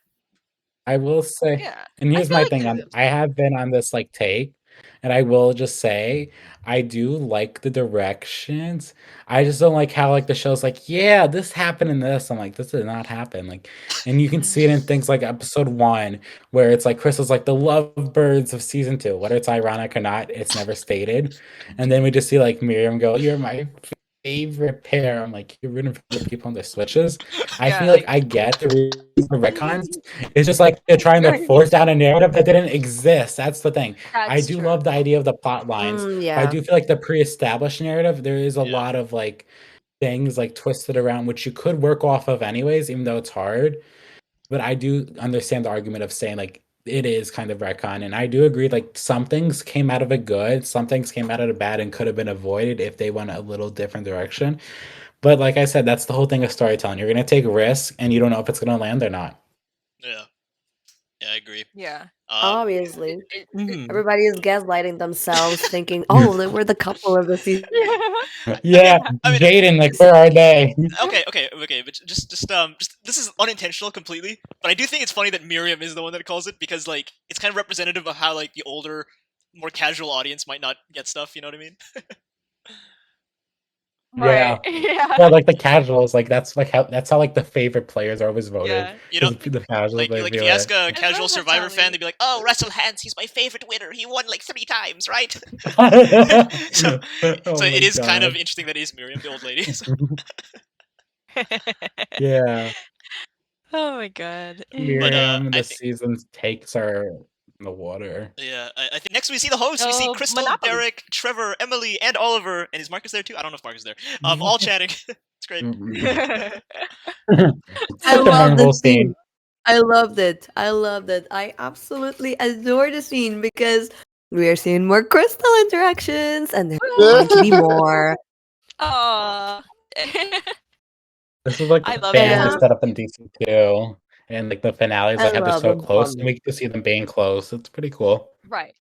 I will say, Yeah. and I here's feel my like thing. I have been on this like take, and I will just say I do like the directions. I just don't like how like the show's like, yeah, this happened in this. I'm like, this did not happen. Like, and you can see it in things like episode 1, where it's like Crystal's like the lovebirds of season 2. Whether it's ironic or not, it's never stated. And then we just see like Miriam go, "You're my favorite pair." I'm like, you're rooting for the people on their switches. I Yeah, feel like like- I get the reason for retcons. It's just like they're trying to force down a narrative that didn't exist. That's the thing. I That's do true. love the idea of the plot lines, but I Yeah. do feel like the pre-established narrative, there is a Yeah. lot of like things like twisted around, which you could work off of anyways, even though it's hard. But I do understand the argument of saying like it is kind of retcon, and I do agree like some things came out of it good, some things came out of it bad and could have been avoided if they went a little different direction. But like I said, that's the whole thing of storytelling. You're gonna take risks and you don't know if it's gonna land or not. Yeah. Yeah, I agree. Yeah. Obviously. Mhm. Everybody is gaslighting themselves, thinking, "Oh, they were the couple of the season." Yeah, I mean, Jaden, like, where are they? okay, but just this is unintentional completely, but I do think it's funny that Miriam is the one that calls it because like it's kind of representative of how like the older, more casual audience might not get stuff. You know what I mean? Yeah. Yeah. Yeah, like the casuals, like that's how like the favorite players are always voted. Yeah. You know, Because the casuals, they'd like be if you ask a I casual love that Survivor fan, tally. they'd be like, "Oh, Russell Hans, he's my favorite winner. He won like 3 times, right?" so, Oh so my it is kind of God. interesting that it is Miriam, the old lady. So, Yeah. Oh my god. Miriam, I the think. season's takes are in the water. Yeah, I think next we see the hosts. We see Oh, Crystal, Monopoly. Derek, Trevor, Emily, and Oliver. And is Marcus there too? I don't know if Marcus is there. All chatting. It's great. It's I such a love memorable the scene. scene. I loved it. I loved it. I absolutely adore the scene because we are seeing more crystal interactions, and there's going to be more. Aw. This is like I the love it. family Yeah. setup in DC2. And like the finales, I like how they're love so them close, and bonding. we get to see them being close. It's pretty cool. Right.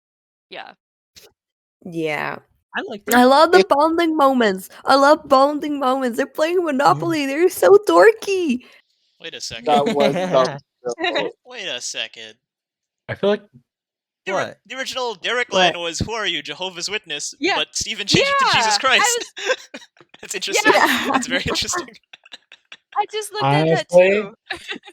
Yeah. Yeah. I like I that. love the bonding moments. I love bonding moments. They're playing Monopoly. They're so dorky. Wait a second. That was so Wait a second. I feel like What? The original Derek What? line was, "Who are you, Jehovah's Witness?" Yeah. But Steven changed it to Jesus Yeah, Christ. That's interesting. Yeah. That's very interesting. I just looked at that honestly, too.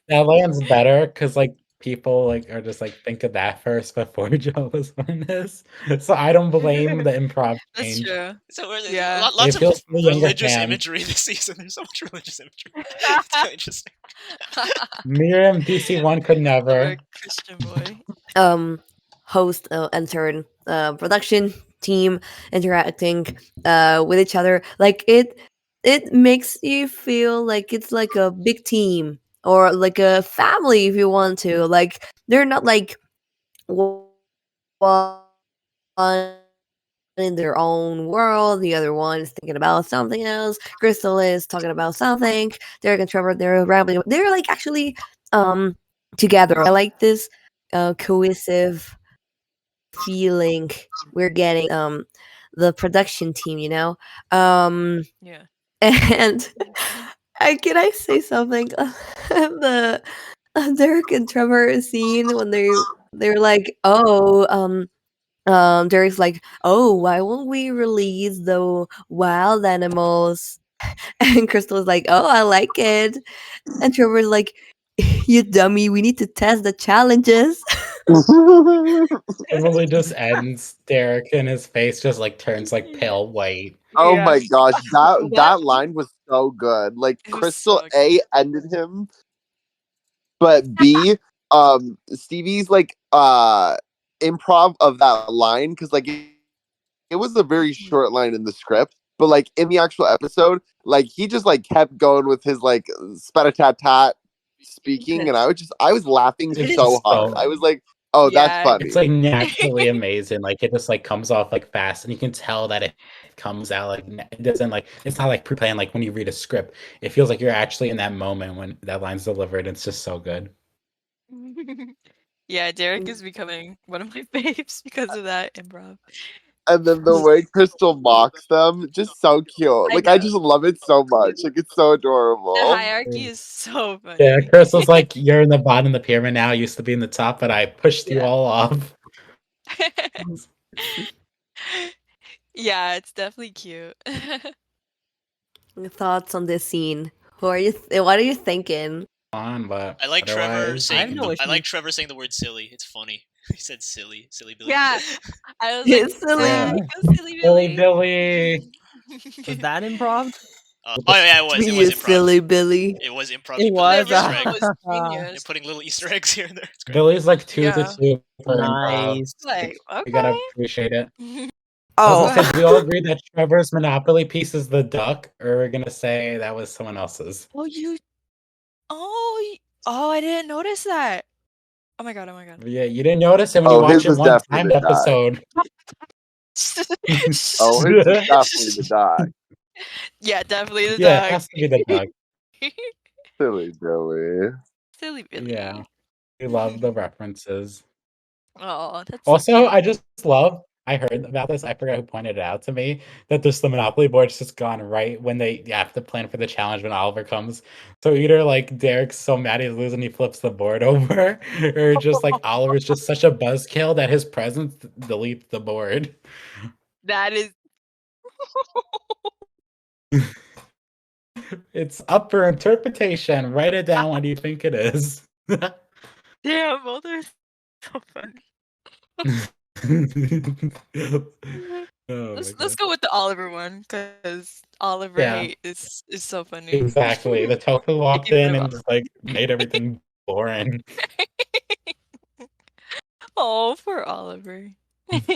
that land's better because like people like are just like think of that first before Jehovah's Witness. So I don't blame the improv That's change. true. So Yeah. lots It of feels for the younger religious fans. imagery this season. There's so much religious imagery. It's really interesting. Miriam DC1 could never. Or Christian boy. Host intern production team interacting with each other, like it makes you feel like it's like a big team or like a family if you want to, like they're not like one in their own world, the other one is thinking about something else, Crystal is talking about something, Derek and Trevor, they're rambling, they're like actually together. I like this cohesive feeling we're getting the production team, you know. Yeah. And can I say something? The Derek and Trevor scene when they're like, oh, Derek's like, oh, why won't we release the wild animals? And Crystal's like, oh, I like it. And Trevor's like, you dummy, we need to test the challenges. It really just ends. Derek and his face just like turns like pale white. Oh Yeah. my gosh, that What? line was so good. Like It was Crystal so A ended him, but B, Stevie's like improv of that line, because like it was a very short line in the script, but like in the actual episode, like he just like kept going with his like spat-a-tat-tat speaking, and I was laughing It's so just hard. so I was like, oh, that's Yeah. funny. it's like naturally amazing. Like it just like comes off like fast, and you can tell that it comes out like it doesn't like it's not like pre-planned. Like when you read a script, it feels like you're actually in that moment when that line's delivered. It's just so good. Yeah, Derek is becoming one of my faves because of that improv. And then the way Crystal mocks them, just so cute. Like I know. just love it so much. Like it's so The adorable. hierarchy is so funny. Yeah, Crystal's like, you're in the bottom of the pyramid now. You used to be in the top, but I pushed you Yeah. all off. Yeah, it's definitely cute. Thoughts on this scene? Who are you? What are you thinking? On, but I like Trevor otherwise, saying. no I like issue. Trevor saying the word "silly." It's funny. He said "silly," silly Billy. Yeah. I was like, It's silly. Yeah. go silly Billy Billy. Was that improv? Oh yeah, it was. It was You improv. silly Billy. It was improv. It He put was. little Easter eggs. was And genius. putting little Easter eggs here and there. It's great. Billy's like 2 Yeah. to 2 for improv. Nice. Like, You gotta okay. appreciate it. I Oh, was gonna say, do we all agree that Trevor's Monopoly piece is the duck, or we're gonna say that was someone else's? Oh, I didn't notice that. Oh my god. Yeah, you didn't notice it when you Oh, his watch it was one definitely time the duck. episode. Oh, it's definitely the dog. Yeah, definitely the Yeah, it dog. has to be the duck. Silly Billy. Silly Billy. Yeah. We love the references. Oh, that's Also, cute. I just love. I heard about this. I forgot who pointed it out to me that just the Monopoly board's just gone right when they have to plan for the challenge when Oliver comes. So either like Derek's so mad he's losing, he flips the board over, or just like Oliver's just such a buzzkill that his presence deletes the board. That is. It's up for interpretation. Write it down. What do you think it is? Damn, both are so funny. Oh Let's my God. go with the Oliver one because Oliver Yeah. hate is so funny. Exactly. The tofu walked in Even and just like made everything boring. Oh, poor Oliver.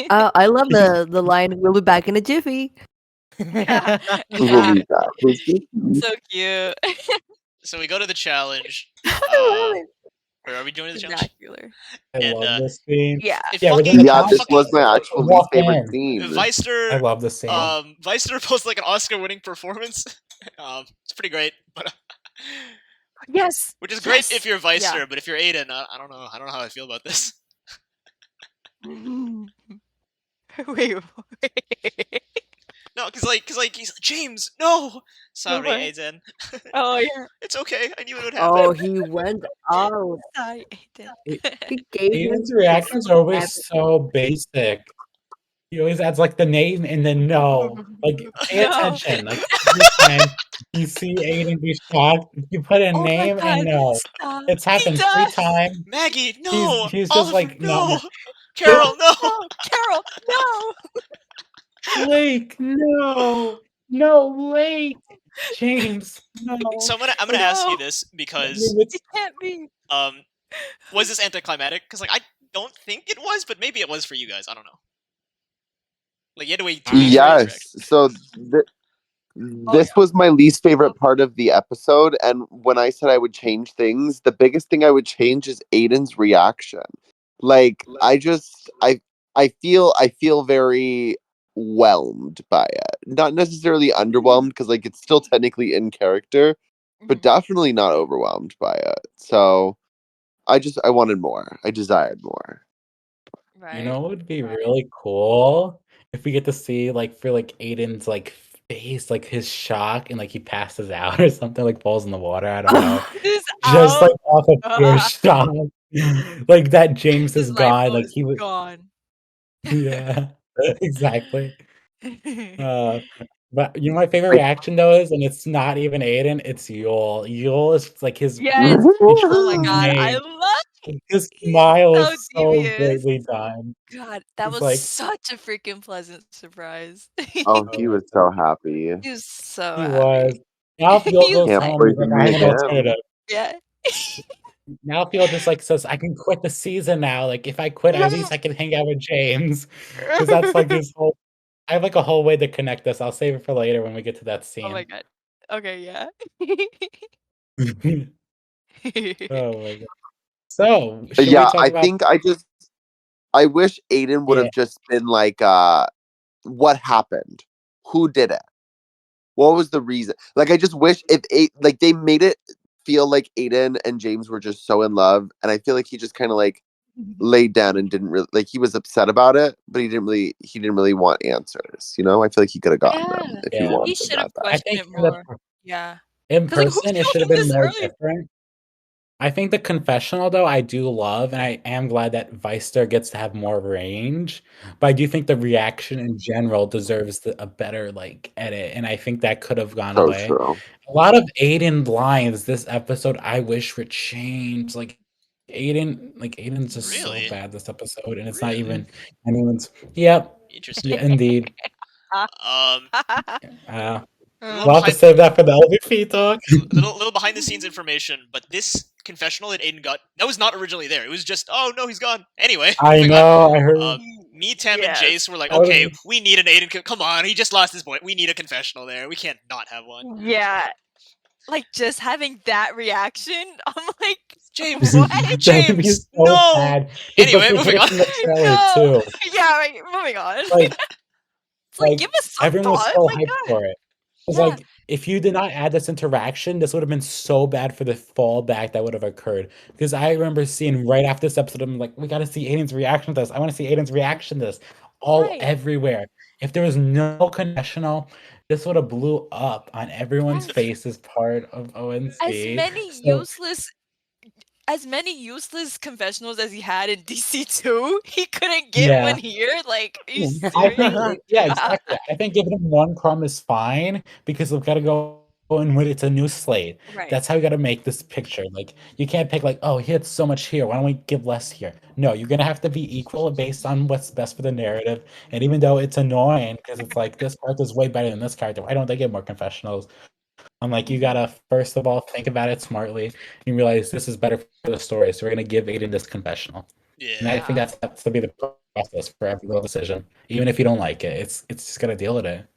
I love the line. We'll be back in a jiffy. Yeah. We'll be back. So cute. So we go to the challenge. Where are we doing the challenge? Vernacular. I And, love this scene. Yeah. It Yeah, fucking, within the Yeah, challenge, this was my actual least walk favorite in. scene. I Weister, love this scene. Weister posts like an Oscar-winning performance. It's pretty great, but Yes. which is great Yes! if you're Weister, Yeah. but if you're Aiden, I don't know. I don't know how I feel about this. Wait. No, because he's like James. No, sorry, what? Aiden. Oh yeah. It's okay. I knew it would happen. Oh, he went out. Sorry, Aiden. He gave him Aiden's reactions are always so basic. He always adds like the name and then no. Like pay No. attention. Like every time you see Aiden be shocked, you put a Oh my name God, and no. stop. It's happened He 3 does. times. Maggie, no. He's just Oliver, like no. no. Carol, no. No, Carol, no. Blake, no. No, Blake. James, no. So I'm gonna ask you No. this because It can't be. was this anticlimactic? Because like I don't think it was, but maybe it was for you guys. I don't know. Like you had to wait 2 weeks for his reaction. Yes. So this was my least favorite part of the episode, and when I said I would change things, the biggest thing I would change is Aiden's reaction. Like I feel very whelmed by it. Not necessarily underwhelmed because like it's still technically in character, but definitely not overwhelmed by it. So I wanted more. I desired more. Right. You know what would be really cool? If we get to see like for like Aiden's like face, like his shock and like he passes out or something, like falls in the water. I don't know. This Just out. like off of pure shock. Like that James is His life gone. Like was he was gone. yeah. Exactly. But you know my favorite reaction though is, and it's not even Aiden, it's Yul. Yul is like his Yes. Oh my God, I name. love His smile so is so devious. greatly done. God, that He's was like- such a freaking pleasant surprise. Oh, he was so happy. He was so He happy. was. Now if Yul He goes was Can't home, wait he's like, to I have meet an him. alternative. Yeah. Now if Yul just like says, I can quit the season now. Like if I quit, at least I can hang out with James. Because that's like his whole I have like a whole way to connect this. I'll save it for later when we get to that scene. Oh my God. Okay, yeah. Oh my God. So should Yeah, we talk I about think I wish Aiden would have just been like, what happened? Who did it? What was the reason? Like, I just wish like they made it feel like Aiden and James were just so in love, and I feel like he just kind of like laid down and didn't really like he was upset about it, but he didn't really want answers. You know, I feel like he could have gotten them if he Yeah. wanted He them should have that bad. I questioned think it more. Yeah. in 'Cause, like, who person it told should have him been this more earlier? different. I think the confessional though I do love, and I am glad that Weister gets to have more range. But I do think the reaction in general deserves a better like edit, and I think that could have gone So away. true. A lot of Aiden lines this episode I wish were changed. Like Aiden's just Really? so bad this episode, and it's Really? not even anyone's. Yep. Interesting. Yeah, indeed. Little We'll have to behind- save that for the LVP talk. little behind the scenes information, but this confessional that Aiden got that was not originally there. It was just, oh no, he's gone. Anyway, I moving on. know. I heard. Me, Tem, Yes. and Jace were like, I was- okay, we need an Aiden. Come on, he just lost his boy. We need a confessional there. We can't not have one. Yeah. Like just having that reaction, I'm like, James, what? That'd be James, so no. bad. Anyway, But moving on. in the trailer, No. too. Yeah, right. Moving on. Like, it's like, like, give us some everyone was thought. so My hyped God. for it. It was Yeah. like if you did not add this interaction, this would have been so bad for the fallback that would have occurred. Because I remember seeing right after this episode, I'm like, we got to see Aiden's reaction to this. I want to see Aiden's reaction to this. All Right. everywhere. If there was no confessional, this would have blew up on everyone's Yes. face as part of ONC. As many useless confessionals as he had in DC2, he couldn't get Yeah. one here. Like, are you I think, serious? yeah, exactly. I think giving him one crumb is fine because we've got to go in with it's a new slate. Right. That's how you got to make this picture. Like, you can't pick like, oh, he had so much here. Why don't we give less here? No, you're gonna have to be equal based on what's best for the narrative. And even though it's annoying because it's like this character is way better than this character, why don't they get more confessionals? I'm like, you gotta first of all think about it smartly and realize this is better for the story. So we're gonna give Aiden this confessional. And I think that's to be the process for every little decision. Even if you don't like it, it's just gotta deal with it.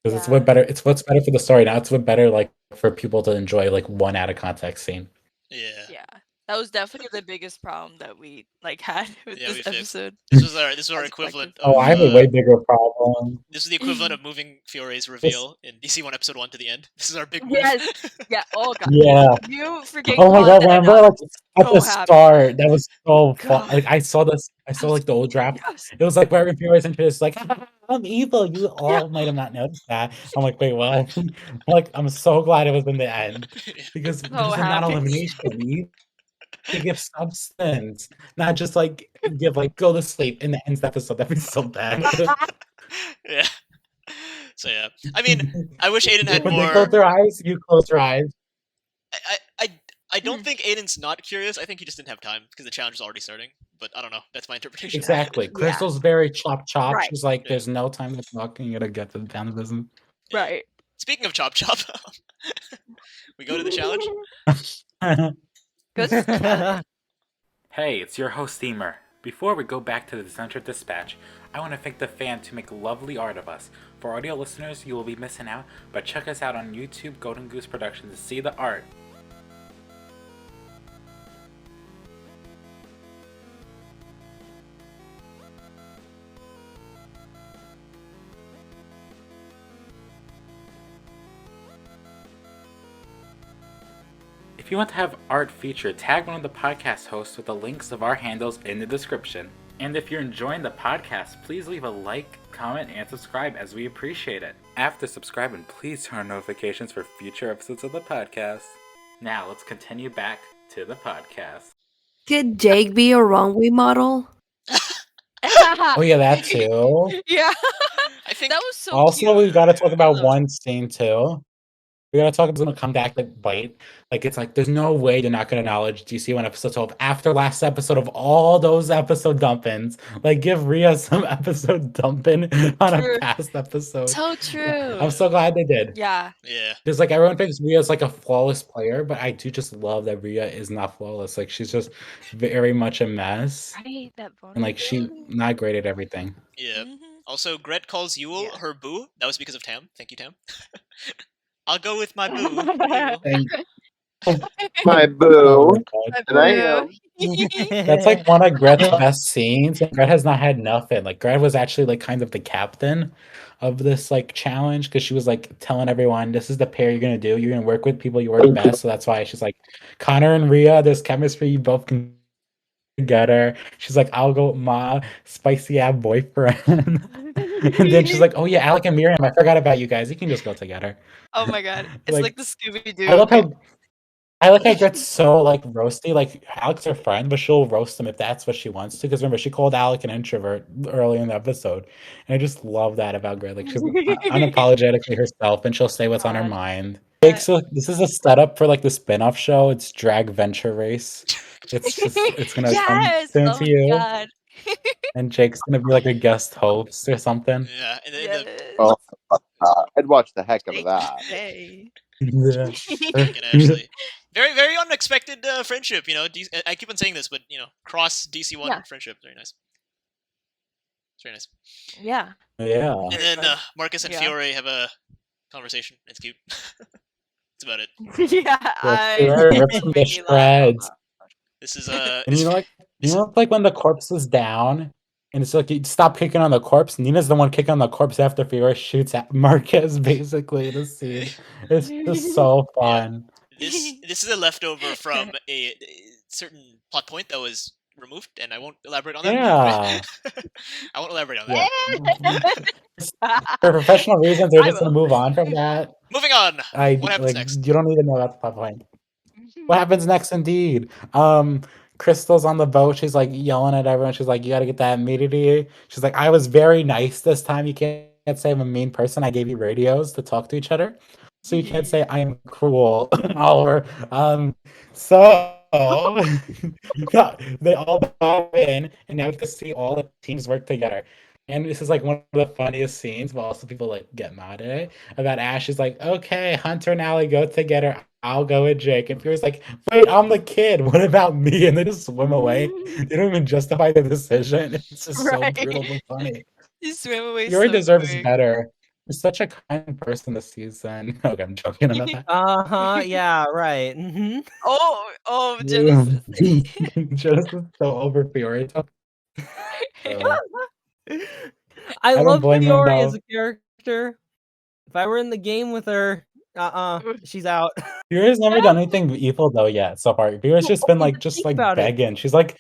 Because it's what's better for the story. Now it's what better like for people to enjoy like one out of context scene. Yeah. That was definitely the biggest problem that we like had with this episode. This was our equivalent of, I have a way bigger problem. This is the equivalent of moving Fiore's reveal in DC1 episode 1 to the end. This is our big move. Yes. Yeah. Oh god. Yeah. You freaking Oh my god, remember like at so the happy. start, that was so fun. God. Like I saw like the old draft. It was like where Fiore's introduced like I'm evil. You all might have not noticed that. I'm like, wait, what? Like I'm so glad it was in the end. Because So there's not happy. elimination. You to give substance, not just like give like go to sleep in the end episode. That'd be so bad. Yeah. So yeah, I mean, I wish Aiden had When more. they close their eyes, you close your eyes. I don't think Aiden's not curious. I think he just didn't have time because the challenge was already starting. But I don't know. That's my interpretation. Exactly. Crystal's very chop. Right. She's like, there's no time to talk. You gotta get down to business. Right. Speaking of chop, we go to the challenge. Hey, it's your host Imer. Before we go back to the Disventure Dispatch, I want to thank the fans who make lovely art of us. For audio listeners, you will be missing out, but check us out on YouTube Golden Goose Productions to see the art. If you want to have art featured, tag one of the podcast hosts with the links of our handles in the description. And if you're enjoying the podcast, please leave a like, comment, and subscribe as we appreciate it. After subscribing, please turn on notifications for future episodes of the podcast. Now let's continue back to the podcast. Could Jake be a runway model? Oh yeah, that too. Yeah. I think that was so Also, cute. we've got to talk about one scene too. We gotta talk about the comeback like bite. Like it's like there's no way they're not gonna acknowledge DC1 episode 12 after last episode of all those episode dumpins. Like give Rhea some episode dumping on True. a past episode. So true. I'm so glad they did. Yeah. Yeah. Because like everyone thinks Rhea's like a flawless player, but I do just love that Rhea is not flawless. Like she's just very much a mess. Right. That And like she not great at everything. Yeah. Also, Gret calls Yule her boo. That was because of Tam. Thank you, Tam. I'll go with my boo. Yule. My boo. Oh my God. And I am. That's like one of Gret's best scenes. Gret has not had nothing. Like Gret was actually like kind of the captain of this like challenge because she was like telling everyone this is the pair you're gonna do. You're gonna work with people you work best. So that's why she's like Connor and Rhea, there's chemistry, you both can get her. She's like, I'll go with my spicy ass boyfriend. And then she's like, oh yeah, Alec and Miriam, I forgot about you guys. You can just go together. Oh my god. It's like the Scooby-Doo. I like how Gret's so like roasty. Like Alec's her friend, but she'll roast him if that's what she wants to. Because remember, she called Alec an introvert early in the episode, and I just love that about Gret. Like she's unapologetically herself, and she'll say what's on her mind. So this is a setup for like the spin-off show. It's Drag Venture Race. It's gonna come soon to you. God. And Jake's gonna be like a guest host or something. Yeah. And then Oh, I'd watch the heck out of that. Yeah. actually. Very, very unexpected friendship, you know. I keep on saying this, but you know, cross DC1 friendship, very nice. It's very nice. Yeah. Yeah. And then Marcus and Fiore have a conversation. It's cute. That's about it. Rips from the shreds. This is And you know, like when the corpse is down, And it's like, you stop kicking on the corpse. Nina's the one kicking on the corpse after Fiora shoots at Marquez, basically, in the scene. It's just so fun. This is a leftover from a certain plot point that was removed, and I won't elaborate on that. Yeah. I won't elaborate on Yeah. that. For professional reasons, they're I just going to will. move on from that. Moving on. What happens Like, next? you don't need to know that's the plot point. What happens next, indeed? Crystal's on the boat. She's like yelling at everyone. She's like, "You got to get that immunity." She's like, "I was very nice this time. You can't say I'm a mean person. I gave you radios to talk to each other, so you can't say I am cruel." Oliver. So they all dive in, and now we can see all the teams work together. And this is like one of the funniest scenes, but also people like get mad at it. About Ash is like, "Okay, Hunter and Allie go together. I'll go with Jake." And Fiore's like, "Wait, I'm the kid. What about me?" And they just swim away. They don't even justify the decision. It's just so brutal but funny. You swim away Fiore so deserves quick. better. He's such a kind person this season. Okay, I'm joking about that. Yeah, right. Mm-hmm. Oh, Genesis. Genesis is so over Fiore. I don't love blame him, Fiore as though. a character. If I were in the game with her, she's out. Fiore's never done anything evil though yet so far. Fiore's just been like Think about it. begging. She's like,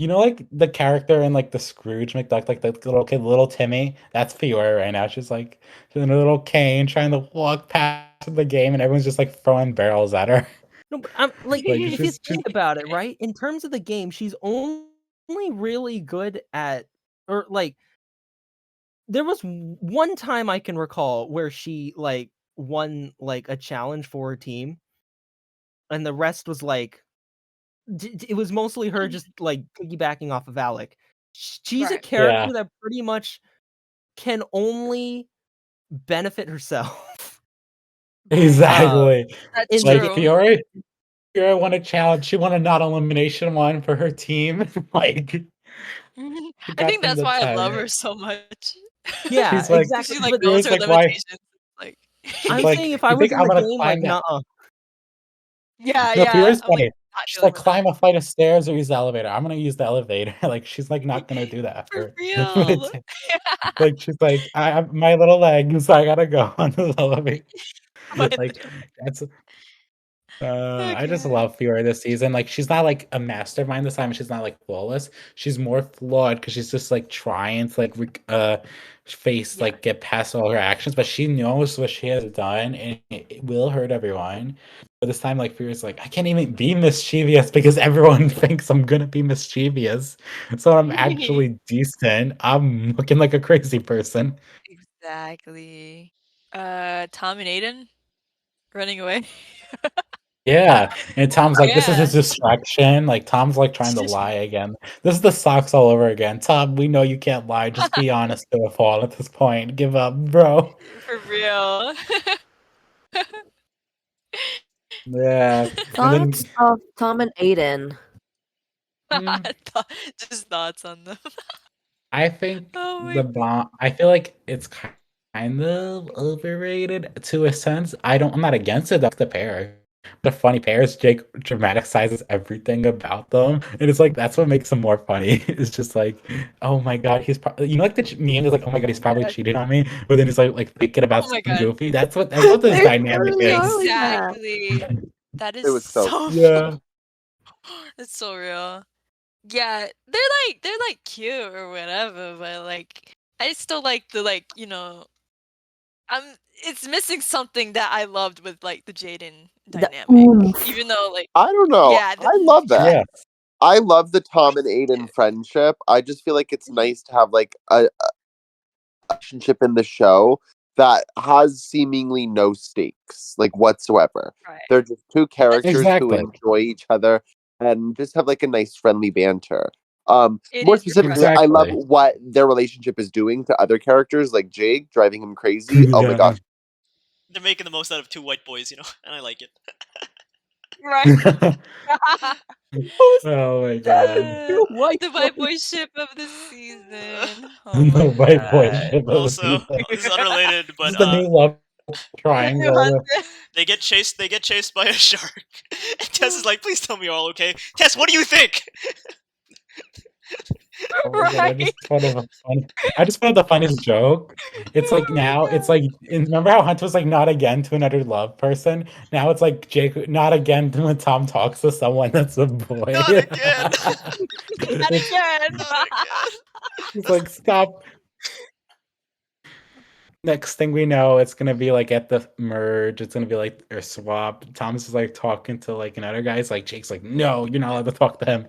you know, like the character in like the Scrooge McDuck, like the little kid, little Timmy. That's Fiore right now. She's like, she's in a little cane trying to walk past the game, and everyone's just like throwing barrels at her. No, but I'm like, Like, if you she's think about it, right? In terms of the game, she's only really good at, or like, there was one time I can recall where she like won like a challenge for her team, and the rest was like, it was mostly her just like piggybacking off of Alec. She's a Right. character Yeah. that pretty much can only benefit herself. Exactly. That's Like true. Fiore won a challenge. She won a not elimination one for her team. Like, she I got think them that's to why I tie love it. her so much. Yeah, She's like, exactly. She like But knows Fiore's her like, why? limitations. Like, I'm like, saying if I you was think in I'm the gonna game, climb like, that? nuh-uh. yeah, No, yeah. Fiore's I'm like funny. not She's dealing like, with that. climb a flight of stairs or use the elevator. I'm gonna use the elevator. Like, she's like not gonna do that For for real. like she's like, I my little legs, I gotta go on the elevator. But Like, that's I just okay. love Fiore this season. Like, she's not like a mastermind this time. She's not like flawless. She's more flawed because she's just like trying to like face Yeah. like get past all her actions, but she knows what she has done and it will hurt everyone. But this time, like Fiore's like, I can't even be mischievous because everyone thinks I'm gonna be mischievous. So I'm actually decent. I'm looking like a crazy person. Exactly. Tom and Aiden running away. Yeah, and Tom's like, this is Yeah. his distraction. Like, Tom's like trying to lie again. This is the socks all over again. Tom, we know you can't lie. Just be honest to a fault at this point. Give up, bro. For real. Yeah, and Thoughts then of Tom and Aiden. Just thoughts on them. I think Oh my the bomb. I feel like it's kind of overrated to a sense. I'm not against it. That's the pair. The funny pairs, Jake dramatizes everything about them, and it's like that's what makes them more funny. It's just like, oh my god, he's probably like the meme is like, oh my god, he's probably cheating on me, but then he's like thinking about Oh my something God. goofy. That's what this They dynamic totally is. are like that. Exactly. That is It was so so Yeah, it's so real. Yeah, they're like cute or whatever, but like I still like the like, you know, it's missing something that I loved with like the Jaden The dynamic. oomph. Even though like I don't know. yeah, I love that. yeah, I love the Tom and Aiden friendship. I just feel like it's nice to have like a relationship in the show that has seemingly no stakes, like whatsoever. right. They're just two characters who exactly. enjoy each other and just have like a nice friendly banter. It More is specifically, I love Exactly. what their relationship is doing to other characters like Jake, driving him crazy. Oh my Yeah. gosh. They're making the most out of two white boys, you know, and I like it. right. Oh my god. The white boy ship of the season. Oh The my white boy God. ship of the Also, season. this is unrelated, This but is the new love New triangle. husband. they get chased by a shark. And Tess is like, please tell me you're all okay. Tess, what do you think? Oh my God, Right. I just found the funniest joke. It's like now, it's like, remember how Hunt was like, not again to another love person? Now it's like Jake, not again when Tom talks to someone that's a boy. Not again. Not again. Not again. He's like, stop. Next thing we know, it's gonna be like at the merge, it's gonna be like or swap. Tom's is like talking to like another guy. It's like Jake's like, no, you're not allowed to talk to him.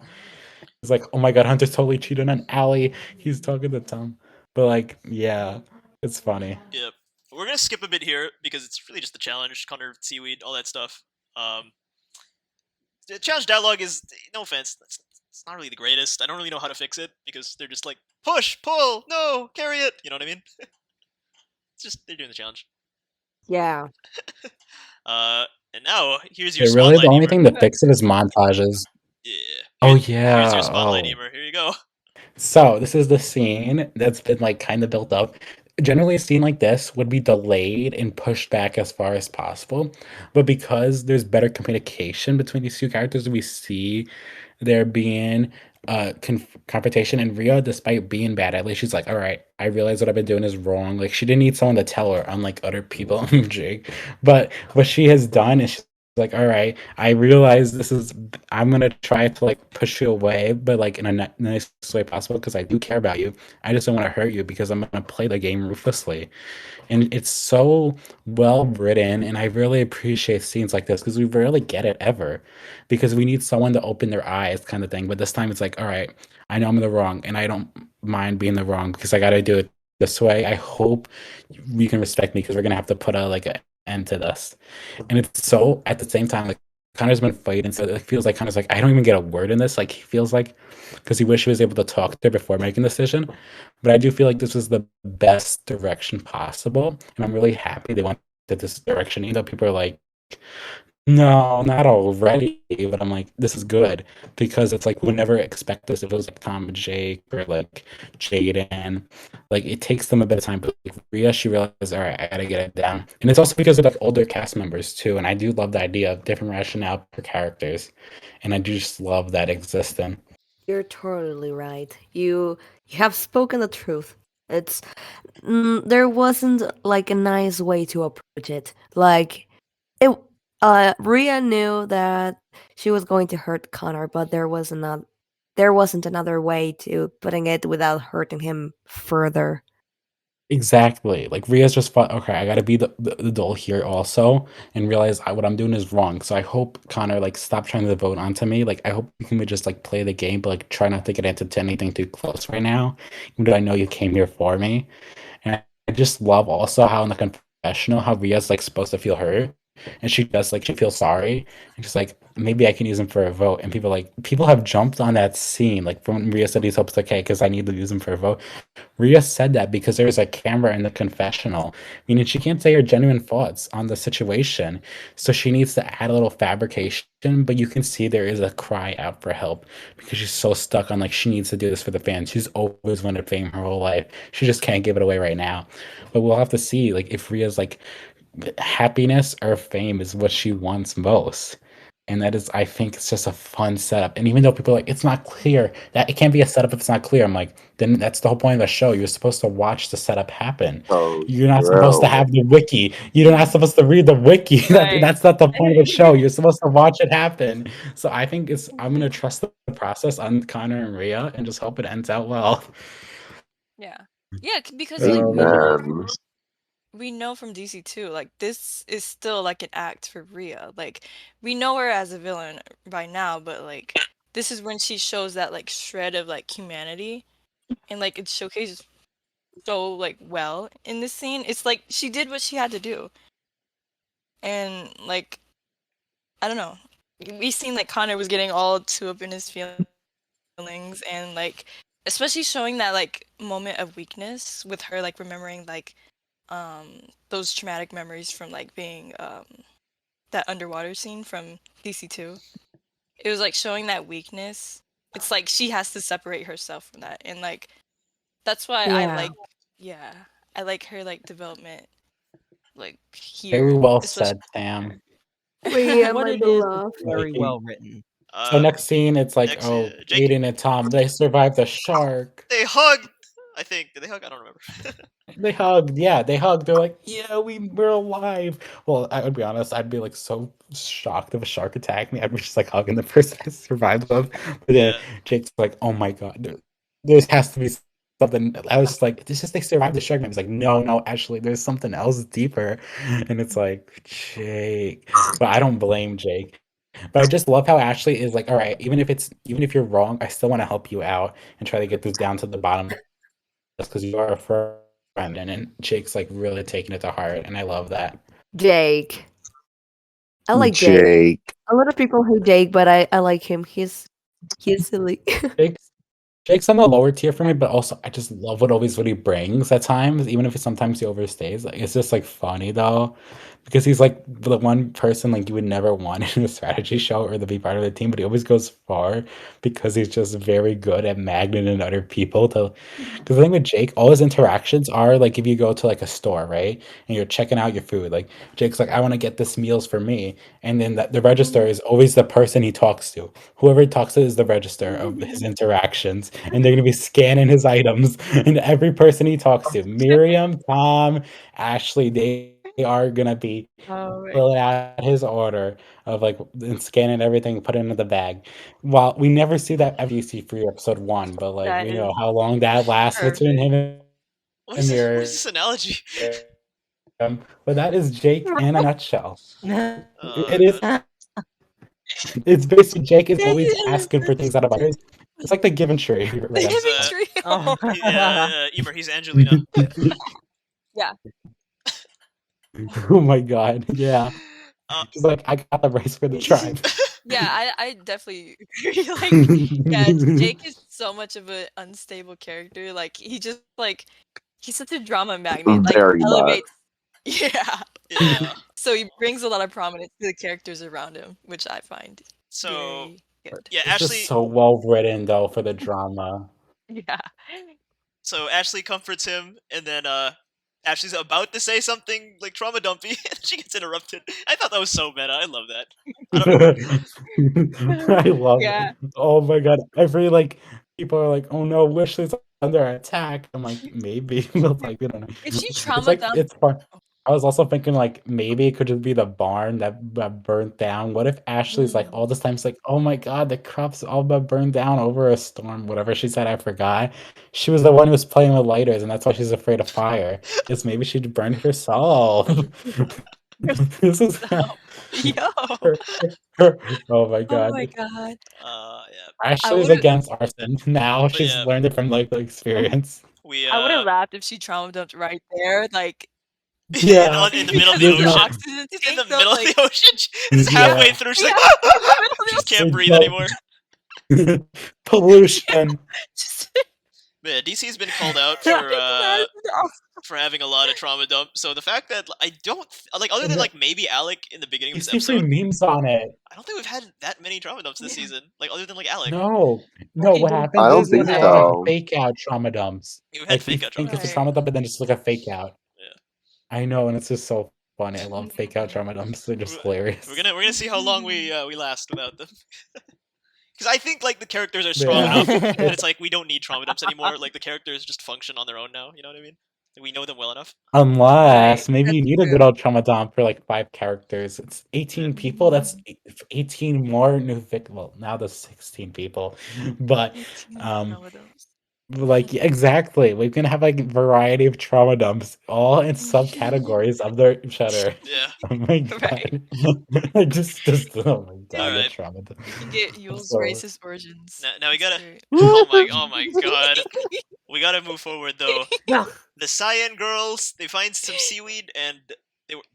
He's like, oh my God, Hunter's totally cheating on Allie. He's talking to Tom. But like, yeah, it's funny. Yep. We're gonna skip a bit here because it's really just the challenge, Connor, seaweed, all that stuff. The challenge dialogue is, no offense, it's not really the greatest. I don't really know how to fix it because they're just like, push, pull, no, carry it. You know what I mean? It's just they're doing the challenge. Yeah. And now here's your Really, spotlight. the only Emer. thing to fix it is montages. Yeah. Oh Here's yeah. your spotlight, Emer. Here you go. So this is the scene that's been like kind of built up. Generally, a scene like this would be delayed and pushed back as far as possible, but because there's better communication between these two characters, we see there being confrontation. And Rhea, despite being bad, at least she's like, all right, I realize what I've been doing is wrong. Like she didn't need someone to tell her, unlike other people, Jake. But what she has done is she's like, all right, I realize I'm gonna try to like push you away, but like in a nice way possible because I do care about you. I just don't want to hurt you because I'm gonna play the game ruthlessly. And it's so well written, and I really appreciate scenes like this because we rarely get it ever, because we need someone to open their eyes, kind of thing. But this time it's like, all right, I know I'm in the wrong, and I don't mind being the wrong because I got to do it this way. I hope you can respect me because we're gonna have to put a end to this. And it's so at the same time like Connor's been fighting, so it feels like Connor's like, I don't even get a word in this. Like he feels like because he wish he was able to talk to her before making the decision. But I do feel like this was the best direction possible, and I'm really happy they went this direction. Even though people are like, no, not already. But I'm like, this is good because it's like we would never expect this if it was like Tom and Jake or like Jaden. Like it takes them a bit of time, but like Rhea, she realizes, all right, I gotta get it down. And it's also because of like older cast members too. And I do love the idea of different rationale for characters. And I do just love that existing. You're totally right. You have spoken the truth. It's there wasn't like a nice way to approach it. Like it Rhea knew that she was going to hurt Connor, but there wasn't another way to putting it without hurting him further. Exactly. Like Rhea's just thought, okay, I gotta be the dull here also, and realize what I'm doing is wrong. So I hope Connor like stop trying to vote onto me. Like I hope you can just like play the game, but like try not to get into anything too close right now. Even though I know you came here for me. And I just love also how in the confessional, how Rhea's like supposed to feel hurt. And she does like she feels sorry. And she's like, maybe I can use him for a vote. And people have jumped on that scene. Like when Rhea said he's hopes okay, because I need to use him for a vote. Rhea said that because there's a camera in the confessional, meaning she can't say her genuine thoughts on the situation. So she needs to add a little fabrication, but you can see there is a cry out for help because she's so stuck on like she needs to do this for the fans. She's always wanted fame her whole life. She just can't give it away right now. But we'll have to see like if Rhea's like happiness or fame is what she wants most. And that is, I think it's just a fun setup. And even though people are like, it's not clear, that it can't be a setup if it's not clear. I'm like, then that's the whole point of the show. You're supposed to watch the setup happen. Oh, You're not supposed to have the wiki. You're not supposed to read the wiki. Right. That's not the point of the show. You're supposed to watch it happen. So I think I'm gonna trust the process on Connor and Rhea and just hope it ends out well. Yeah. Yeah, because like Amen. we know from DC too, like this is still like an act for Rhea. Like we know her as a villain by now, but like this is when she shows that like shred of like humanity, and like it's showcased so like well in this scene. It's like she did what she had to do, and like I don't know, we seen like Connor was getting all too up in his feelings, and like especially showing that like moment of weakness with her like remembering like those traumatic memories from like being that underwater scene from DC2. It was like showing that weakness. It's like she has to separate herself from that, and like that's why I like her like development like here. Very well especially- said, Sam. Rhea, What my it is beloved. very well written. So next scene, it's like, next, oh, Jake- Aiden and Tom, they survived the shark. They hugged. I think. Did they hug? I don't remember. They hugged. Yeah, they hugged. They're like, yeah, we're alive. Well, I would be honest, I'd be like so shocked if a shark attacked me. I'd be just like hugging the person I survived of. But then Yeah. Jake's like, oh my god, there has to be something. I was like, it's just they survived the shark. And I was like, no, actually, there's something else deeper. And it's like, Jake. But I don't blame Jake. But I just love how Ashley is like, all right, even if you're wrong, I still want to help you out and try to get this down to the bottom, because you are a friend. And Jake's like really taking it to heart, and I love that. Jake. I like Jake. A lot of people hate Jake, but I like him. He's silly. Jake's on the lower tier for me, but also I just love what he brings at times, even if sometimes he overstays. Like, it's just like funny though, because he's like the one person like you would never want in a strategy show or to be part of the team, but he always goes far because he's just very good at magneting other people to. Because the thing with Jake, all his interactions are like if you go to like a store, right, and you're checking out your food, like Jake's like, I want to get this meals for me, and then the register is always the person he talks to. Whoever he talks to is the register of his interactions, and they're gonna be scanning his items, and every person he talks to, Miriam, Tom, Ashley, they are gonna be filling out his order of like and scanning everything, put it into the bag. Well, we never see that FGC free episode 1, but like That we know is how long that lasts between him and What is Miriam. this analogy? But that is Jake in a nutshell. Oh, It is. It's basically Jake is always asking for things out of others. It's like the given tree. The Right? giving tree. Oh. Yeah, Imer, he's Angelina. Yeah. Oh my god, yeah. Uh, She's like, I got the rice for the tribe. Yeah, I definitely agree. Like, yeah, Jake is so much of an unstable character. Like, he just like he's such a drama magnet. Like, Very much. elevates. Yeah. yeah. So he brings a lot of prominence to the characters around him, which I find So very good. yeah, It's Ashley. just so well written though for the drama. Yeah. So Ashley comforts him, and then Ashley's about to say something like trauma dumpy, and she gets interrupted. I thought that was so meta. I love that. I love Yeah. it. Oh my god. Every like people are like, oh no, Wishley's under attack. I'm like, maybe. Like, we don't know. If she It's trauma like dumped, it's fun. I was also thinking like maybe it could just be the barn that burnt down. What if Ashley's like all this time? It's like, oh my god, the crops all but burned down over a storm. Whatever she said, I forgot. She was the one who was playing with lighters, and that's why she's afraid of fire. Because maybe she burned herself. This is yo. oh my god. Oh my god. Yeah. Ashley's would've- against arson now. She's yeah. learned it from like the experience. We I would have laughed if she trauma dumped right there, like Yeah. in the middle of the There's no- ocean. oxygen to In the take them, middle like, of the ocean, it's Yeah. halfway through. She's like, she just can't There's breathe no- anymore. Pollution. just But yeah, DC's been called out for having a lot of trauma dump. So the fact that I don't like, other than like maybe Alec in the beginning of You this see episode, memes on it. I don't think we've had that many trauma dumps this season. Like other than like Alec, No. Okay, What dude. happens I don't is we think have so. like fake out trauma dumps. we've had Like fake we out think trauma. it's a trauma dump, but then it's like a fake out. Yeah. I know, and it's just so funny. I love fake out trauma dumps. They're just hilarious. We're gonna see how long we last without them. Because I think like the characters are strong Yeah. enough that it's like we don't need trauma dumps anymore. Like the characters just function on their own now. You know what I mean? We know them well enough. Unless maybe you that's need a true. good old trauma dump for like 5 characters. It's 18 people. That's 18 more new well, now there's 16 people. But like exactly. We can have like variety of trauma dumps, all in subcategories of their shutter. Yeah. Oh my god. Right. I just oh my god, the Alright. trauma dump. You get Yule's So- racist origins. Now we gotta. That's Oh my god. We gotta move forward though. Yeah. The Cyan girls, they find some seaweed and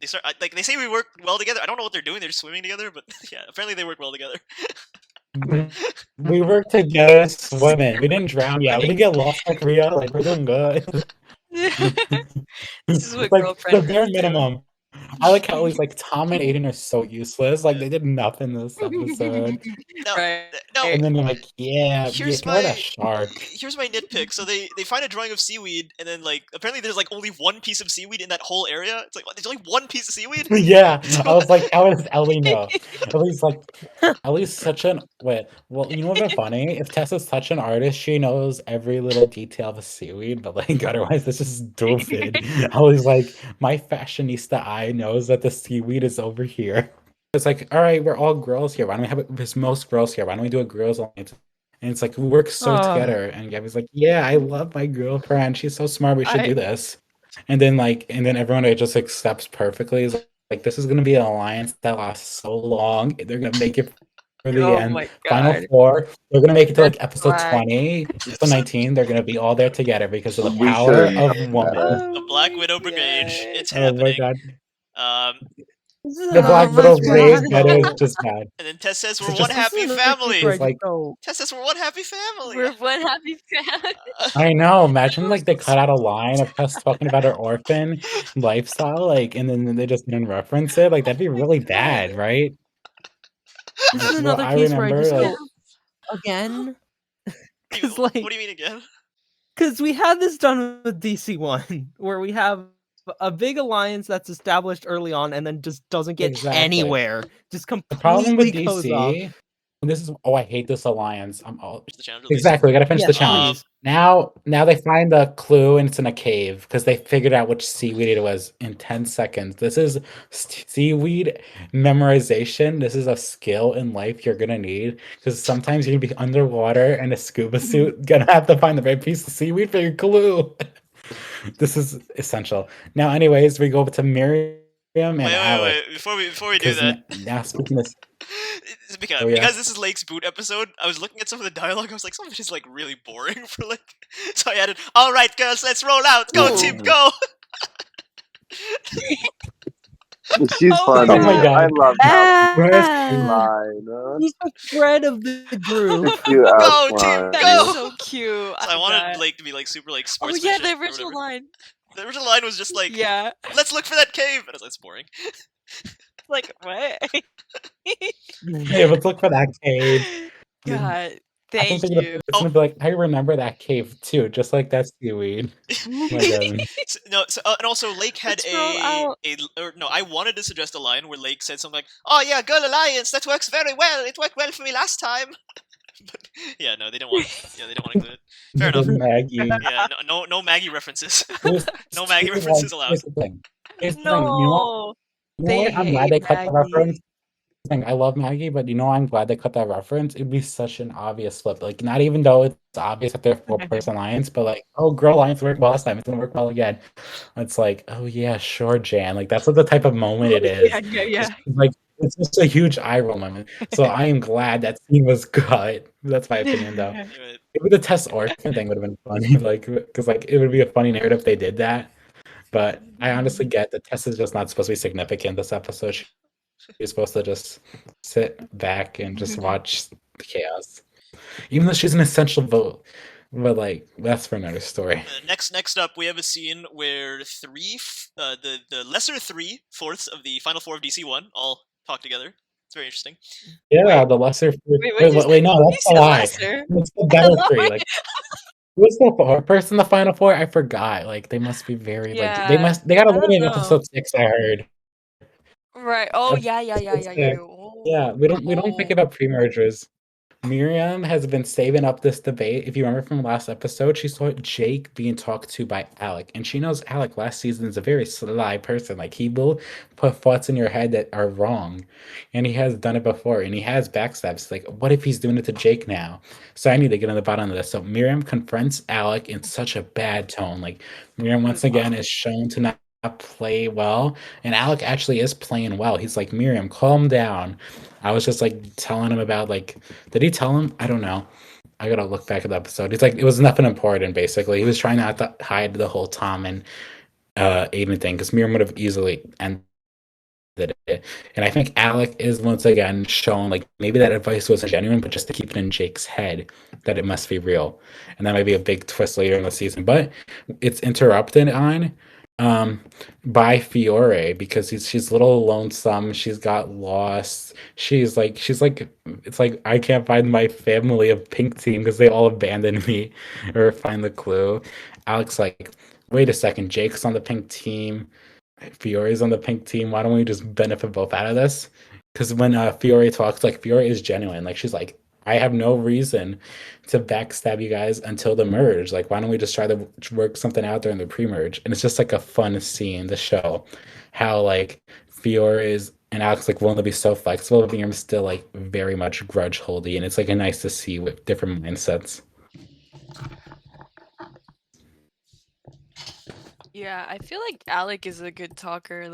they start like they say we work well together. I don't know what they're doing. They're just swimming together, but yeah, apparently they work well together. We worked together swimming. We didn't drown yet. We didn't get lost like Rio. Like we're doing good. This is what Like girlfriend the bare friends do. minimum. I like how he's like Tom and Aiden are so useless. Like they did nothing this episode. No, Right. no. And then they're like, yeah, Here's ignore that my shark. here's my nitpick. So they find a drawing of seaweed, and then like apparently there's like only one piece of seaweed in that whole area. It's like what, there's only one piece of seaweed. Yeah, I was like, how does Ellie know? Ellie's like, Ellie's such an wait. Well, you know what's funny? If Tessa's such an artist, she knows every little detail of a seaweed, but like otherwise, this is stupid. Ellie's like, my fashionista eye knows that the seaweed is over here. It's like, all right, we're all girls here. Why don't we have there's most girls here? Why don't we do a girls alliance? And it's like we work so together. And Gabby's like, yeah, I love my girlfriend. She's so smart. We should do this. And then everyone just accepts perfectly. Is like, this is gonna be an alliance that lasts so long. They're gonna make it for the end. my Final God. four. They're gonna make it to like That's episode swag. 20, episode 19. They're gonna be all there together because of the We power should of have woman. The Black Widow Brigade. It's Oh my happening. god. The Black Widow Brigade better is just mad. And then Tess says So we're just- one happy This is family. where I It's like- just go, Tess says we're one happy family. We're one happy family. I know. Imagine like they cut out a line of us talking about her orphan lifestyle, like, and then they just didn't reference it. Like that'd be really bad, right? this is Well, another I case where I remember, just like- go, again? What do you- 'Cause, like- what do you mean again? Because we had this done with DC1, where we have a big alliance that's established early on and then just doesn't get Exactly. anywhere. Just The problem with completely goes off. DC, and this is I hate this alliance. I'm all The challenge release. exactly. We gotta finish the Yes, challenge. please. Now they find the clue and it's in a cave because they figured out which seaweed it was in 10 seconds. This is seaweed memorization. This is a skill in life you're gonna need because sometimes you're gonna be underwater in a scuba suit, gonna have to find the right piece of seaweed for your clue. This is essential. Now, anyways, we go over to Miriam and Wait, Alex. Before we do that, Now speaking of because, Oh, yeah. because this is Lake's boot episode, I was looking at some of the dialogue. I was like, some of it is like really boring for Lake. So I added, "All right, girls, let's roll out. Go, team, go." She's Oh funny. my God. I love that Ah, line. He's the thread of the group. Cute ass Go, team, line. That go. is so cute. So I wanted bet. Lake to be like super like Oh sportsmanship. yeah, the or original whatever. line. The original line was just like, Yeah. "Let's look for that cave," and I was like, "It's boring." Like what? hey, let's look for that cave. God, I thank think they're you. it's gonna be like, I remember that cave too, just like that seaweed. Oh my God. And also Lake had Let's roll out. I wanted to suggest a line where Lake said something like, "Oh yeah, Girl Alliance, that works very well. It worked well for me last time." But yeah, no, they don't want. Yeah, they don't want to include it. Fair enough. Maggie. Yeah, no Maggie references. Here's- No Maggie here's references like- allowed. Here's the thing. Here's the thing. You know No. what? They I'm glad hate they cut the Maggie. reference. Thing, I love Maggie, but I'm glad they cut that reference. It'd be such an obvious flip. Like, not even though it's obvious that they're four-person alliance, but like, oh, girl alliance worked well last time. It's gonna work well again. It's like, oh yeah, sure, Jan. Like, that's what the type of moment it is. Yeah. Like, it's just a huge eye roll moment. So I am glad that scene was cut. That's my opinion, though. Anyway, Maybe the Tess Orphan thing would have been funny, like, because like it would be a funny narrative if they did that. But I honestly get that Tess is just not supposed to be significant this episode. She's supposed to just sit back and just watch the chaos, even though she's an essential vote. But like, that's for another story. next up, we have a scene where the lesser 3/4 of the final 4 of DC1 all talk together. It's very interesting. Yeah, the lesser. Wait, no, that's a You said lie. lesser. It's the better three. Like, who's the fourth person in the final 4? I forgot. Like, they must be very like they Yeah, got to I don't win in know. episode 6. I heard. Right. Oh That's- yeah. that's Yeah. fair. Yeah, we don't think Oh. about pre-mergers. Miriam has been saving up this debate. If you remember from last episode, she saw Jake being talked to by Alec, and she knows Alec last season is a very sly person. Like, he will put thoughts in your head that are wrong, and he has done it before, and he has backstabs. Like, what if he's doing it to Jake now? So I need to get on the bottom of this. So Miriam confronts Alec in such a bad tone. Like, Miriam once again is shown to not play well, and Alec actually is playing well. He's like, Miriam, calm down. I was just like telling him about, like, did he tell him? I don't know. I gotta look back at the episode. He's like, it was nothing important, basically. He was trying not to hide the whole Tom and Aiden thing, because Miriam would have easily ended it. And I think Alec is once again showing, like, maybe that advice wasn't genuine, but just to keep it in Jake's head that it must be real. And that might be a big twist later in the season. But it's interrupted on by Fiore because she's a little lonesome. She's got lost. She's like it's like I can't find my family of Pink Team because they all abandoned me or find the clue. Alex like, wait a second, Jake's on the Pink Team. Fiore's on the Pink Team. Why don't we just benefit both out of this? Because when Fiore talks, like Fiore is genuine. Like she's like, I have no reason to backstab you guys until the merge. Like, why don't we just try to work something out during the pre-merge? And it's just like a fun scene to show how like Fiore is and Alex like willing to be so flexible, but I'm still like very much grudge holdy, and it's like a nice to see with different mindsets. Yeah, I feel like Alec is a good talker.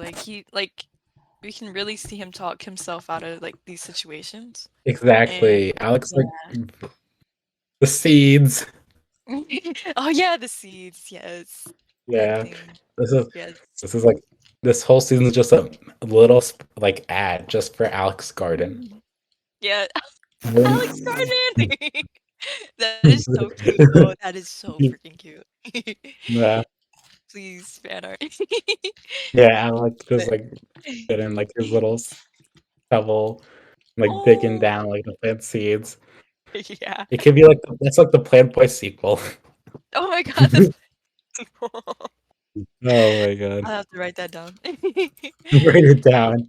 We can really see him talk himself out of like these situations. Exactly. Alex like the seeds. Oh yeah, the seeds. Yes. Yeah. Planting. This is like this whole season is just a little like ad just for Alex Garden. Yeah. Alex Garden. That is so cute though. That is so freaking cute. Yeah. Please, fan art. Yeah, Alex just like getting like his little shovel, like digging down like the plant seeds. Yeah. It could be like that's like the Plant Boy sequel. Oh my god. Oh my god. I'll have to write that down. Write it down.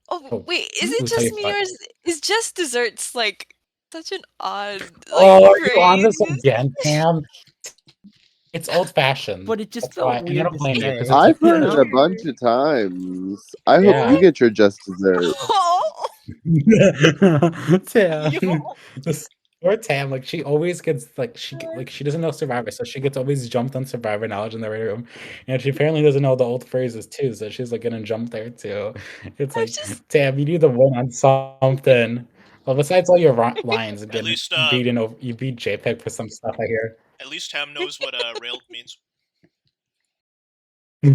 Oh wait, is it just me or is just desserts like such an odd are you on this again, Pam? It's old fashioned. But it just felt weird. I've heard it a bunch of times. I hope you get your just dessert. Tam. Or Tam, like she always gets she doesn't know Survivor, so she gets always jumped on Survivor knowledge in the right room, and she apparently doesn't know the old phrases too, so she's like gonna jump there too. It's like, Tam, you need to win on something. Well, besides all your lines, At least you beat Jpeg for some stuff I hear. At least Tam knows what railed means.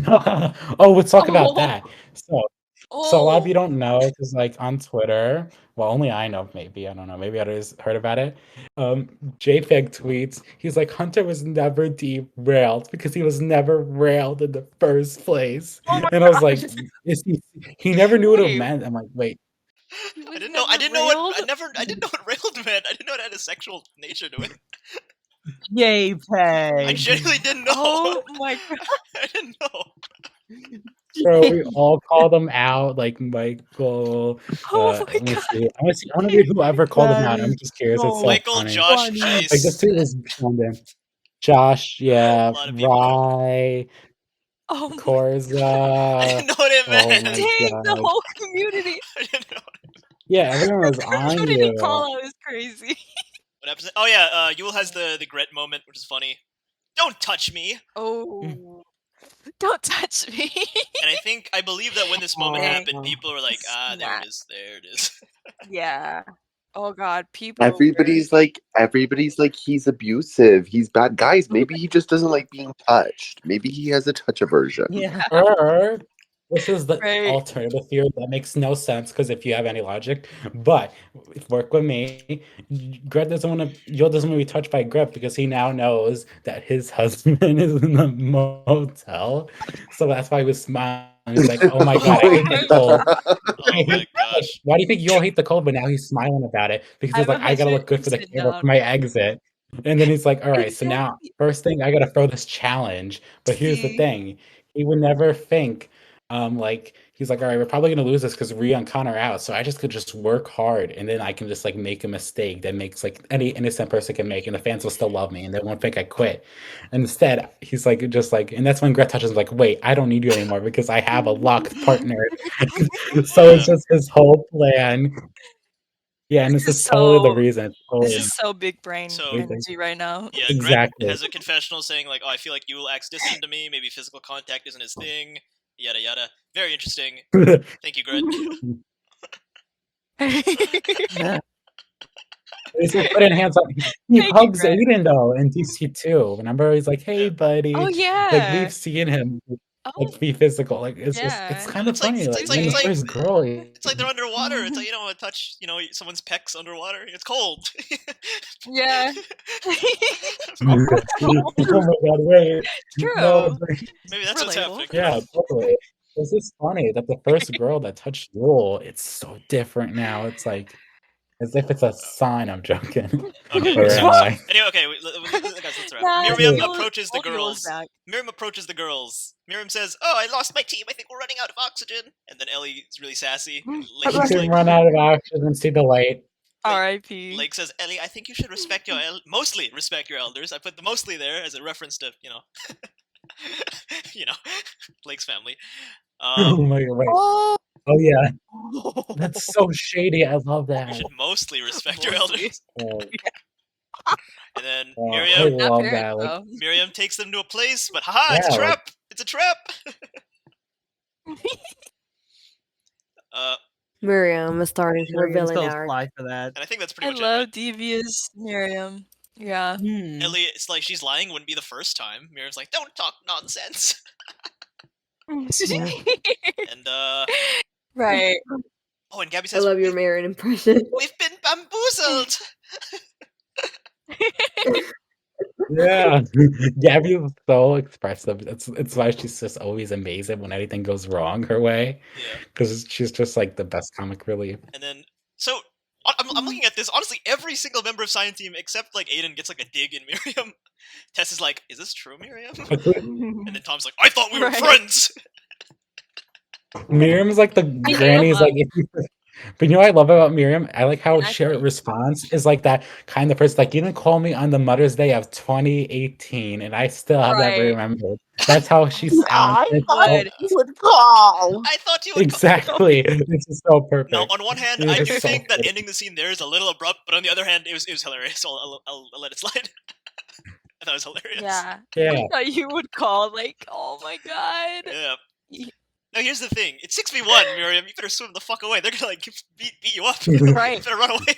Oh, let's talk about that. So a lot of you don't know because like on Twitter, well, only I know, maybe, I don't know, maybe others heard about it. Jpeg tweets, he's like, Hunter was never derailed because he was never railed in the first place. And I was like, he never knew what it meant. I'm like, wait. I didn't know what railed meant. I didn't know it had a sexual nature to it. Jpeg. I genuinely didn't know. Oh my god. I didn't know. So we all called him out, like Michael. Let me see. I want to read whoever called him out. I'm just curious. It's so Michael, funny. Josh, Chase. Like this dude is Josh, yeah, Rye, Corza. I didn't know what it meant. Dang, the whole community. I didn't know. Yeah, everyone was on you. Call out is crazy. What happens? Oh yeah, Yule has the Gret moment, which is funny. Don't touch me. Oh. Don't touch me. And I believe that when this moment happened, people were like, there it is. Yeah. Oh god, people. Everybody's like he's abusive. He's bad. Guys, maybe he just doesn't like being touched. Maybe he has a touch aversion. Yeah. Or this is the alternative theory that makes no sense because if you have any logic, but work with me. Gret Yule doesn't want to be touched by Gret because he now knows that his husband is in the motel. So that's why he was smiling. He's like, oh my god, I hate the cold. Oh my gosh. Why do you think you all hate the cold? But now he's smiling about it because he's like, I gotta look good for the camera for my exit. And then he's like, all right, so now first thing I gotta throw this challenge. But here's the thing. He would never think like he's like, all right, we're probably gonna lose this because Rhea and Connor are out, so I could just work hard and then I can just like make a mistake that makes like any innocent person can make, and the fans will still love me and they won't think I quit. And instead, he's like, just like, and that's when Gret touches him like, wait, I don't need you anymore because I have a locked partner. So it's just his whole plan. Yeah, and this is totally the reason. This is so big brain energy right now. Yeah, exactly. Gret has a confessional saying like, oh, I feel like Yule acts distant to me. Maybe physical contact isn't his thing. Yada yada. Very interesting. Thank you, Gret. He's like putting hands on. He hugs Aiden though in DC too. Remember, he's like, "Hey, buddy." Oh yeah. Like we've seen him. like be physical. Like it's just it's Yeah. kind of It's like funny. it's Like like when it's the like first girl, it's like they're underwater. It's like you don't want to touch someone's pecs underwater. It's cold. Yeah. oh my god, wait, no, True. Maybe that's what's Relatable. happening. yeah, totally. This is funny that the first girl that touched Yule, it's so different now. It's like as if it's a sign. I'm joking. Okay, Or so, am so I? anyway, okay, guys, let's wrap. Nah, Miriam Yeah. approaches the old Yule's girls. back. Miriam approaches the girls. Miriam says, "Oh, I lost my team. I think we're running out of oxygen." And then Ellie is really sassy. And You Lake's can like, run out of oxygen and see the light. R.I.P. Lake says, "Ellie, I think you should respect your mostly respect your elders." I put the mostly there as a reference to you know, Lake's family. Oh my god, wait. Oh, Oh yeah, that's so shady. I love You that. should mostly respect your Mostly. elders. Oh, And then I Miriam Not love parents, that. Like, though. Miriam takes them to a place, but haha, it's a yeah, like trap. It's a trap. Miriam is starting to Miriam villain still arc. fly for that. And I think that's pretty I much it, love right? devious Miriam. Yeah. Ellie, it's like she's lying wouldn't be the first time. Miriam's like, "Don't talk nonsense." And Right. oh, and Gabby I says, love your Marin impression. "We've been bamboozled." yeah, Gabby is so expressive. It's why she's just always amazing when anything goes wrong her way. Yeah. Because she's just like the best comic relief. And then so I'm looking at this. Honestly, every single member of Science Team except like Aiden gets like a dig in Miriam. Tess is like, "Is this true, Miriam?" And then Tom's like, "I thought we were Right. friends." Miriam's like the granny's like if you, but you know what I love about Miriam? I like how her Exactly. response is like that kind of person. Like you didn't call me on the Mother's Day of 2018, and I still have that Right. remembered. That's how she sounds. I It's thought so- Would. you would call. I thought you would. exactly. This is so perfect. Now, on one hand, It I is do so think that good. ending the scene there is a little abrupt, but on the other hand, it was hilarious. So I'll let it slide. I thought it was hilarious. Yeah. Yeah. I thought you would call, like, oh my god. Yeah. Ye- Now here's the thing: it's 6v1, Miriam. You better swim the fuck away. They're gonna like beat you up. Right. You better run away.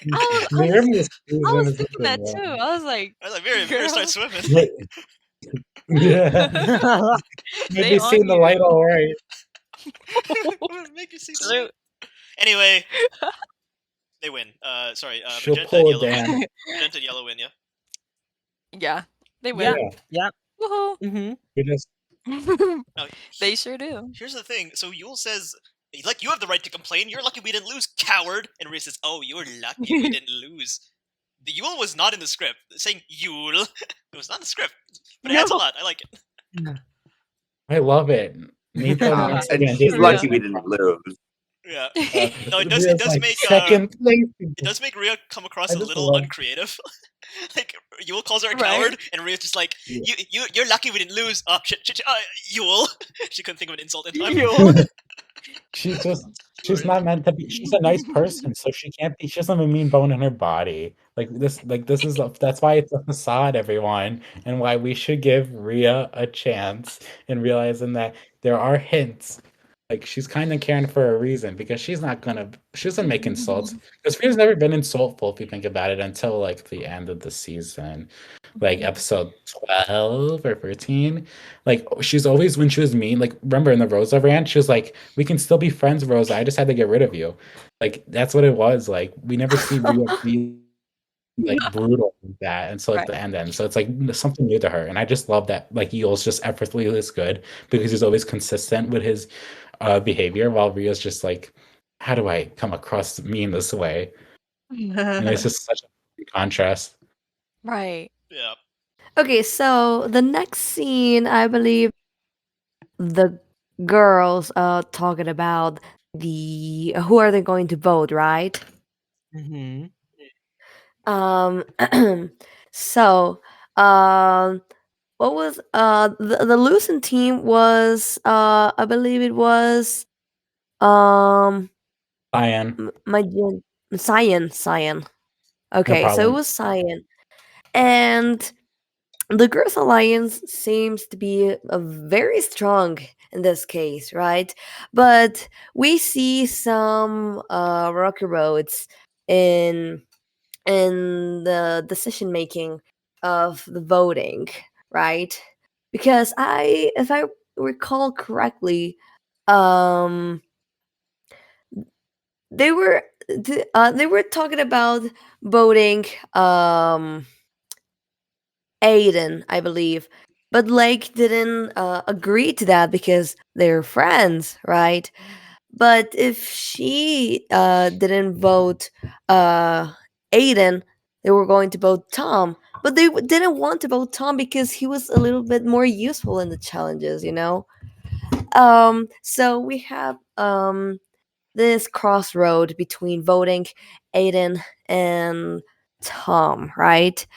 Miriam is I was thinking that too. I was like, I was like, Miriam, you better start Girl. swimming. yeah. They Maybe on seeing the you. light all right. Make you see the Salute. light. Anyway, they win. Sorry, She'll magenta and pull it yellow win. down. Magenta and yellow win. Yeah. Yeah. They Yeah. win. Yeah. Woohoo. Mm-hmm. We just Now, They sure do. here's the thing. So Yule says, like, you have the right to complain. You're lucky we didn't lose, coward. And Rhea says, oh, you're lucky we didn't lose. The Yule was not in the script. Saying Yule, it was not in the script. But it adds a lot. I like it. I love it. Nathan once And again she's did lucky this. we didn't lose. Yeah. Uh, No, it does. Rhea's It does like, make. second place. It does make Rhea come across I a just little love- uncreative. Like Yule calls her a Right. coward, and Rhea's just like, Yeah. "You're lucky we didn't lose." Oh shit, Yule. She couldn't think of an insult in time. She's not meant to be. She's a nice person, so she can't be. She doesn't have a mean bone in her body. Like this is. That's why it's a facade, everyone, and why we should give Rhea a chance in realizing that there are hints. Like she's kind of caring for a reason because she doesn't make insults. Because Rhea's never been insultful if you think about it until like the end of the season, like episode 12 or 13. Like she's always when she was mean. Like remember in the Rosa rant, she was like, "We can still be friends, Rosa. I just had to get rid of you." Like that's what it was. Like we never see Rhea be like brutal like that until like Right. the end. So it's like something new to her, and I just love that. Like Yule's just effortlessly this good because he's always consistent with his behavior, while Rhea's just like, "How do I come across mean this way?" And it's just such a contrast. Right. Yeah. Okay, so the next scene, I believe the girls talking about the who are they going to vote, right? Mm-hmm. So what was the losing team was I believe it was Cyan, my Cyan. Okay, so it problem. was Cyan. And the Girls Alliance seems to be very strong in this case, right? But we see some rocky roads in the decision making of the voting, right? Because if I recall correctly, um, they were they were talking about voting Aiden, I believe. But Lake didn't agree to that because they're friends, right? But if she didn't vote Aiden, they were going to vote Tom. But they didn't want to vote Tom because he was a little bit more useful in the challenges, you know? So we have this crossroad between voting Aiden and Tom, right?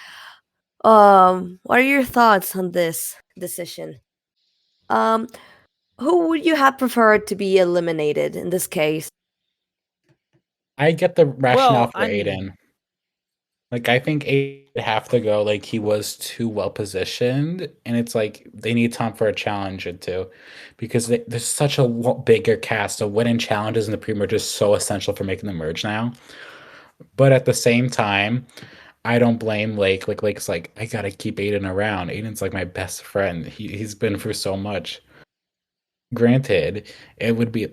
What are your thoughts on this decision? Um, who would you have preferred to be eliminated in this case? I get the rationale Well, for I mean, Aiden. Like, I think Aiden would have to go. Like, he was too well positioned, and it's like they need Tom for a challenge or two, because there's such a bigger cast. So winning challenges in the pre-merge is so essential for making the merge now. But at the same time, I don't blame Lake. Like Lake's like, I gotta keep Aiden around. Aiden's like my best friend. He's been through so much. Granted, it would be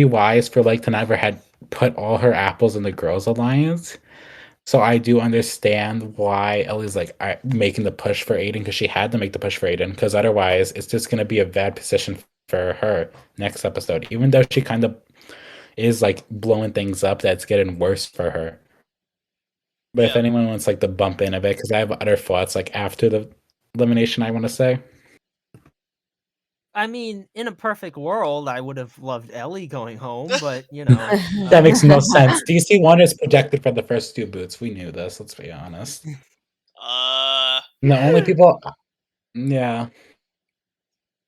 wise for Lake to never had put all her apples in the girls' alliance. So I do understand why Ellie's like making the push for Aiden, because she had to make the push for Aiden, because otherwise it's just gonna be a bad position for her next episode. Even though she kind of is like blowing things up, that's getting worse for her. But if Yeah. anyone wants like the bump in a bit, because I have other thoughts like after the elimination, I want to say. I mean, in a perfect world, I would have loved Ellie going home, but you know, That makes no sense. DC1 is projected for the first two boots. We knew this. Let's be honest. The only people, yeah,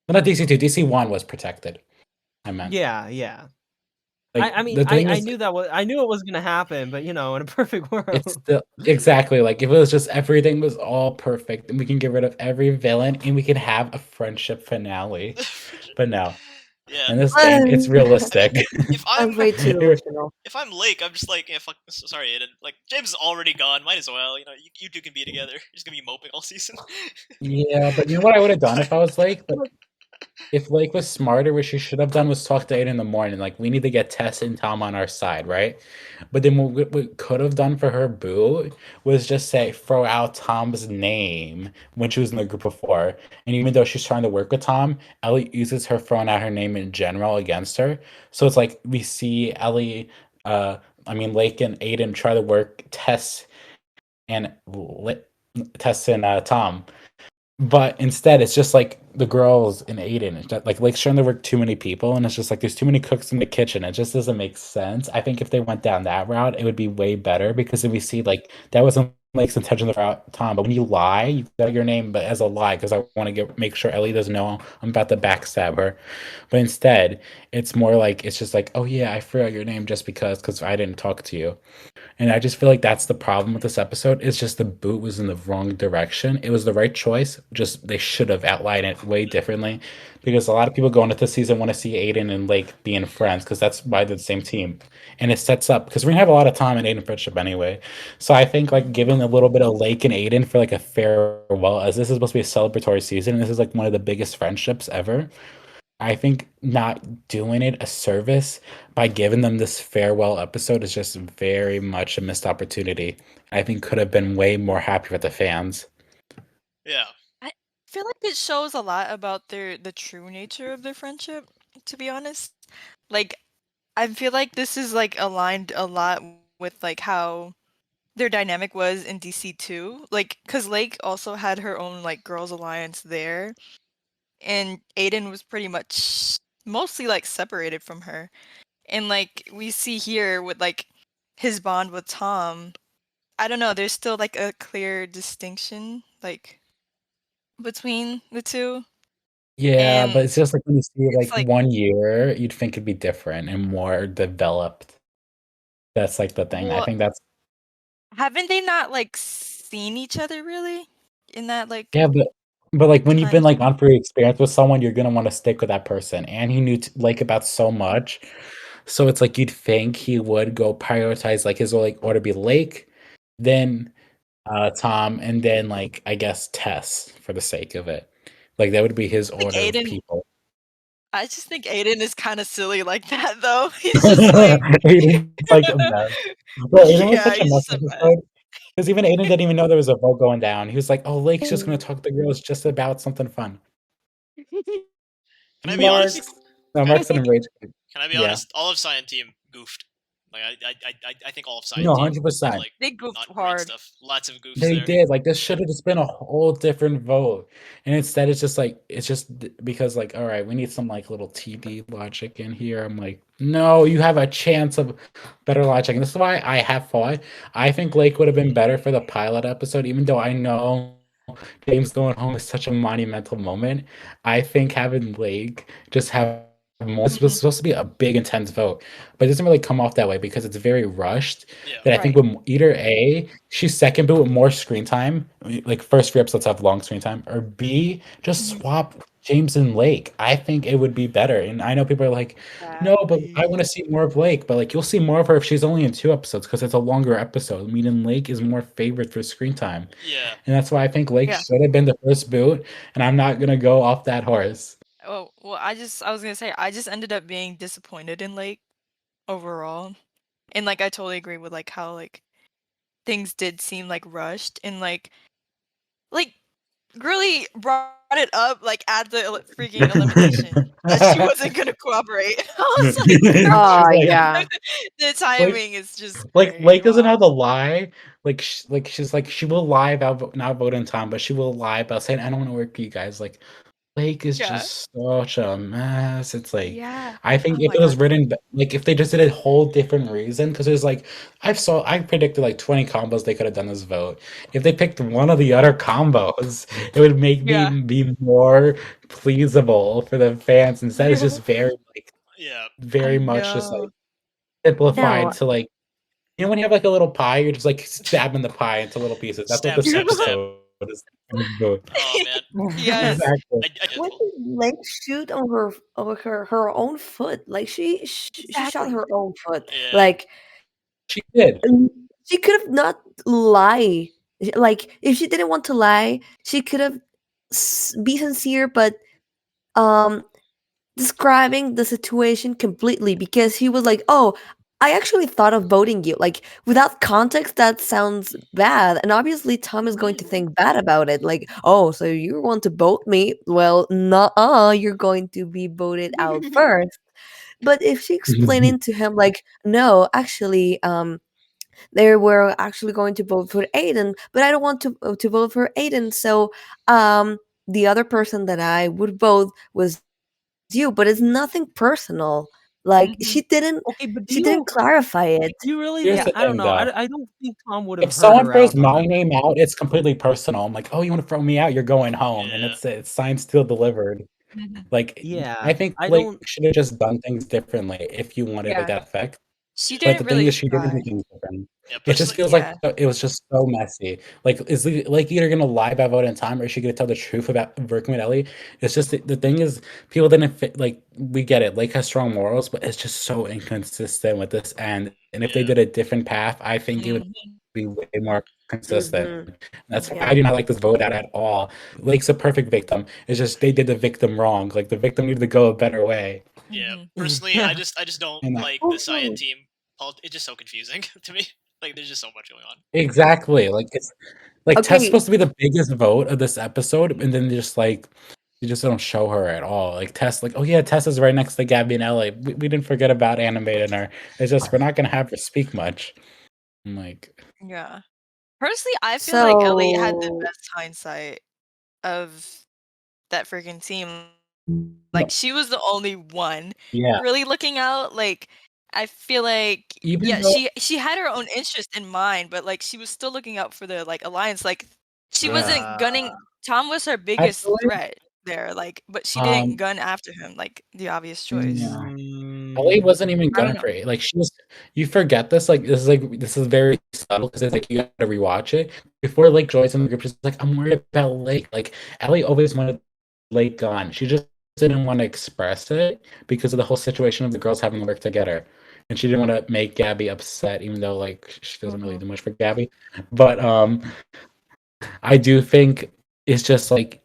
well, not DC2. DC1 was protected. I meant. yeah. Like, I mean, the thing I is, knew I knew it was gonna happen, but you know, in a perfect world, it's still exactly like if it was just everything was all perfect, and we can get rid of every villain, and we can have a friendship finale. But no, Yeah. in this game, it's realistic. If I'm I'm way too emotional. if I'm Lake, I'm just like, yeah, fuck. Sorry, Aiden. Like James is already gone. Might as well. You know, you two can be together. You're just gonna be moping all season. Yeah, but you know what I would have done if I was Lake? Like, if Lake was smarter, what she should have done was talk to Aiden in the morning. Like, we need to get Tess and Tom on our side, right? But then what we could have done for her boo was just say, throw out Tom's name when she was in the group before. And even though she's trying to work with Tom, Ellie uses her throwing out her name in general against her. So it's like we see Ellie, Lake and Aiden try to work and Tess and Tom. But instead, it's just like the girls in Aiden. It's just, like Lake's trying to work too many people, and it's just like there's too many cooks in the kitchen. It just doesn't make sense. I think if they went down that route, it would be way better, because then we see like that wasn't Lake's intention throughout Tom. But when you lie, you got your name, but as a lie, because I want to make sure Ellie doesn't know I'm about to backstab her. But instead, it's more like it's just like, oh yeah, I forgot your name just because I didn't talk to you. And I just feel like that's the problem with this episode. It's just the boot was in the wrong direction. It was the right choice, just they should have outlined it way differently. Because a lot of people going into the season want to see Aiden and Lake being friends, because that's why they're the same team. And it sets up, because we're gonna have a lot of Tom and Aiden friendship anyway. So I think like giving a little bit of Lake and Aiden for like a farewell, as this is supposed to be a celebratory season, and this is like one of the biggest friendships ever. I think not doing it a service by giving them this farewell episode is just very much a missed opportunity. I think could have been way more happy with the fans. Yeah. I feel like it shows a lot about the true nature of their friendship, to be honest. Like, I feel like this is like aligned a lot with like how their dynamic was in DC2. Like, because Lake also had her own like girls' alliance there, and Aiden was pretty much mostly like separated from her. And like we see here with like his bond with Tom, I don't know, there's still like a clear distinction like between the two. Yeah, but And it's just like when you see it's like like, 1 year, you'd think it'd be different and more developed. That's like the thing. I well, think that's haven't they not like seen each other really in that like yeah, but like when you've time? been like on free experience with someone, you're gonna want to stick with that person. And he knew like about so much. So it's like you'd think he would go prioritize like his like or to be Lake, then Tom, and then like I guess Tess for the sake of it. Like that would be his I think order of Aiden. people. I just think Aiden is kind of silly like that, though. He's just like, Aiden's like a mess. Well, Aiden was yeah, such a he's mess just a mess. episode because even Aiden didn't even know there was a vote going down. He was like, "Oh, Lake's just gonna talk to the girls just about something fun." Can I be honest? Mark's an enraged. Can I be Yeah. honest? All of Cyan Team goofed. Like I think all of Cyan No, Team 100%. did, like They goofed not great hard. stuff. Lots of goofs They there. did. Like this should have just been a whole different vote. And instead it's just like because like, all right, we need some like little TD logic in here. I'm like, no, you have a chance of better logic. And this is why I have fought. I think Lake would have been better for the pilot episode, even though I know James going home is such a monumental moment. I think having Lake just have more. This was supposed to be a big, intense vote, but it doesn't really come off that way because it's very rushed. Yeah. That I think with either A, she's second boot with more screen time, like first 3 episodes have long screen time, or B, just swap James and Lake. I think it would be better. And I know people are like, no, but I want to see more of Lake. But like you'll see more of her if she's only in 2 episodes because it's a longer episode. Meaning Lake is more favored for screen time. Yeah. And that's why I think Lake should have been the first boot. And I'm not gonna go off that horse. Oh, well, I was gonna say, I just ended up being disappointed in Lake overall. And like I totally agree with like how like things did seem like rushed and like really brought it up like at the freaking elimination that she wasn't gonna cooperate. I was like, Oh, yeah. the timing is just Like great. Lake doesn't Wow. have the lie. Like she's like she will lie about not voting Tom, but she will lie about saying I don't want to work for you guys. Like Lake is just such a mess. It's like Yeah. I think Oh if my it was God. written like if they just did a whole different reason, because there's like I predicted like 20 combos they could have done this vote. If they picked one of the other combos, it would make me be more pleasable for the fans. Instead, it's just very like very much just like simplified No. to like when you have like a little pie, you're just like stabbing the pie into little pieces. That's what this episode is. Oh man. Yes. Exactly. What did Lake shoot on her own foot? Like she shot her own foot. Yeah. Like she did. She could have not lie. Like if she didn't want to lie, she could have be sincere, but describing the situation completely because he was like, "Oh, I actually thought of voting you." Like without context, that sounds bad, and obviously Tom is going to think bad about it. Like, "Oh, so you want to vote me? Well, nah, you're going to be voted out first." But if she explaining to him like, "No, actually, they were actually going to vote for Aiden, but I don't want to vote for Aiden, so the other person that I would vote was you, but it's nothing personal." Like she didn't Okay, but she didn't clarify it. you really Here's think? the I don't thing, know. though. I don't think Tom would have If heard someone her throws out on my that. name out, it's completely personal. I'm like, oh, you want to throw me out? You're going home, and it's signed, still delivered. Like, Yeah, I think I Blake don't. should have just done things differently if you wanted like that effect. She But the didn't thing really is, she didn't try. do things different. Yeah, It just personally, feels like it was just so messy. Like, is like either gonna lie about voting time, or is she gonna tell the truth about working with Ellie? It's just the thing is, people didn't fit. Like, we get it. Lake has strong morals, but it's just so inconsistent with this end. And if they did a different path, I think it would be way more consistent. That's why I do not like this vote out at all. Lake's a perfect victim. It's just they did the victim wrong. Like the victim needed to go a better way. Yeah. Personally, I just don't And like the Cyan Team. It's just so confusing to me. Like there's just so much going on. Exactly. Like it's like Tess Okay. supposed to be the biggest vote of this episode, and then just like you just don't show her at all. Like Tess, like, oh yeah, Tess is right next to Gabby and Ellie. We didn't forget about animating her. It's just we're not gonna have her speak much. I'm like, Yeah. Personally, I feel like Ellie had the So best hindsight of that freaking team. Like she was the only one yeah. really looking out. Like I feel like Even though she had her own interest in mind, but like she was still looking out for the like alliance. Like she wasn't gunning. Tom was her biggest actually, threat there. Like, but she didn't um, gun after him. Like the obvious choice. yeah. Ellie wasn't even I don't gunning for it. Like she was. You forget this. Like this is very subtle because it's like you got to rewatch it before Lake joins in the group. She's like, I'm worried about Lake. Like Ellie always wanted Lake gone. She just didn't want to express it because of the whole situation of the girls having to work together, and she didn't want to make Gabby upset, even though like she doesn't really do much for Gabby. But I do think it's just like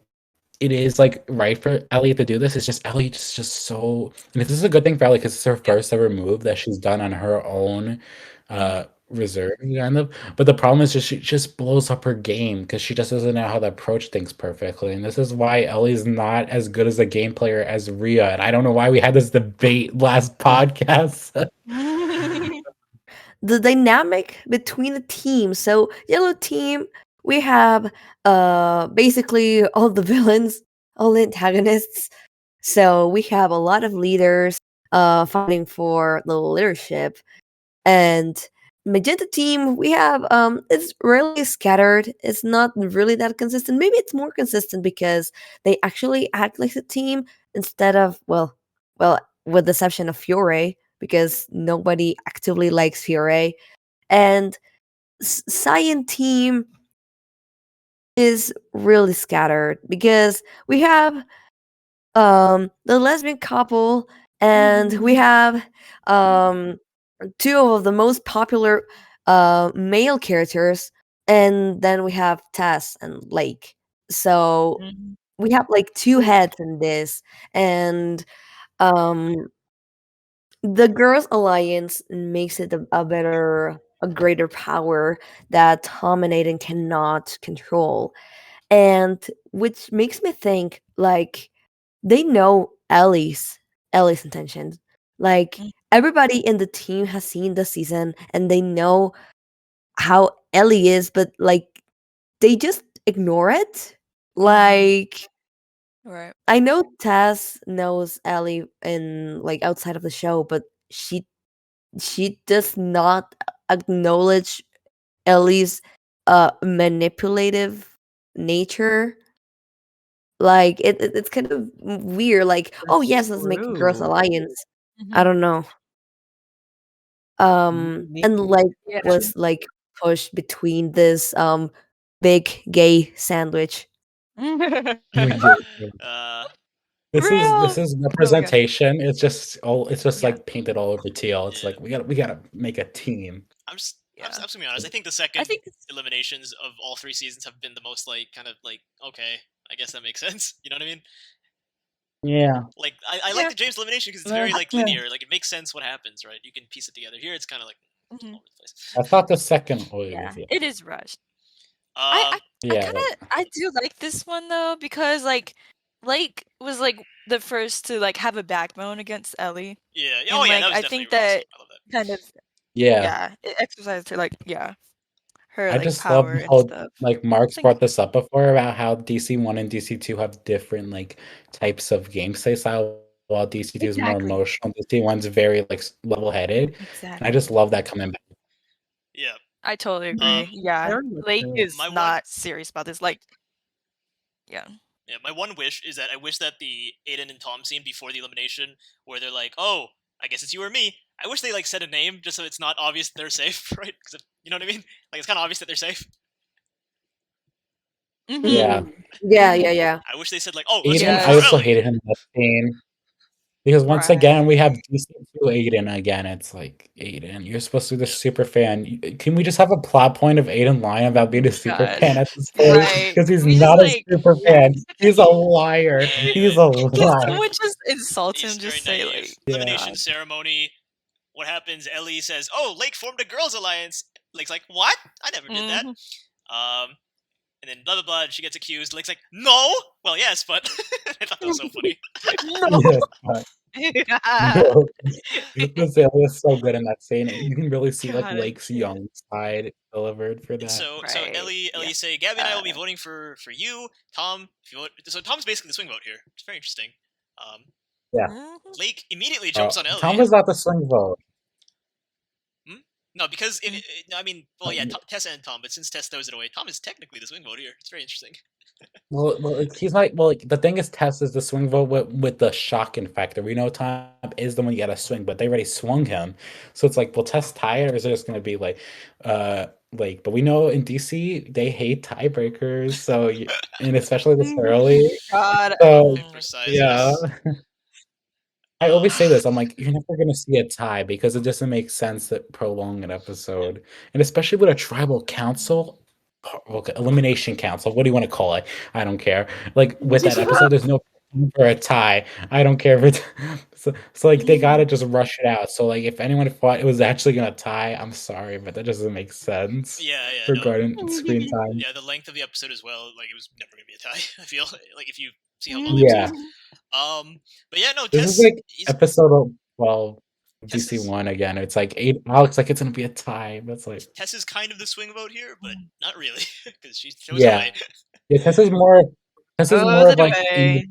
it is like right for Ellie to do this. It's just Ellie just so, and this is a good thing for Ellie because it's her first ever move that she's done on her own reserve kind of. But the problem is just she just blows up her game because she just doesn't know how to approach things perfectly. And this is why Ellie's not as good as a game player as Rhea. And I don't know why we had this debate last podcast. The dynamic between the teams. So yellow team, we have basically all the villains, all the antagonists. So we have a lot of leaders fighting for the leadership. And magenta team, we have it's really scattered. It's not really that consistent. Maybe it's more consistent because they actually act like a team instead of well, with the exception of Fiore, because nobody actively likes Fiore. And Cyan team is really scattered because we have the lesbian couple, and we have two of the most popular male characters, and then we have Tess and Lake. So we have like two heads in this, and the Girls Alliance makes it a greater power that Tom and Aiden cannot control, and which makes me think like they know Ellie's intentions. Like everybody in the team has seen the season and they know how Ellie is, but like they just ignore it. Like Right. I know Tess knows Ellie in like outside of the show, but she does not acknowledge Ellie's manipulative nature. Like it's kind of weird. Like, oh yes, let's make a girls true. alliance. I don't know. And like Yeah. was like pushed between this big gay sandwich. Uh, This Real. is representation. It's just like painted all over teal. It's like we gotta make a team. I'm just Yeah. gonna be honest. I think the second think eliminations of all 3 seasons have been the most like kind of like okay, I guess that makes sense. You know what I mean? Yeah. Like I like the James elimination because it's very like linear. Like it makes sense what happens, right? You can piece it together. Here it's kind of like all over the place. I thought the second Yeah, it is rushed. Um, I do like this one though because like Lake was like the first to like have a backbone against Ellie. yeah. And, Oh yeah, like, that was I definitely think that awesome. I love that. kind of Yeah. it exercised her her I like just love power and how stuff. like Mark's Think- brought this up before about how DC1 and DC2 have different like types of gameplay style, while DC2 is more Exactly. emotional. DC1's very like level headed. And I Exactly. just love that coming back. Yeah. I totally agree. Yeah, Very much Lake so. is My one- not serious about this. Like, yeah. Yeah, my one wish is that I wish that the Aiden and Tom scene before the elimination, where they're like, "Oh, I guess it's you or me." I wish they like said a name just so it's not obvious that they're safe, right? Because you know what I mean. Like it's kind of obvious that they're safe. Yeah. Yeah. I wish they said like, "Oh, let's Aiden, vote I for also Ellie." hated him in that scene. Because once Right. again, we have DC2 Aiden again. It's like, Aiden, you're supposed to be the super fan. Can we just have a plot point of Aiden lying about being a super God. fan at this point? Right. Because he's We just, not a like- super fan. He's a liar. Yeah, He's yeah. a Can liar. someone just insult He's him? very Just say naive. like, Elimination ceremony. What happens? Ellie says, "Oh, Lake formed a girls' alliance." Lake's like, "What? I never did that." And then blah blah blah. And she gets accused. Lake's like, "No." Well, yes, but I thought that was so funny. Yes, but no. Azalea is so good in that scene. And you can really see like God, Lake's young side delivered for And that. so Right, Ellie yeah. say, "Gabby and I will be voting for you, Tom. If you vote." So Tom's basically the swing vote here. It's very interesting. Lake immediately jumps on Ellie. Tom was not the swing vote. No, because I mean, well, yeah, Tess and Tom, but since Tess throws it away, Tom is technically the swing vote here. It's very interesting. Well, he's like, the thing is, Tess is the swing vote with the shocking factor. We know Tom is the one you gotta swing, but they already swung him, so it's like, will Tess tie it, or is it just gonna be like, but we know in DC they hate tiebreakers, so and especially this early. God. So Precise. yeah. I always say this. I'm like, you're never gonna see a tie because it doesn't make sense to prolong an episode, and especially with a tribal council. okay, elimination council. What do you want to call it? I don't care. Like with that episode, there's no for a tie. I don't care if it's so like they gotta just rush it out. So like if anyone thought it was actually gonna tie, I'm sorry, but that doesn't make sense Yeah, regarding screen time. Yeah, the length of the episode as well. Like it was never gonna be a tie. I feel like if you see how long the Yeah, episode is. But yeah, no, this Tess. is like he's- episode of 12 Tess is- DC1 again. It's like 8. Alex like it's gonna be a tie. That's like Tess is kind of the swing vote here, but not really because she shows Yeah. away. yeah. Tess is more Goes of like away.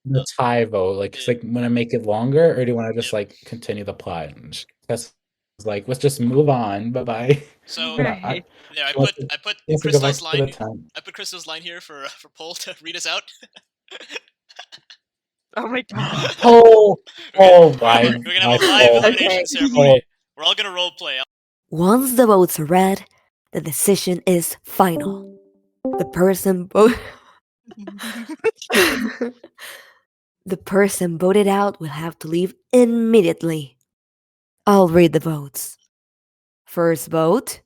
the tie vote. Like it's like want to make it longer, or do you want to just like continue the plot? And Tess is like, let's just move on. Bye bye. So Right. there, I She wants put Yes, we go back Crystal's to the line. time. I put Crystal's line here for Paul to read us out. Oh my god. Oh, oh We're my! gonna have a my live fault. elimination Okay. ceremony. We're all gonna role play. Once the votes are read, the decision is final. The person the person voted out will have to leave immediately. I'll read the votes. First vote,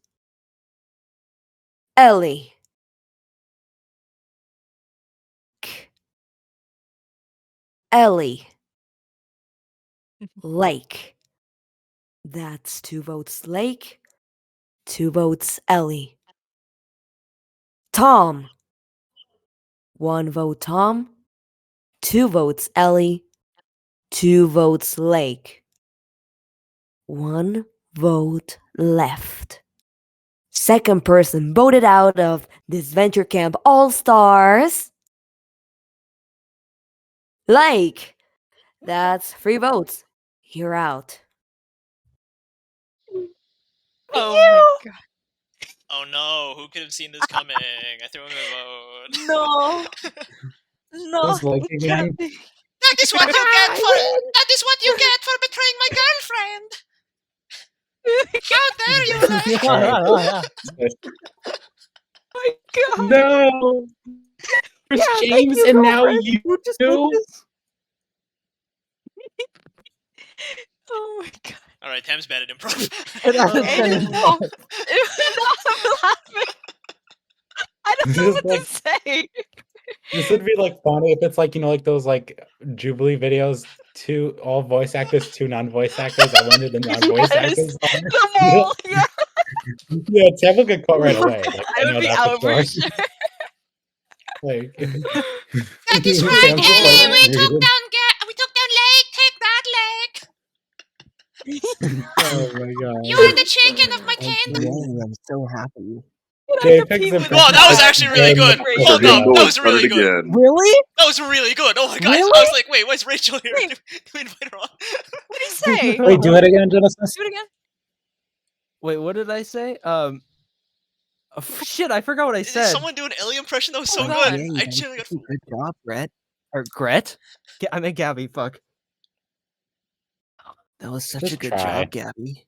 Ellie. Ellie. Lake. That's 2 votes Lake, 2 votes Ellie. Tom. 1 vote Tom, 2 votes Ellie, 2 votes Lake. 1 vote left. Second person voted out of Disventure Camp All-Stars. Lake. That's 3 votes. You're out. Oh my god. Oh no! Who could have seen this coming? I threw him a vote. No. No. Who's Lake it again? can't be. That is what you get for. That is what you get for betraying my girlfriend. How dare you, Lake? My god. No, Chris James, and now you. Oh my god. All right, Tam's bad at improv. It has It been is involved. I'm laughing. I don't know This what is like- to say. This would be like funny if it's like like those like Jubilee videos, 2 all voice actors, 2 non-voice actors. I wonder the non-voice Yes, actors. The mole. Yeah. Yeah, Tam will get caught right away. Like, I would know be that out for sure. sure. Like, That is right, Tam's just Ellie. like, We took down Lake. Take that, Lake. oh my god. You are the chicken of my kingdom. I'm so happy. Jpeg's Whoa, that was actually really good. Hold up, that was really good. Really? That was really good. Oh my gosh, I Really? was like, wait, why's Rachel here? Wait. Do we invite her on? What did he say? Do Wait, do it again, Genesis. it again. Wait, what did I say? Shit, I forgot what I Did said. someone do an Ellie impression? That was so Hold good. on. I actually got. Good job, Brett. Or Gret? I meant Gabby, fuck. That was such Just a good try. job, Gabby.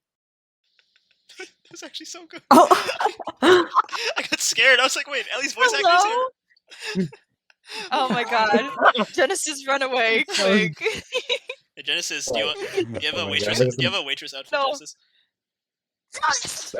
That was actually so good. Oh. I got scared. I was like, wait, Ellie's voice actor is here. Hello? Oh my god. Genesis, run away quick. Hey, Genesis, do you have Oh a my waitress? God. Do you have a waitress outfit, No. Genesis?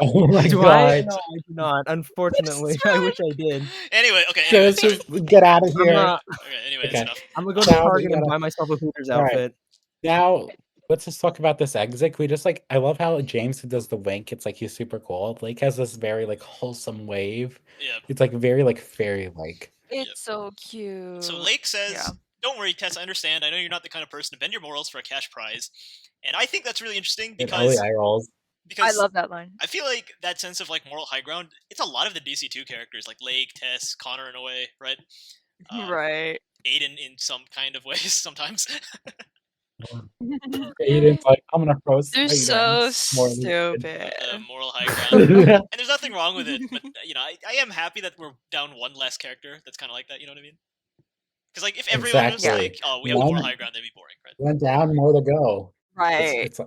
Oh my Do god. I? No, I do not. Unfortunately, I wish I did. Anyway, okay. Anyway, Genesis, get out of I'm, here. uh, okay, anyway, Okay. that's enough. I'm gonna go to Now we Target and gotta- buy myself a Hooters All right. outfit. Now, let's just talk about this exit. We just like, I love how James who does the wink. It's like he's super cool. Lake has this very like wholesome wave. Yeah. It's like very like fairy like. It's so cute. So Lake says, Yeah. "Don't worry, Tess. I understand. I know you're not the kind of person to bend your morals for a cash prize." And I think that's really interesting And Ellie because eye rolls. I love that line. I feel like that sense of like moral high ground. It's a lot of the DC2 characters, like Lake, Tess, Connor, in a way, right? Right. Aiden in some kind of ways sometimes. Aiden's like, I'm gonna roast. They're Aiden. so More stupid. Moral high ground. than- And there's nothing wrong with it, but you know, I am happy that we're down one less character that's kind of like that. You know what I mean? Because like if everyone was Exactly. like, "Oh, we have the One- moral high ground," that'd be boring, right? Went down, more to go. Right. It's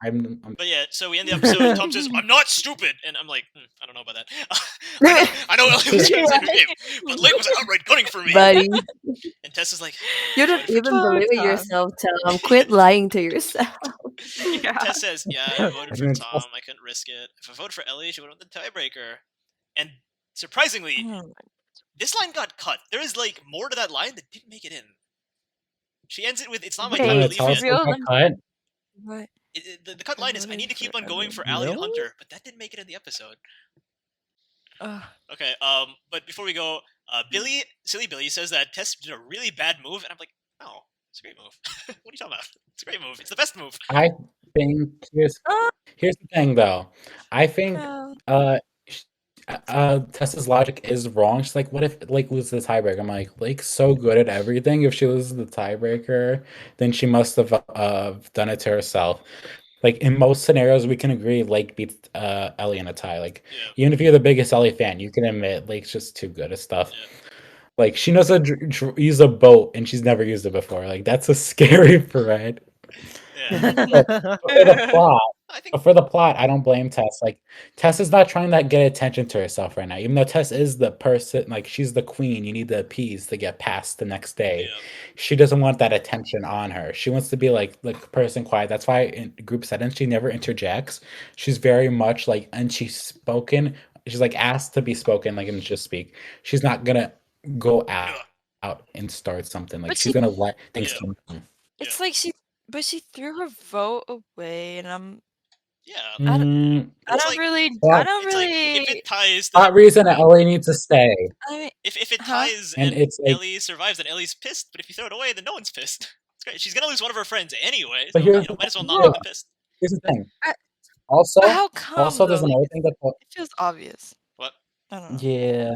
I'm But yeah, so we end the episode. And Tom says, "I'm not stupid," and I'm like, I don't know about that. I know Ellie was trying to save the game, but Lake was outright gunning for me. Buddy, And Tess is like, you don't even Oh, believe in Tom. yourself, Tom. Quit lying to yourself. Yeah. Tess says, "Yeah, I voted for Everyone Tom. I couldn't risk it. If I voted for Ellie, she would have won the tiebreaker." And surprisingly, Hmm. this line got cut. There is like more to that line that didn't make it in. She ends it with, "It's not my Wait, time to wanna leave tell us yet." real? what got cut? What? The cut line is, "I need to keep on going for Allie and Really? Hunter," but that didn't make it in the episode. Ugh. Okay, but before we go, Silly Billy says that Tess did a really bad move, and I'm like, no, it's a great move. What are you talking about? It's a great move. It's the best move. I think here's the thing though. I think Oh. sh- Tessa's logic is wrong. She's like, what if Lake loses the tiebreaker? I'm like, Lake's so good at everything. If she loses the tiebreaker, then she must have done it to herself. Like in most scenarios, we can agree Lake beats Ellie in a tie. Like Yeah. even if you're the biggest Ellie fan, you can admit Lake's just too good at stuff. Yeah. Like she knows how to use a boat and she's never used it before. Like that's a scary threat. Yeah. For the plot, I don't blame Tess. Like Tess is not trying to get attention to herself right now. Even though Tess is the person, like she's the queen, you need to appease to get past the next day. Yeah. She doesn't want that attention on her. She wants to be like person quiet. That's why in group settings she never interjects. She's very much like, and she's spoken. She's like asked to be spoken, like and just speak. She's not gonna go out and start something. Like But she's she- gonna let things Yeah. come. It's like she threw her vote away, and I'm. Yeah. I It's don't like- really. Well, I don't It's like, really. if it ties, That reason that Ellie needs to stay. I mean, if it Huh? ties And and it's like- Ellie survives, then Ellie's pissed. But if you throw it away, then no one's pissed. It's great. She's gonna lose one of her friends anyway. So But here's might as well the not thing. make them pissed. Here's the thing. I- Also, but how come? there's though? another thing that It feels obvious. What? I don't know. yeah.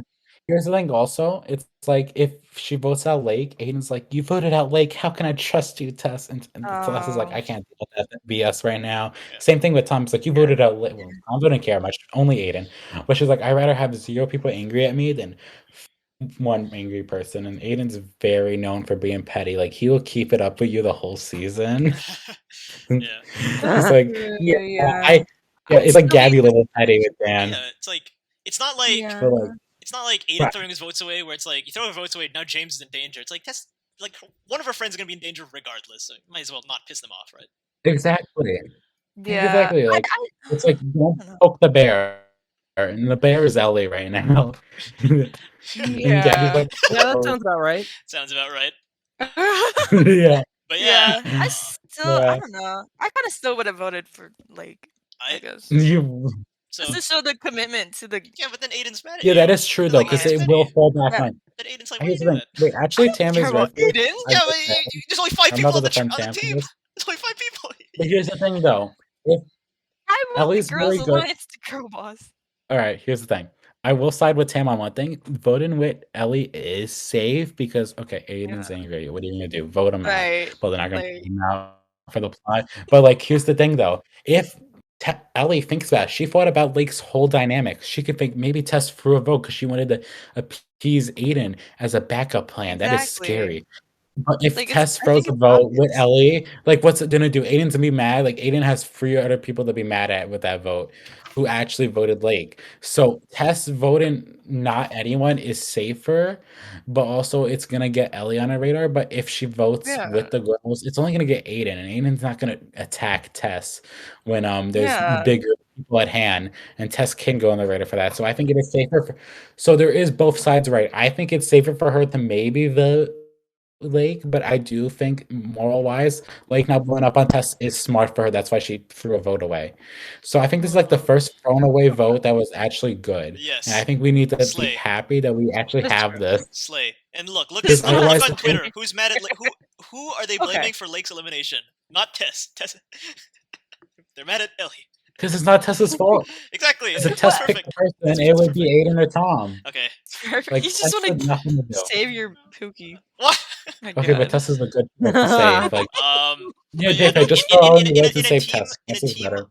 Here's the thing. Also, it's like if she votes out Lake, Aiden's like, "You voted out Lake. How can I trust you, Tess?" And Tess is like, "I can't deal with that BS right now." Yeah. Same thing with Tom. It's like you voted out Lake. Well, Tom didn't care much. Only Aiden. But she's like, "I'd rather have 0 people angry at me than one angry person." And Aiden's very known for being petty. Like he will keep it up with you the whole season. Yeah. It's like, Yeah. it's like Gabby level petty with Dan. Yeah. It's like, it's not like Yeah. But like, it's not like Aiden Right. throwing his votes away, where it's like you throw her votes away, now James is in danger. It's like that's like one of her friends is gonna be in danger regardless. So you might as well not piss them off, right? exactly. Yeah. Exactly. Like it's like don't poke the bear. And the bear is Ellie right now. And Gabby's like, Yeah, that sounds about right. Sounds about right. yeah. But yeah, Yeah. I still. Yeah. I don't know. I kind of still would have voted for Lake. I I guess. You, so Just to show the commitment to the. yeah, but then Aiden's mad at yeah, you. that is true though, Like, because Aiden's it petty. will fall back Yeah. on. Then Aiden's like, why Here's you the do thing. that? Wait, actually, care Tammy's about right. Aiden. Yeah, but there's only 5 I'm people not on the, defend on the Tam for team. this. There's only 5 people. But here's the thing though. If I want Ellie's the girls' very good. alliance to girl boss. All right, here's the thing. I will side with Tam on one thing. Voting with Ellie is safe because okay, Aiden's angry. What are you gonna do? Vote him Right. out. Well, they're not gonna Like- vote him out for the plot. But like, here's the thing though. If Ellie thinks about it, she thought about Lake's whole dynamic. She could think maybe Tess threw a vote because she wanted to appease Aiden as a backup plan. That is Exactly. scary. But if Like, Tess I throws think a it's vote with obvious. Ellie, like what's it gonna do? Aiden's gonna be mad. Like Aiden has 3 other people to be mad at with that vote who actually voted Lake. So Tess voting not anyone is safer, but also it's gonna get Ellie on her radar. But if she votes Yeah. with the girls, it's only gonna get Aiden, and Aiden's not gonna attack Tess when there's Yeah. bigger people at hand, and Tess can go on the radar for that. So I think it is safer. So there is both sides right. I think it's safer for her to maybe vote Lake, but I do think moral wise, Lake not blowing up on Tess is smart for her. That's why she threw a vote away. So I think this is like the first thrown away vote that was actually good. Yes. And I think we need to Slay. be happy that we actually That's have true. this. Slay. And look Because at otherwise on the- Twitter. Who's mad at who are they Okay. blaming for Lake's elimination? Not Tess. They're mad at Ellie. Because it's not Tess's fault. Exactly. If It's Tess picked perfect. the person, it would be Aiden or Tom. Okay. It's perfect. Like You Tess just want had to nothing to do. save your Pookie. What? My Okay, but God. Tess is a good one to save. Like, Yeah, yeah, but yeah, no, just throw all the words and save Tess. in Tess a is team better.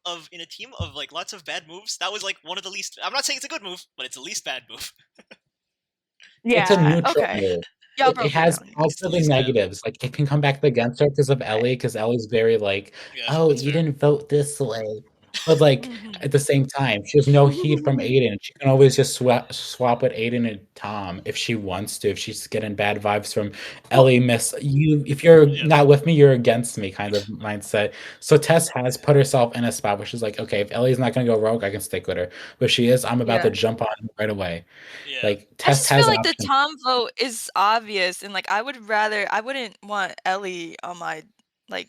of like lots of bad moves, that was like one of the least. I'm not saying it's a good move, but it's the least bad move. Yeah. It's a neutral Okay. move. Y'all It broke has down. positive It's and bad. negatives. Like it can come back against her because of Ellie, because Ellie's very like, Yeah, oh, that's you fair. didn't vote this way. But like Mhm. at the same time, she has no heat from Aiden. She can always just swap with Aiden and Tom if she wants to. If she's getting bad vibes from Ellie, Miss you. If you're Yeah. not with me, you're against me, kind of mindset. So Tess has put herself in a spot where she's like, okay, if Ellie's not gonna go rogue, I can stick with her. But if she is, I'm about Yeah. to jump on her right away. Yeah. Like I Tess just feel has an like the option. Tom vote is obvious, and like I wouldn't want Ellie on my like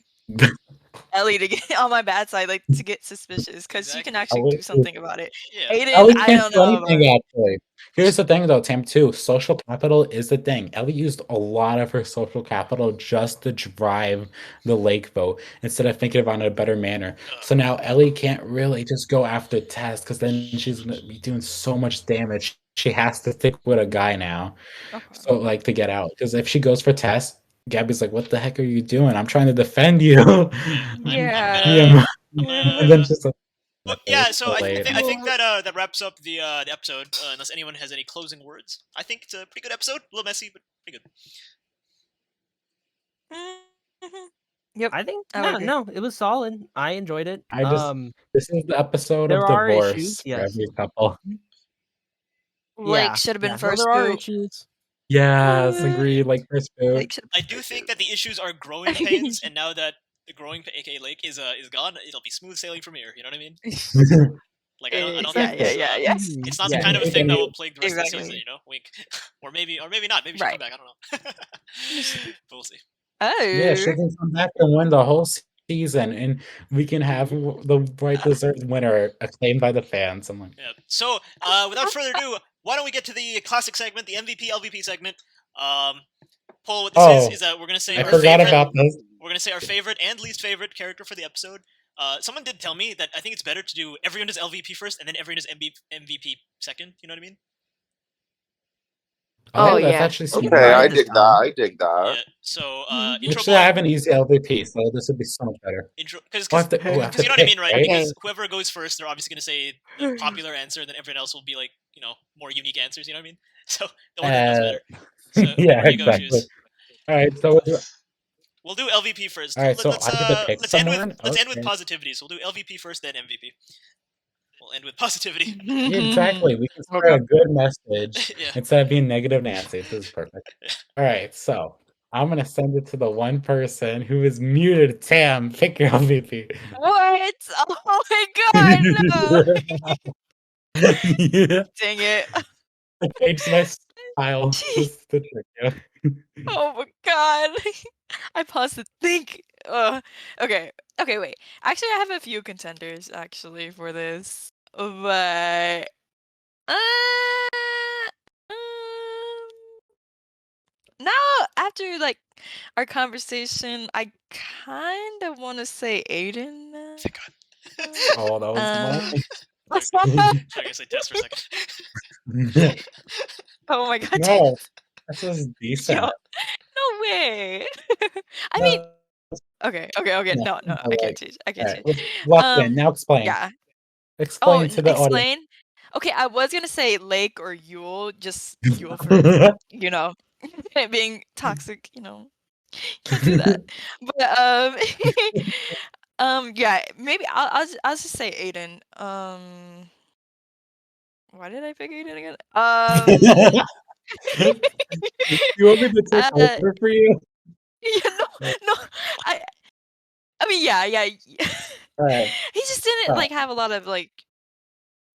Ellie to get on my bad side, like to get suspicious, because she can Exactly. actually do something about it. Yeah. Aiden, Ellie I can't don't do know about anything it. actually. Here's the thing though, Tam, too. Social capital is the thing. Ellie used a lot of her social capital just to drive the lake vote instead of thinking about it in a better manner. So now Ellie can't really just go after Tess because then she's gonna be doing so much damage. She has to stick with a guy now. Okay. So like to get out. Because if she goes for Tess, Gabby's like, what the heck are you doing? I'm trying to defend you. Yeah. And then she's like, Well, "Okay, yeah, it's so so I late." think that that wraps up the episode. Unless anyone has any closing words, I think it's a pretty good episode. A little messy, but pretty good. Mhm. Yep. I think I would agree. no, it was solid. I enjoyed it. This is the episode There of are divorce issues, for yes. every couple. Lake should have been no, first there are boot. issues. Yes, agreed. Like first boot. Lake should I do think that the issues are growing pains, and now that the growing aka Lake is gone, it'll be smooth sailing from here. You know what I mean? Like I don't think it's not the Yeah, kind of a maybe thing that you- will plague the rest of the Exactly. season. You know, wink, or maybe not. Maybe she'll come Right. back. I don't know. But we'll see. Yeah, she Oh. can come back and win the whole season, and we can have the right deserved winner acclaimed by the fans. I'm like, Yeah. So, without further ado, why don't we get to the classic segment, the MVP LVP segment? Paul, what this is that we're gonna say I our forgot favorite. about this. We're gonna say our favorite and least favorite character for the episode. Someone did tell me that I think it's better to do everyone does LVP first and then everyone does MVP second. You know what I mean? Oh, that's yeah. actually Okay, smart. Okay, I I dig understand. that. I dig that. Yeah. So, Mhm. intro Actually, I ball, have an easy LVP, so this would be so much better. intro, because We'll have to you know what I pick, mean, right? right? Because whoever goes first, they're obviously gonna say the popular answer, and then everyone else will be like, more unique answers. You know what I mean? So the order does matter. So yeah, where do you go, exactly. Shoes? All right, so We'll do LVP first. all right, so Let's I get to pick let's end with someone. with positivity. So we'll do LVP first, then MVP. We'll end with positivity. Yeah, exactly. We can spread Okay. a good message Yeah. instead of being negative Nancy. This is perfect. All right, so I'm gonna send it to the one person who is muted. Tam, pick your MVP. What? Oh my god, no! Yeah, Dang it. I changed my style just to trick you. Oh my god. I paused to think. Okay. Okay, wait. Actually, I have a few contenders actually for this. But um, now after like our conversation, I kind of want to say Aiden. Thank God. Oh, that was I'm gonna say test for a second. Oh my god. no. This is decent. Yo, no way. I mean, okay. No, I can't change. I can't change. Lock in. Now explain. Yeah. Explain to the audience. Explain. Okay, I was gonna say Lake or Yule, just Yule for being toxic. Can't do that. But yeah, maybe I'll just say Aiden. Why did I pick Aiden again? You want me to take over for you? Yeah, no. I mean, yeah. All right. He just didn't have a lot of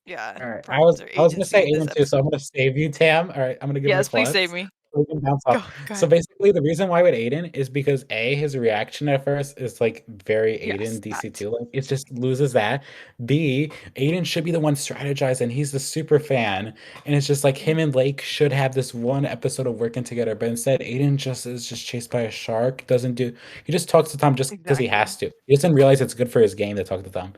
yeah. All right. I purpose was or gonna say agency in Aiden this too, so I'm episode. gonna save you, Tam. All right, I'm gonna give Yes, you please save me. So we can bounce off. Go So ahead. basically, the reason why with Aiden is because his reaction at first is like very Aiden Yes, DC2. Like it just loses that. B, Aiden should be the one strategizing. He's the super fan, and it's just like him and Lake should have this one episode of working together. But instead, Aiden is just chased by a shark. He just talks to Tom just because he has to. He doesn't realize it's good for his game to talk to Tom.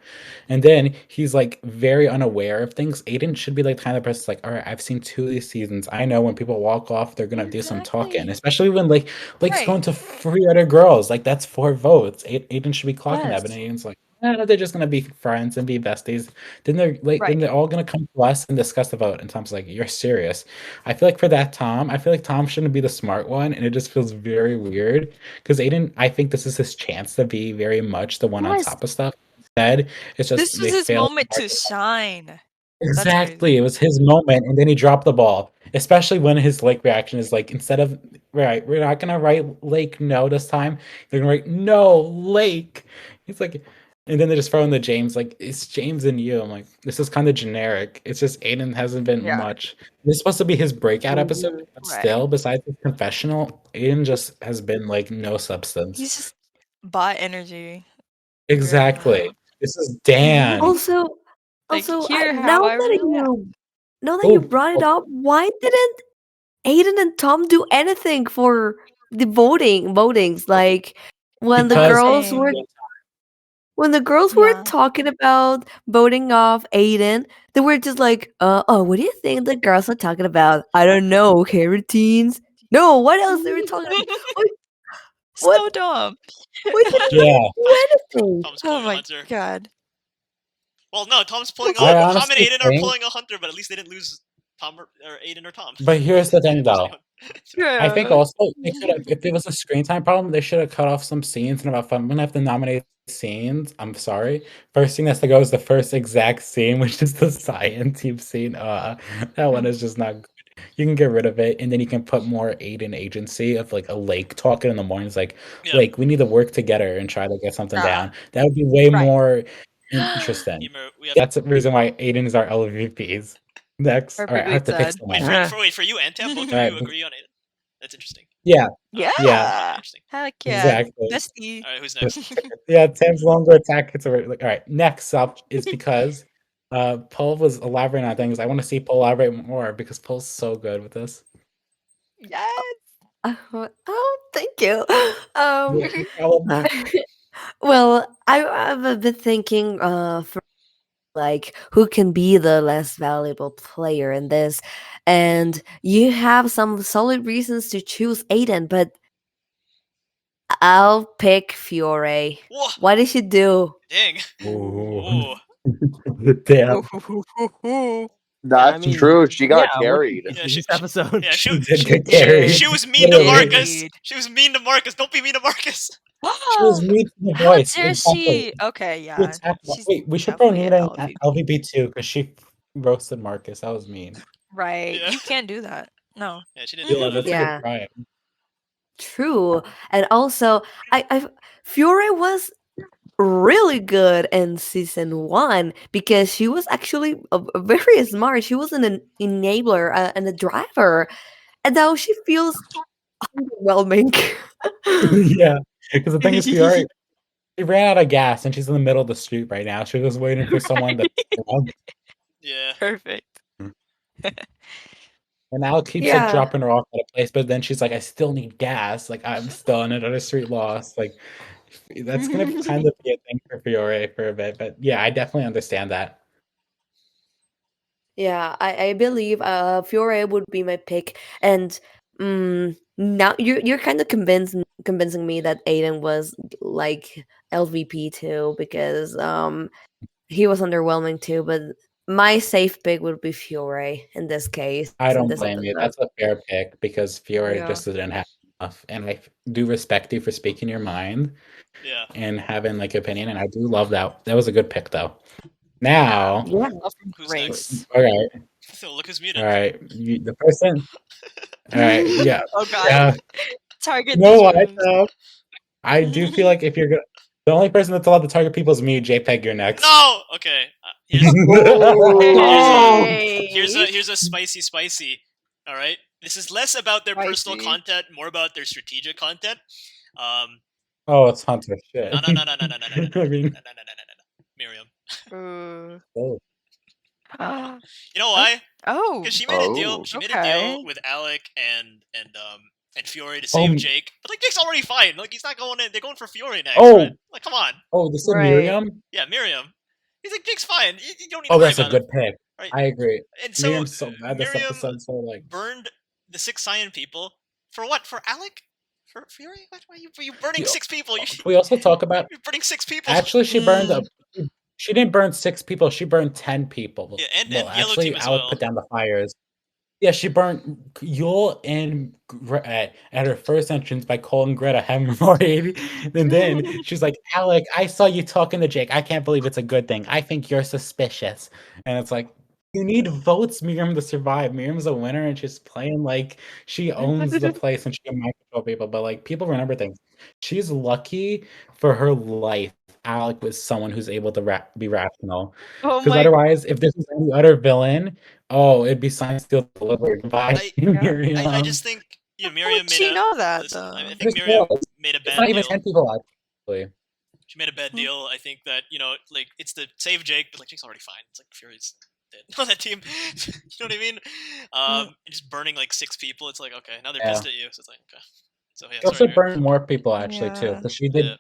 And then he's like very unaware of things. Aiden should be like the kind of person that's like, all right, I've seen 2 of these seasons. I know when people walk off, they're gonna do some talking, especially when Lake's Right. going to 3 other girls. Like that's 4 votes. Aiden should be clocking that, but Yes. Aiden's like, no, they're just gonna be friends and be besties. Then they're Right. they're all gonna come to us and discuss the vote. And Tom's like, you're serious. I feel like for that Tom, I feel like Tom shouldn't be the smart one, and it just feels very weird because Aiden, I think this is his chance to be very much the one on Yes. top of stuff. Instead, it's just This was they his failed. moment to shine. Exactly, it was his moment, and then he dropped the ball. Especially when his like reaction is like, instead of right, we're not gonna write Lake no this time. They're gonna write no Lake. He's like, and then they just throw in the James, like it's James and you. I'm like, this is kind of generic. It's just Aiden hasn't been Yeah. much. This is supposed to be his breakout episode, but Right. still, besides his confessional, Aiden just has been like no substance. He's just bot energy. Exactly. This is Dan. Also, Like, also, hear now how I that really am. you Oh, brought it up, why didn't Aiden and Tom do anything for the votings? Like when the because girls were Same. Yeah. talking about voting off Aiden, they were just like, oh, what do you think the girls are talking about? I don't know, hair routines. No, what else they were talking about? So What? dumb. We didn't yeah, do anything. Tom's Oh pulling a my hunter. god. Well, no, Tom's pulling. I Tom and honestly Aiden are think- pulling a hunter, but at least they didn't lose Tom or Aiden or Tom. But here's the thing, though. I think True. also they should have, if there was a screen time problem, they should have cut off some scenes. And about fun, I'm gonna have to nominate scenes. I'm sorry. First thing that's to go is the first exact scene, which is the science team scene. That one is just not good. You can get rid of it, and then you can put more Aiden agency of like a Lake talking in the mornings, like Yeah. Lake, we need to work together and try to get something Ah. down. That would be way Right. more interesting. Emer, we have. That's the reason why Aiden is our LVPs. Next, all right, I have to pick Perfectly someone. Wait, for you and Tam, both of Alright, you agree on Aiden? That's interesting. Yeah, Yeah. Interesting. Heck yeah. exactly. Bestie. All right, who's next? Yeah, Tam's longer attack hits over. Like, all right, next up is because Paul was elaborating on things. I want to see Paul elaborate more because Paul's so good with this. Yes. Oh, thank you. Um, Well, I've been thinking for like who can be the less valuable player in this, and you have some solid reasons to choose Aiden, but I'll pick Fiore. Whoa, What did she do? dang. Ooh. Ooh. Damn. That's I mean, true. She got yeah, carried. Yeah, this episode. Yeah, She did get carried. she was mean to Literally. Marcus. She was mean to Marcus. Don't be mean to Marcus. She was mean to the How voice. dare exactly. she? Okay, She yeah. attacked- She's Wait, we should throw definitely Nina an at LVP. LVP too because she roasted Marcus. That was mean. Right. Yeah. You can't do that. No. Yeah, she didn't do Yeah, that. that's a Yeah. good try. True, and also Fiore was really good in season 1 because she was actually very smart. She was an enabler and a driver, and now she feels underwhelming. Yeah, because the thing is, Fiore, she ran out of gas and she's in the middle of the street right now. She was waiting for someone to. Yeah. Perfect. And Al keeps like Yeah. dropping her off at a place, but then she's like, "I still need gas. Like I'm still on another street lost." Like that's gonna kind of be a thing for Fiore for a bit. But yeah, I definitely understand that. Yeah, I believe Fiore would be my pick, and now you're kind of convincing me that Aiden was like LVP too because he was underwhelming too. But my safe pick would be Fiore in this case. I in don't this blame you. episode. That's a fair pick because Fiore Yeah. just didn't have enough, and I do respect you for speaking your mind Yeah. and having like opinion, and I do love that. That was a good pick though. Now, Yeah. Who's Grace. next? all right, So look who's muted. all right, the person. All right, yeah, Oh god. yeah. Target You know the what Jones. though? I do feel like if you're gonna, the only person that's allowed to target people is me, Jpeg. You're next. No. Okay. Here's Hey. here's a spicy. All right. This is less about their personal Spicy. content, more about their strategic content. Oh, it's Hunter. Shit. No. I mean, Miriam. Ooh. oh. You know why? Oh. Because she made a deal. Oh. She made a Okay. deal with Alec and Fiore to save Jake. But like Jake's already fine. Like he's not going in. They're going for Fiore next. Oh. Right? Like come on. Oh, this is Right. Miriam. Yeah, Miriam. He's like Jake's fine. You don't need to Oh, worry that's a about him. good pick. Right? I agree. And so Miriam's so bad this Miriam episode. So like, burned the 6 cyan people for what? For Alec? For Fiore? What? Why are you burning Yeah. 6 people? can we also talk about? You're burning 6 people. Actually, she burned up. She didn't burn 6 people. She burned 10 people. Yeah, and well, Yellow actually, Team as Alec well. put down the fires. Yeah, she burnt Yule and at her first entrance by calling Greta hemorrhoid. And then she's like, Alec, I saw you talking to Jake. I can't believe it's a good thing. I think you're suspicious. And it's like, you need votes, Miriam, to survive. Miriam's a winner and she's playing like she owns the place and she can mind control people. But like people remember things. She's lucky for her life. Alec was someone who's able to be rational. Oh Because my otherwise, if this was any other villain, oh, it'd be Science Steel delivered by I Miriam. just think how Miriam would made she a know that listen. I though? think Just Miriam was. made a It's bad not even deal. 10 people actually. She made a bad deal. I think that like it's to save Jake, but like Jake's already fine. It's like Fury's dead on that team. You know what I mean? And just burning like 6 people. It's like okay, now they're pissed at you. So it's like okay. So yeah, She also sorry. burned more people actually too. Yeah. Because she did. Yeah.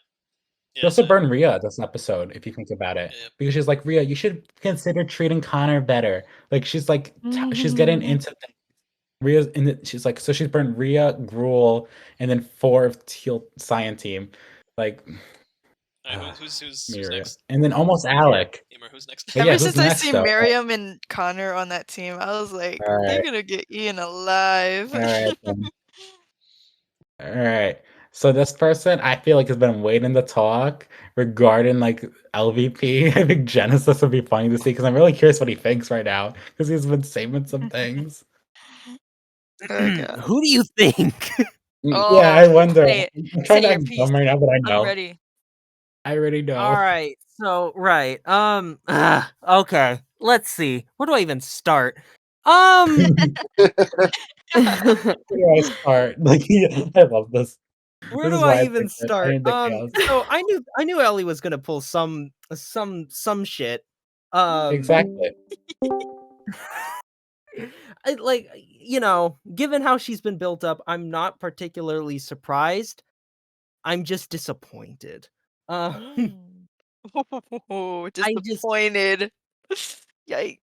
She also burned Rhea this episode, if you think about it. Yeah. Because she's like, Rhea, you should consider treating Connor better. Like she's like she's getting into things. Rhea's in the, she's like, so she's burned Rhea, Gruel, and then 4 of Teal Cyan team. Like Alright, who's Miriam. next? And then almost Alec. Imer, who's next? But Ever yeah, who's since I next, see though? Miriam and Connor on that team, I was like, All they're right. gonna get eaten alive. All right. Then. All right. So this person, I feel like has been waiting to talk regarding like LVP. I think Genesis would be funny to see because I'm really curious what he thinks right now because he's been saving some things. Oh god. Who do you think? Oh, Yeah, I wonder. say it. I'm trying Say to your act piece. dumb right now, but I know. I'm ready. I already know. All right. So, right. Okay. Let's see. Where do I even start? Where do I start? Like, I love this. Where This do is why I I even picked it. I start? need the chaos. So I knew Ellie was gonna pull some shit. Exactly. Like, given how she's been built up, I'm not particularly surprised. I'm just disappointed. Disappointed. Yikes.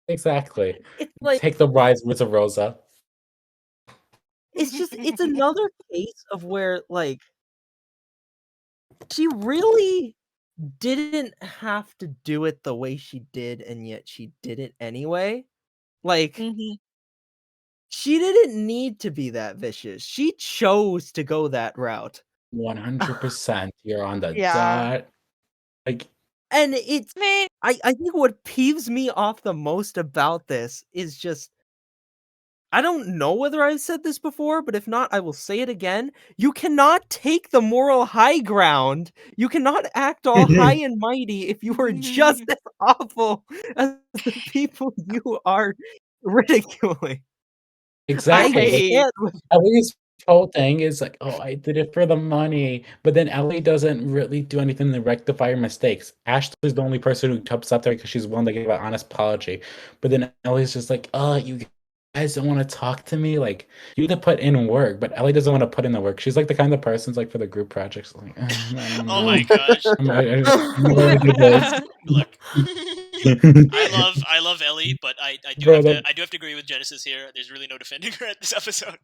Exactly. It's like Take the rise with a Rosa. it's another case of where like she really didn't have to do it the way she did, and yet she did it anyway. Like she didn't need to be that vicious. She chose to go that route. 100%. You're on the Yeah. dot. Like, And it's I think what peeves me off the most about this is just I don't know whether I've said this before, but if not, I will say it again. You cannot take the moral high ground. You cannot act all high and mighty if you are just as awful as the people you are ridiculing. exactly. I Like, Ellie's whole thing is like, oh, I did it for the money. But then Ellie doesn't really do anything to rectify her mistakes. Ashley's the only person who comes up there because she's willing to give an honest apology. But then Ellie's just like, oh, you guys don't want to talk to me. Like, you need to put in work. But Ellie doesn't want to put in the work. She's like the kind of person's like for the group projects. Like, Oh my gosh. Look, I love Ellie, but I do have to agree with Genesis here. There's really no defending her at this episode.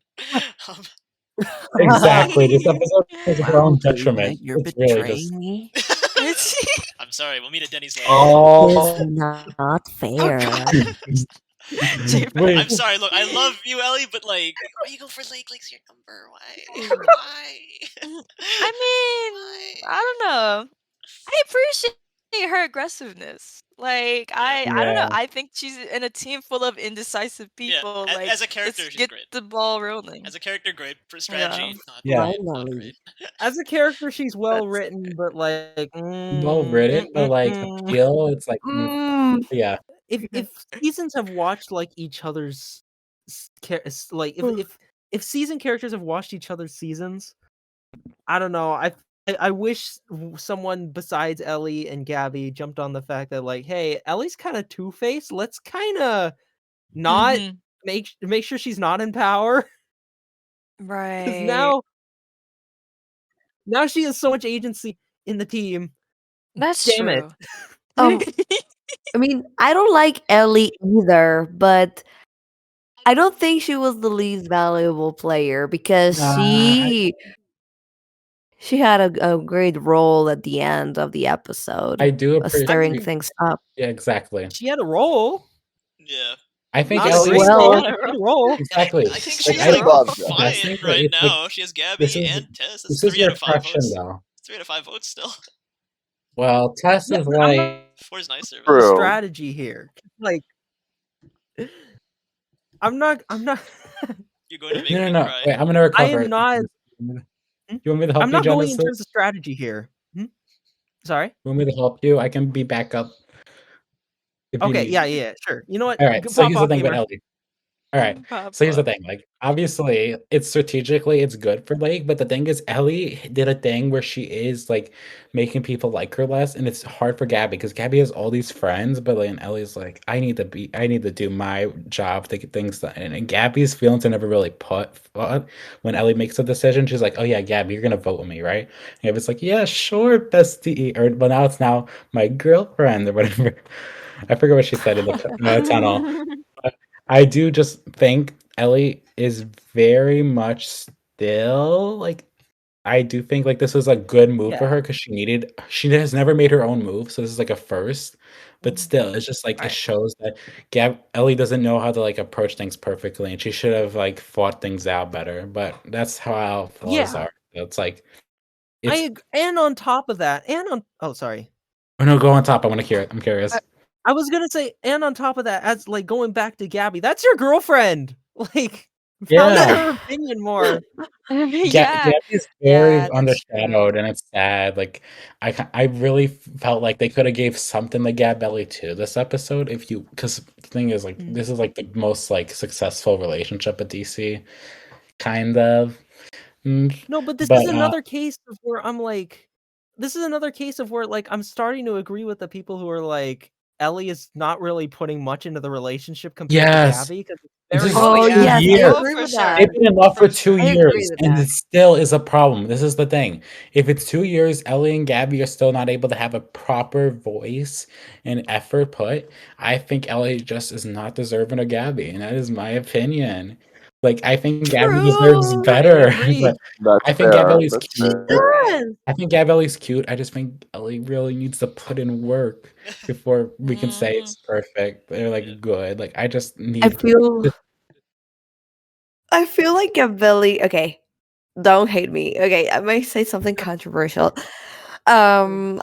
Exactly. This episode is her own detriment. You're It's really betraying just. me. I'm sorry. We'll meet at Denny's later. Oh, It's not fair. wait. I'm sorry. Look, I love you, Ellie, but like, why you go for Lake's your number? Why? Why? I mean, I don't know. I appreciate her aggressiveness. Like, I don't know. Yeah. I think she's in a team full of indecisive people. Yeah, like, as a character, let's she's get great. the ball rolling. As a character, great. For strategy, Yeah. not great. As a character, she's well written, but like Well written, but like the feel, it's like yeah. if seasons have watched like each other's like if season characters have watched each other's seasons, I don't know. I wish someone besides Ellie and Gabby jumped on the fact that like, hey, Ellie's kind of two-faced. Let's kind of not make sure she's not in power. Right. Because now she has so much agency in the team. That's Damn true. I mean, I don't like Ellie either, but I don't think she was the least valuable player because she had a great role at the end of the episode. I do appreciate stirring things up. Yeah, exactly. She had a role. Yeah. I think Not a Ellie. great Well- roll, but good roll. Exactly. I think Like, she's I like love that. I fine think that right it's, like, now. She has Gabby this is and Tess. That's this is 3 out your of 5 question votes. though. 3 out of 5 votes still. Well, Tess Yeah, is but I'm not like 4's nicer. True. But... strategy here. Like, I'm not. You're going to make no. me cry. Wait, I'm gonna I recover. am not. You want me to help I'm you, not going in Genesis? terms of strategy here. Sorry. You want me to help you? I can be backup. If you Okay. need. Yeah. Sure. You know what? All right. Go So pop here's the off, thing about Imer. Ellie. All right. So here's the thing. Like, obviously, it's strategically it's good for Lake, but the thing is, Ellie did a thing where she is like making people like her less, and it's hard for Gabby because Gabby has all these friends, but like, and Ellie's like, I need to do my job to get things done. And Gabby's feelings are never really put. When Ellie makes a decision, she's like, oh yeah, Gabby, you're gonna vote with me, right? And Gabby's like, yeah, sure, bestie. Or but now it's now my girlfriend or whatever. I forget what she said in the tunnel. I do just think Ellie is very much still like I do think like this was a good move for her because she has never made her own move, so this is like a first. But still, it's just like it Right. shows that Ellie doesn't know how to like approach things perfectly, and she should have like fought things out better. But that's how flaws Yeah. are. So it's like And on top of that, sorry. oh no, go on top. I want to hear it. I'm curious. I was gonna say, and on top of that, as like going back to Gabby, that's your girlfriend. Like, value Yeah. her opinion more. Yeah. Gabby's very Yeah, that's undershadowed, true. and it's sad. Like, I really felt like they could have gave something to Gab Ellie too this episode. Because the thing is, like, this is like the most like successful relationship at DC, kind of. No, but this But is another case of where I'm like, I'm starting to agree with the people who are like, Ellie is not really putting much into the relationship compared to yes, Gabby because it's this very is Oh, Oh, 2 yeah. yes, I years. Oh, agree for with sure. that. They've been in love for For 2 sure. I years, agree with and that. it still is a problem. This is the thing. If it's 2 years, Ellie and Gabby are still not able to have a proper voice and effort put, I think Ellie just is not deserving of Gabby, and that is my opinion. Like, I think Gabby deserves True. better, Agreed. but That's I think fair. Ellie's That's cute. fair. Yes. I think Ellie's cute. I just think Ellie really needs to put in work before we can say Mhm. it's perfect. They're Yeah. like good. Like I just I need feel like Gabelli. Okay, don't hate me. Okay, I might say something controversial. I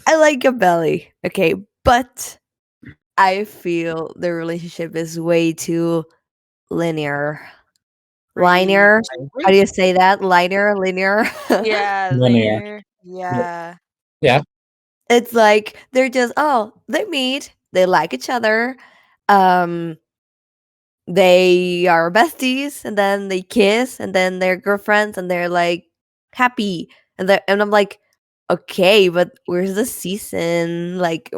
like Gabelli. Okay, but I feel the relationship is way too linear. Linear. I agree. How do you say that? Linear. Yeah, linear. linear. Yeah. Yeah. It's like they're just they meet, they like each other, um, they are besties, and then they kiss, and then they're girlfriends, and they're like happy, and I'm like, okay, but where's the season? Like,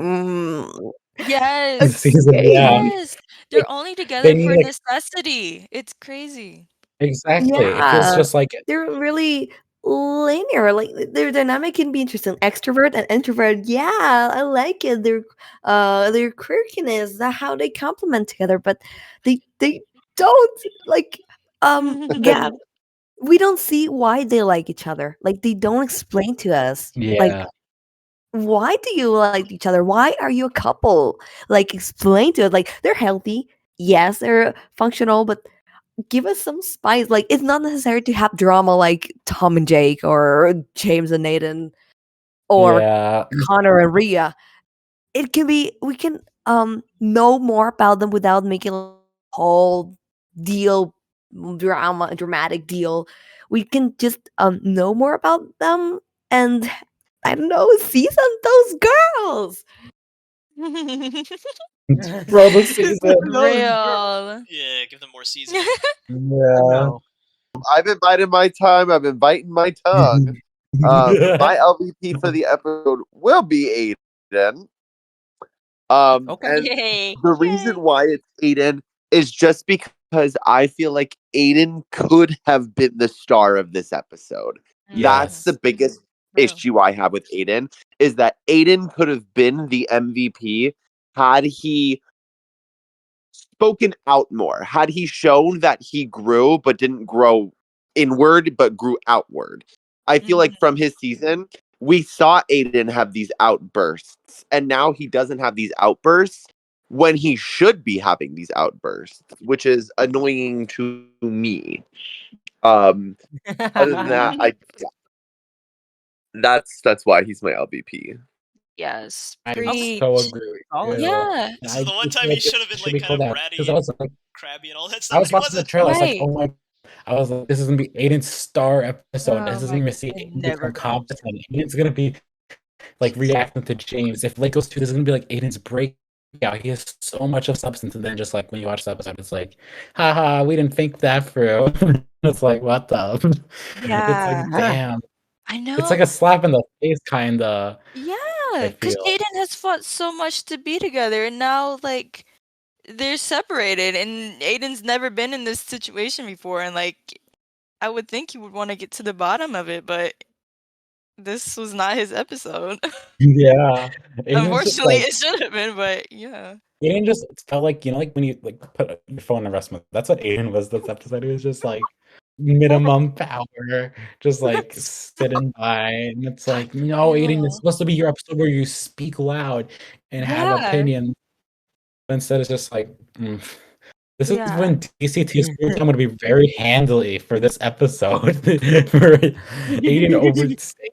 Yes. Season, okay, yeah. Yes. They're only They together need for like necessity. It's crazy. exactly. It feels yeah, just like they're really linear. Like their dynamic can be interesting. Extrovert and introvert. Yeah, I like it. Their quirkiness, that how they complement together, but they don't like yeah. We don't see why they like each other. Like they don't explain to us. Like yeah. why do you like each other? Why are you a couple? Like explain to us. Like they're healthy. Yes, they're functional, but give us some spice. Like it's not necessary to have drama like Tom and Jake or James and Nathan or Yeah. Connor and Rhea. It can be we can know more about them without making a whole deal dramatic deal. We can just know more about them and I don't know, season those girls. Bro, the season. Real. Yeah, give them more season. Yeah. I've invited my time. I've been biting my tongue. My LVP for the episode will be Aiden. Okay. And Yay. the reason why it's Aiden is just because I feel like Aiden could have been the star of this episode. That's the Yes. biggest True. issue I have with Aiden is that Aiden could have been the MVP had he spoken out more, had he shown that he grew but didn't grow inward but grew outward. I feel like from his season, we saw Aiden have these outbursts, and now he doesn't have these outbursts. when he should be having these outbursts, which is annoying to me. Other than that, that's why he's my LVP. Yes, I preach. so agree. Solid. Yeah, This is the one time he should have been like kind of bratty because I was like, crabby and all that I stuff, was but he watching the wasn't. trailer. I was like, right. oh my! I was like, this is gonna be Aiden's star episode. This Oh is my gonna see God. Aiden Never become competent. Aiden's gonna be like reacting to James. If Lake goes to, this is gonna be like Aiden's breakout. He has so much of substance, and then just like when you watch the episode, it's like, haha, we didn't think that through. It's like, what the? It's Yeah, like, damn. I It's know. like a slap in the face, kinda. Yeah, I because feel. Aiden has fought so much to be together, and now like they're separated, and Aiden's never been in this situation before, and like I would think he would want to get to the bottom of it, but this was not his episode. Yeah, Aiden's just Unfortunately, like. it should have been, but yeah. Aiden just felt like, like when you like put your phone in rest mode. That's what Aiden was this episode. He was just like minimum power, just like sitting by. And it's like, no, Aiden, it's know. supposed to be your episode where you speak loud and have Yeah, opinion. But instead, it's just like, this is yeah. when DCT's screen time would be very handily for this episode. For Aiden overstayed.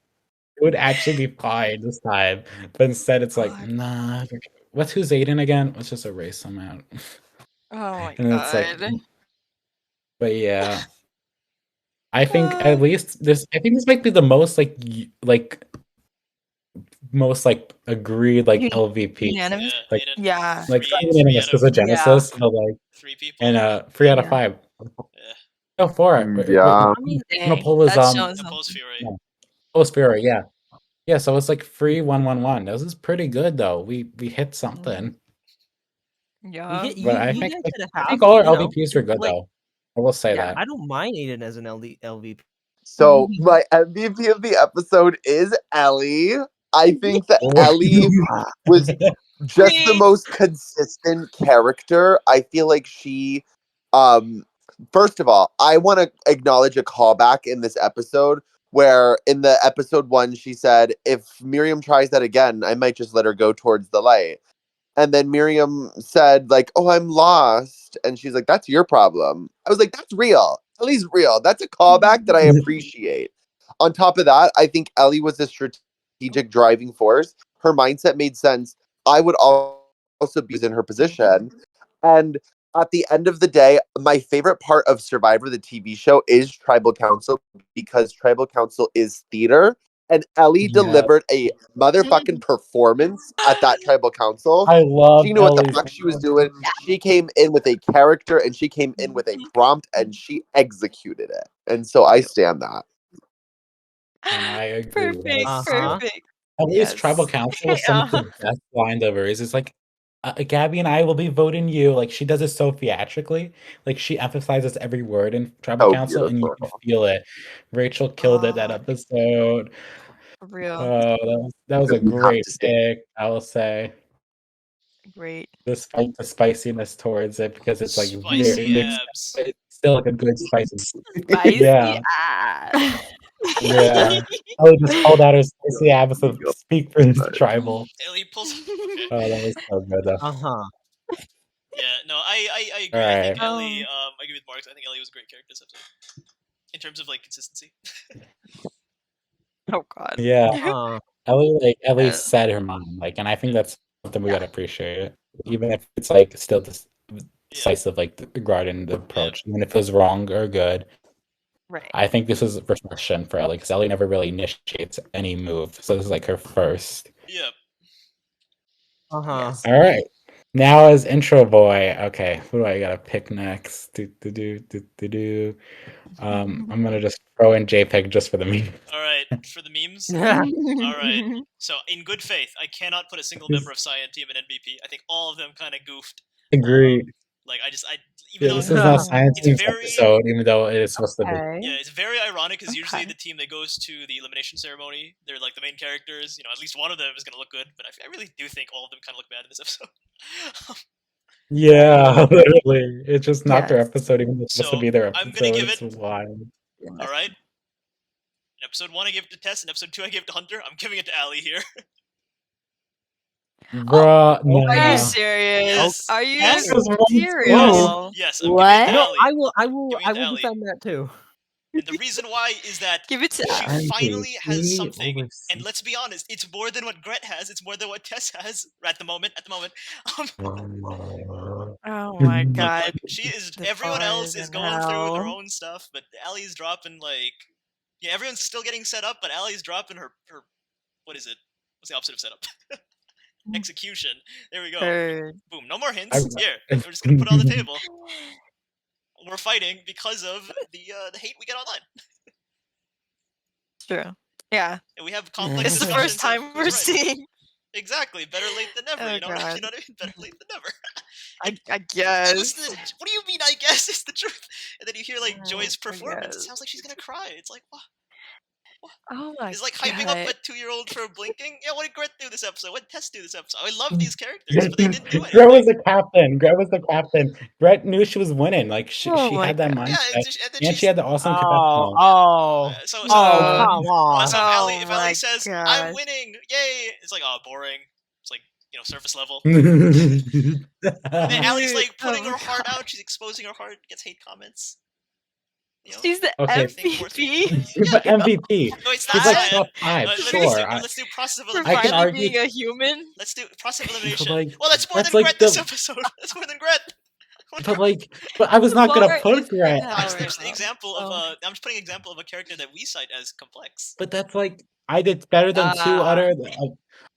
It would actually be fine this time. But instead, it's like, God. nah. Who's Aiden again? Let's just erase him out. Oh my And it's like, god. but yeah, I think at least this. I think this might be the most like most like agreed like LVP. Unanimous? Like Aiden, Yeah. like three unanimous out because of of Genesis, but like 3 people. and 3 out of Yeah. 5. Yeah. Go for it. But, Yeah. the poll was That shows Oppose Fury. yeah, Post Fury, yeah. Yeah, so it's like free 1-1-1. This is pretty good though. We hit something. Yeah. But I You think guys did a I half, think all our you know, LVPs are good like- though. I will say Yeah. that. I don't mind Aiden as an LVP. So my MVP of the episode is Ellie. I think that Oh. Ellie was just the most consistent character. I feel like she first of all, I want to acknowledge a callback in this episode where in the episode 1 she said, if Miriam tries that again, I might just let her go towards the light. And then Miriam said, like, oh, I'm lost. And she's like, that's your problem. I was like, that's real. Ellie's real. That's a callback that I appreciate. On top of that, I think Ellie was a strategic driving force. Her mindset made sense. I would also be in her position. And at the end of the day, my favorite part of Survivor, the TV show, is Tribal Council because Tribal Council is theater. And Ellie Yeah. delivered a motherfucking performance at that Tribal Council. I love She knew what the Ellie's fuck she was doing. She came in with a character and she came in with a prompt and she executed it. And so I stand that. And I agree with Perfect. Uh-huh. Perfect. Ellie's Yes. Tribal Council is some of the best line deliveries. It's like, Gabby and I will be voting you. Like, she does it so theatrically. Like, she emphasizes every word in Tribal Oh, Council, and you can beautiful. feel it. Rachel killed it that Oh. episode. For real. That was a We have great to stay. pick, I will say. Great. Despite the spiciness towards it, because it's like Spicy very mixed, abs. but it's still like a good spicy. Spicy Yeah. ass. Yeah. Ellie just called out her spicy abs of speak for this tribal. Ellie pulls. Okay. Oh, that was so good though. Uh-huh. Yeah, no, I agree. All I think right. Ellie, I agree with Mark. I think Ellie was a great character this episode. In terms of like consistency. Oh god. Yeah. Uh, Ellie Yeah. said her mind, like, and I think that's something we Yeah. gotta appreciate, even if it's like still decisive, like the garden approach, even if it was wrong or good. Right. I think this is reflection for Ellie because Ellie never really initiates any move, so this is like her first. Yep. uh-huh. Yes. All right, now as intro boy. Okay, who do I gotta pick next? I'm gonna just throw in Jpeg just for the meme. All right, for the memes. All right. So, in good faith, I cannot put a single member of Cyan Team in MVP. I think all of them kind of goofed. Agreed. Like, even Yeah, though this is not science it's team's very- episode, even though it is supposed to be. Okay. yeah, it's very ironic because usually Okay. the team that goes to the elimination ceremony, they're like the main characters. You know, at least one of them is gonna look good. But I really do think all of them kind of look bad in this episode. Yeah, literally. It's just not their Yes. episode, even though it's supposed So, to be their I'm episode. gonna give It's it- wild. All right. In episode 1, I gave it to Tess. In episode 2, I gave it to Hunter. I'm giving it to Allie here. Bruh, no. Are you Yeah. serious? Yes. Are you Yes. It was one serious? Yes. What? No, Allie. I will Give me the Allie. defend that too. And the reason why is that Give it to she us. finally has something. over And let's be honest, it's more than what Gret has. It's more than what Tess has at the moment. Oh my Mhm. god. Look, she is. The Everyone else bars is in going through their hell. own stuff, but Allie's dropping like. Yeah, everyone's still getting set up, but Allie's dropping her. What is it? What's the opposite of setup? Execution. There we go. Heard. Boom. No more hints. Here, we're just gonna put it on the table. We're fighting because of the hate we get online. It's true. Yeah. And we have complex It's the discussions first time of we're who's right. seeing. Exactly. Better late than never. Oh, You know what I God. mean? Better late than never. I And guess. listen, what do you mean? I guess it's the truth. And then you hear like Oh, Joy's I performance. It guess. sounds like she's gonna cry. It's like what? Oh my It's like hyping up god. a 2-year-old for blinking. Yeah, what did Gret do this episode? What did Tess do this episode? I love these characters, but they didn't do Gret was anything. the captain. Gret was the captain. Gret knew she was winning. Like she Oh my had that god. Yeah, mindset, and then and she had the awesome Oh, confessional. oh, So Uh, come on. so Oh if my Allie says I'm gosh. winning, yay! It's like boring. It's like surface level. And then Allie's like putting Oh her heart god. out. She's exposing her heart. Gets hate comments. She's the Okay. MVP. But MVP. No, it's She's not. like top 5, sure. Let's do process of For I can elimination. finally argue- being a human. Let's do process of elimination. like, Well, that's more that's than like Gret this the- episode. That's more than Gret. But I was not gonna Bar put is Gret. hell I'm just right an now. example of Oh. I'm just putting an example of a character that we cite as complex. But that's like I did better than 2 other.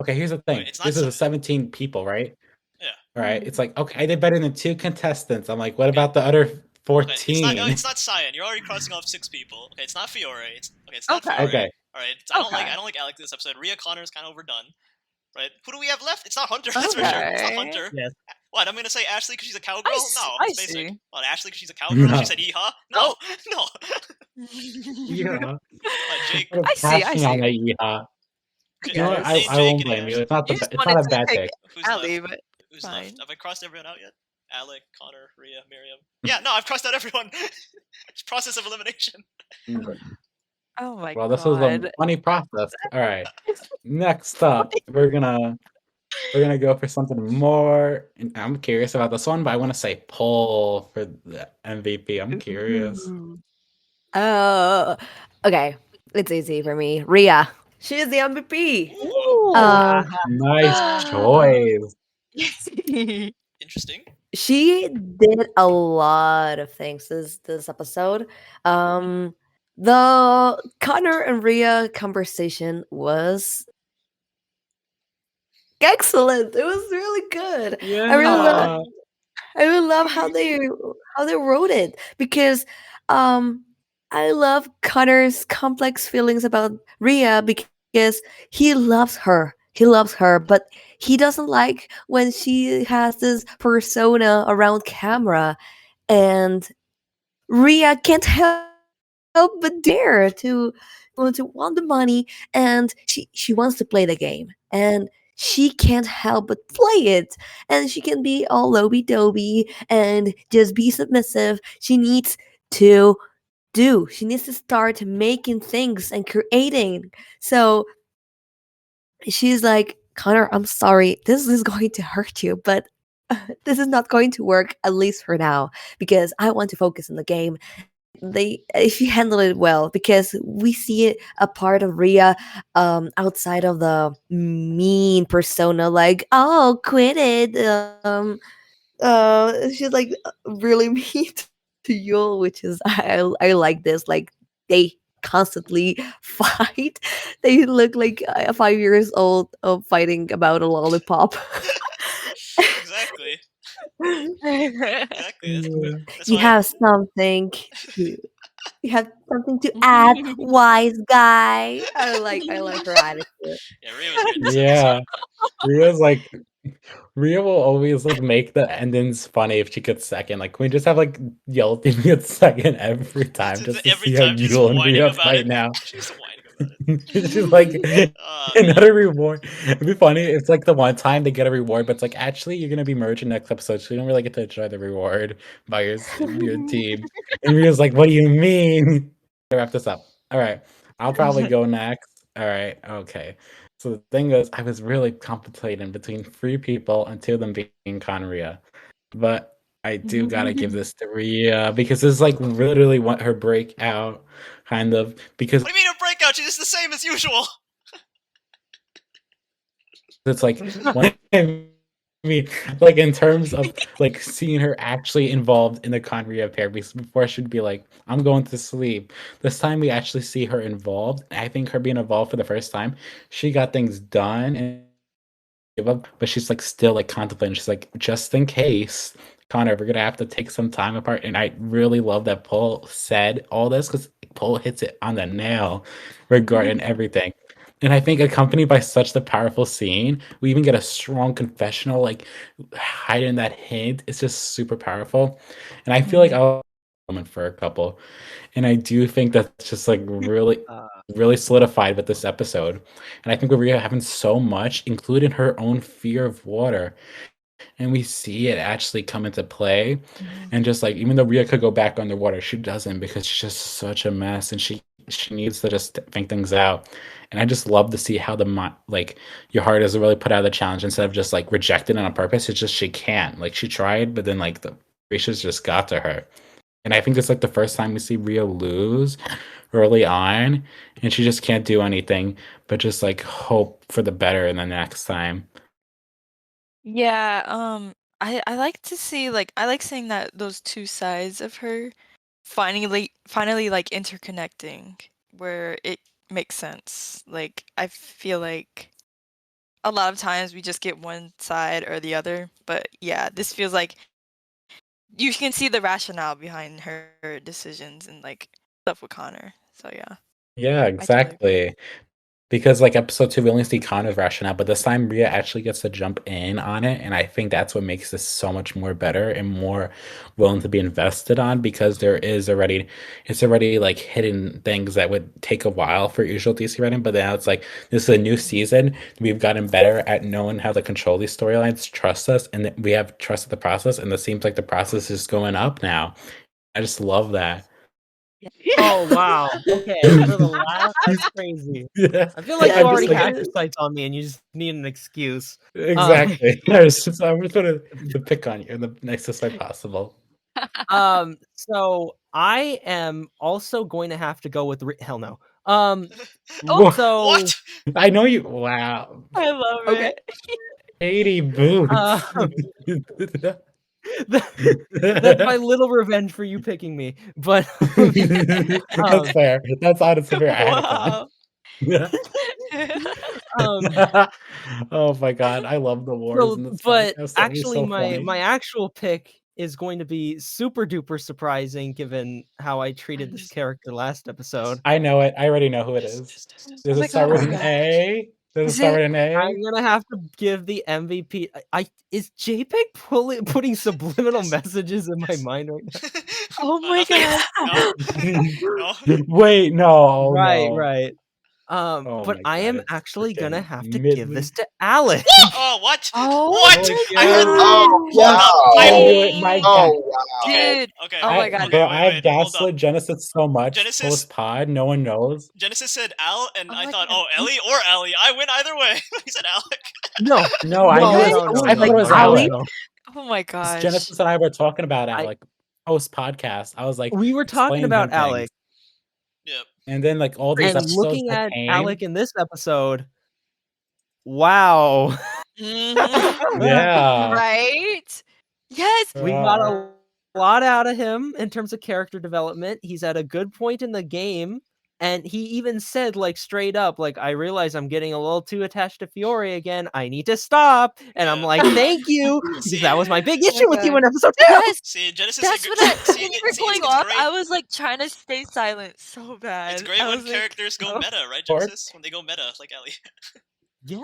Okay, here's the thing. Wait, it's not This is 17 people, right? Yeah. All right. It's like okay, I did better than 2 contestants. I'm like, what about the other 14? Okay, it's not Cyan. You're already crossing off 6 people. Okay, it's not Fiore. It's not Okay. Fiore. Okay. All right. Okay. I don't like Alec this episode. Rhea Connor is kind of overdone. Right? Who do we have left? It's not Hunter. That's for sure. It's not Okay. Hunter. Yes. What? I'm gonna say Ashley because she's a cowgirl? No, I it's basic. see. What, Ashley because she's a cowgirl? No. She said yeehaw? No, no. Yeah. Jake. I see, I Passing on see. the yeehaw. Jake, You know what? Jake I won't and blame you. Ashley. It's not You the. just It's not wanted a to bad pick pick. Who's Allie, left? but Who's fine. left? Have I crossed everyone out yet? Alec, Connor, Rhea, Miriam. Yeah, no, I've crossed out everyone. It's process of elimination. Oh my Well, this was a god. funny process. All right. Next up, we're gonna go for something more. And I'm curious about this one, but I want to say poll for the MVP. I'm curious. Oh, okay. It's easy for me. Rhea. She is the MVP. Ooh. Nice choice. Interesting. She did a lot of things this episode. The Connor and Rhea conversation was excellent. It was really good. Yeah. I really love how they wrote it because I love Connor's complex feelings about Rhea because he loves her. He loves her, but he doesn't like when she has this persona around camera, and Rhea can't help but dare to want the money, and she wants to play the game, and she can't help but play it, and she can be all lobby-doby and just be submissive. She needs to start making things and creating. So she's like, Connor, I'm sorry, this is going to hurt you, but this is not going to work, at least for now, because I want to focus on the game. She handled it well because we see it a part of Rhea outside of the mean persona, like, oh, quit it. She's like really mean to Yul, which is I like this. Like they constantly fight. They look like 5 years old of fighting about a lollipop. Exactly. Exactly. That's You why have something to add, wise guy. I like her attitude. Yeah, Rhea was great this Yeah. episode. Rhea will always like make the endings funny if she gets second. Like, can we just have like Yellow Team get second every time just to Every see how time she's Yule and whining Rhea about fight it. now? She's whining about it. She's like Man. another reward. It'd be funny. It's like the one time they get a reward, but it's like actually you're gonna be merging next episode, so you don't really get to enjoy the reward by your team. And Rhea's like, "What do you mean?" To wrap this up. All right, I'll probably go next. All right, okay. So the thing is, I was really contemplating between 3 people and 2 of them being Conria. But I do gotta give this to Rhea because this is like literally what her breakout kind of because What do you mean a breakout? She's just the same as usual. it's like one I mean, like in terms of like seeing her actually involved in the Conria pair because before she'd be like, I'm going to sleep. This time we actually see her involved. I think her being involved for the first time, she got things done and give up, but she's like still like contemplating. She's like, just in case, Connor, we're gonna have to take some time apart. And I really love that Paul said all this because Paul hits it on the nail regarding everything. And I think accompanied by such a powerful scene, we even get a strong confessional, like hiding that hint. It's just super powerful. And I feel like I'll moment for a couple. And I do think that's just like really solidified with this episode. And I think with Rhea having so much, including her own fear of water, and we see it actually come into play. And just like even though Rhea could go back underwater, she doesn't because she's just such a mess, and she needs to just think things out. And I just love to see how like your heart is really put out of the challenge instead of just like rejected on purpose. It's just she can't. Like she tried, but then like the gracious just got to her. And I think it's like the first time we see Rhea lose early on, and she just can't do anything but just like hope for the better in the next time. Yeah, I like to see I like seeing that those two sides of her finally like interconnecting where it makes sense. Like I feel like a lot of times we just get one side or the other, but yeah, this feels like you can see the rationale behind her decisions and like stuff with Connor. So yeah. Yeah, exactly. Because like episode 2, we only see Connor's rationale, but this time Rhea actually gets to jump in on it, and I think that's what makes this so much more better and more willing to be invested on because it's already like hidden things that would take a while for usual DC writing, but now it's like this is a new season. We've gotten better at knowing how to control these storylines, trust us, and we have trusted the process, and it seems like the process is going up now. I just love that. Oh wow. Okay, for the laugh, that's crazy. Yeah. I feel like Yeah, you already because- had your sights on me, and you just need an excuse. Exactly. I'm just going to pick on you in the nicest way possible. So I am also going to have to go with hell no. So What? I know you. Wow. I love Okay. it. Katie Boots. That's my little revenge for you picking me. But That's fair. That's honestly fair. I had Wow. fun. Oh my god, I love the wars in this but podcast. That was actually so my funny. my actual pick is going to be super duper surprising given how I treated this character last episode. I know it. I already know who it is. Does Oh my it start with God. an A? Does it Is start it- with an A? I'm gonna have to give the MVP. Is Jpeg putting subliminal messages in my mind right now? Oh my nothing. God. No. Wait, no, Right, no. right. Oh But my I God, am it's actually gonna freaking have to give this to Alex. Oh, what? Oh What? my I heard. Oh, Hold wow. up. I I, knew it. My God. Oh, wow. okay. Dude. Okay. Oh my okay, God. Okay, Bro, wait, I have wait, hold up. gaslit Genesis so much Genesis- post pod. No one knows. Genesis said Al, and Oh I my thought, God. Ellie or Ellie. I win either way. He said Alec. No, No, I knew it. I thought it was Alec. Oh my gosh. Genesis and I were talking about Alec post podcast. I was like, We were talking explaining about him things. Alec, Yep. And then like all these and episodes looking that at came. Alec in this episode. Wow. Mhm. Yeah. Right? Yes. We got a lot out of him in terms of character development. He's at a good point in the game, and he even said, like, straight up, like, I realize I'm getting a little too attached to Fiore again. I need to stop. And I'm Yeah. like, thank you, because See? that was my big Oh issue my with you God. in episode 2. Yes. See, Genesis. That's agree- what I see, when you it- were see, going it's off, great. I was like trying to stay silent so bad. It's great I when was like, characters go oh. meta, right, Or- Genesis? When they go meta, like Ellie. Yeah.